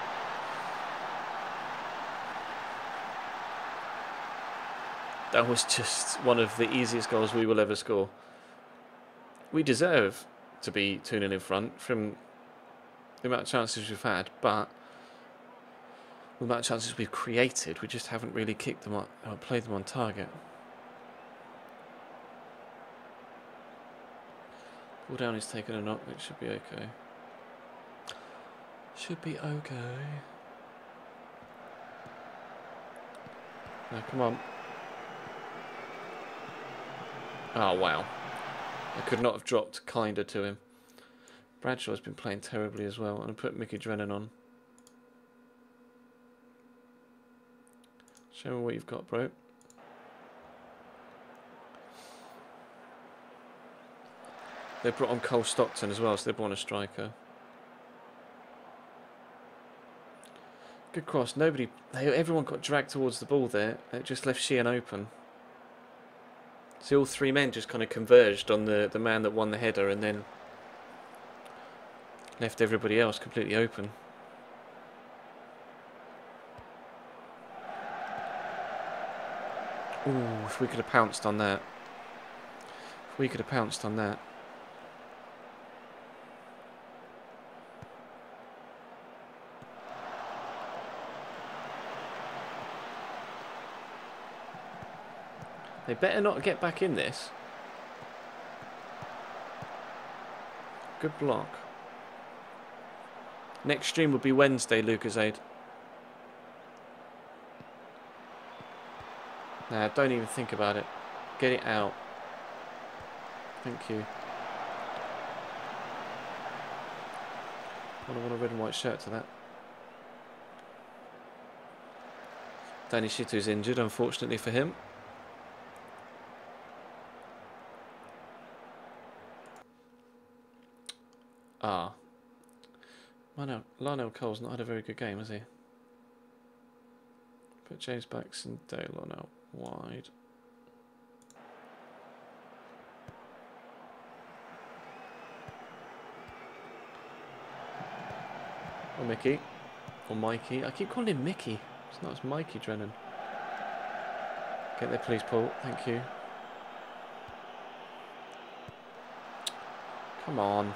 That was just one of the easiest goals we will ever score. We deserve to be 2-0 in front from the amount of chances we've had, but the amount of chances we've created, we just haven't really kicked them on, or played them on target. Ball down is taken a knock, it should be okay. Should be okay. Now, come on. Oh, wow. I could not have dropped kinder to him. Bradshaw's been playing terribly as well, and I put Mickey Drennan on. Show me what you've got, bro. They brought on Cole Stockton as well, so they brought on a striker. Good cross. Everyone got dragged towards the ball there, and it just left Sheehan open. So all 3 men just kind of converged on the man that won the header and then left everybody else completely open. Ooh, if we could have pounced on that. If we could have pounced on that. They better not get back in this. Good block. Next stream will be Wednesday, Lucas Aid. Nah, don't even think about it. Get it out. Thank you. I want a red and white shirt to that. Danny Shitu's injured, unfortunately for him. Ah. Lionel Cole's not had a very good game, has he? Put James Baxendale on out wide. Or Mickey. Or Mikey. I keep calling him Mickey. It's not, it's Mikey Drennan. Get there please, Paul. Thank you. Come on.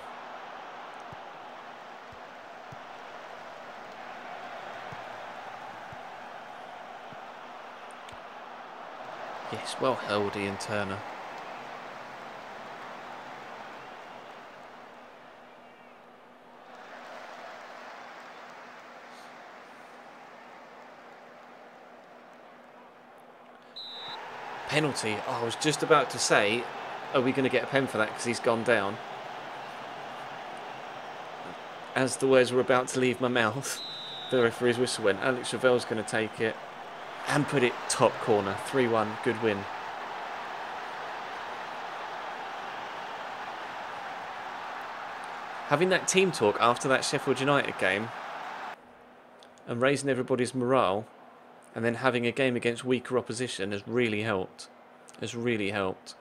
Yes, well held, Ian Turner. Penalty. Oh, I was just about to say, are we going to get a pen for that because he's gone down? As the words were about to leave my mouth, the referee's whistle went. Alex Ravel's going to take it and put it top corner. 3-1, good win. Having that team talk after that Sheffield United game and raising everybody's morale and then having a game against weaker opposition has really helped. Has really helped.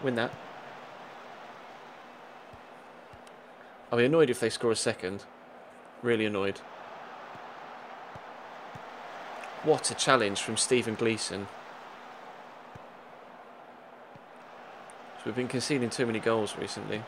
Win that. I'll be annoyed if they score a second. Really annoyed. What a challenge from Stephen Gleeson. So we've been conceding too many goals recently.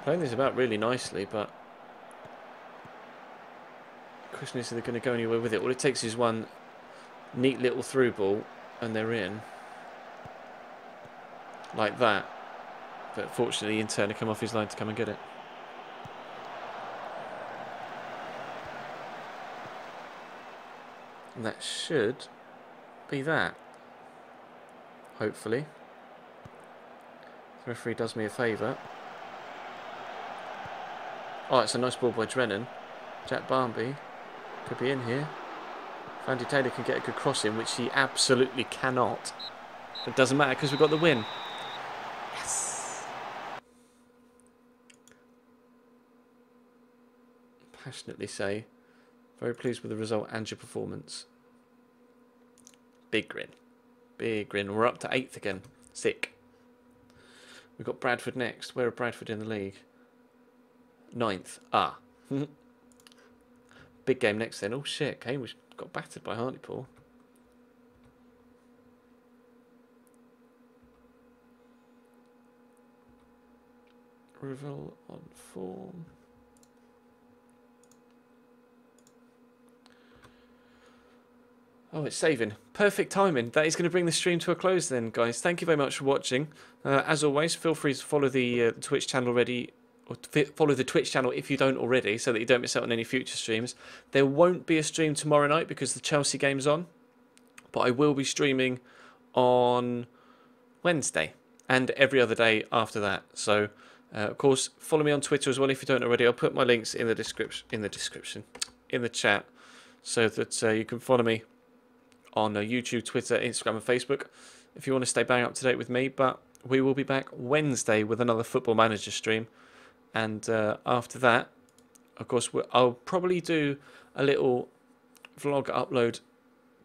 Playing this about really nicely, but the question is, are they going to go anywhere with it? All it takes is one neat little through ball and they're in. Like that. But fortunately, Ian Turner come off his line to come and get it. And that should be that. Hopefully. The referee does me a favour. Oh, it's a nice ball by Drennan. Jack Barmby could be in here. If Andy Taylor can get a good cross in, which he absolutely cannot. It doesn't matter because we've got the win. Yes! Passionately say, very pleased with the result and your performance. Big grin. Big grin. We're up to 8th again. Sick. We've got Bradford next. Where are Bradford in the league? 9th. Ah. Big game next then. Oh shit, Cambridge got battered by Hartlepool. Revel on form. Oh, it's saving. Perfect timing. That is going to bring the stream to a close then, guys. Thank you very much for watching. As always, feel free to follow the Twitch channel already. Or follow the Twitch channel if you don't already, so that you don't miss out on any future streams. There won't be a stream tomorrow night because the Chelsea game's on, but I will be streaming on Wednesday and every other day after that. So, of course, follow me on Twitter as well if you don't already. I'll put my links in the description, in the chat, so that you can follow me on YouTube, Twitter, Instagram, and Facebook if you want to stay bang up to date with me. But we will be back Wednesday with another Football Manager stream. And after that, of course, I'll probably do a little vlog upload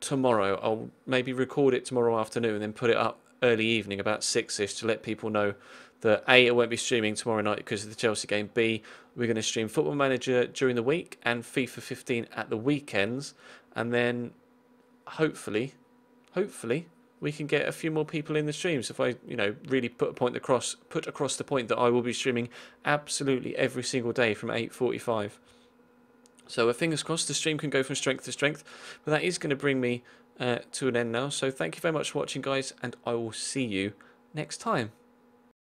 tomorrow. I'll maybe record it tomorrow afternoon and then put it up early evening, about 6ish, to let people know that A, I won't be streaming tomorrow night because of the Chelsea game. B, we're going to stream Football Manager during the week and FIFA 15 at the weekends. And then hopefully, we can get a few more people in the streams. If I, really put across the point that I will be streaming absolutely every single day from 8:45. So fingers crossed the stream can go from strength to strength. But that is going to bring me to an end now. So thank you very much for watching, guys, and I will see you next time.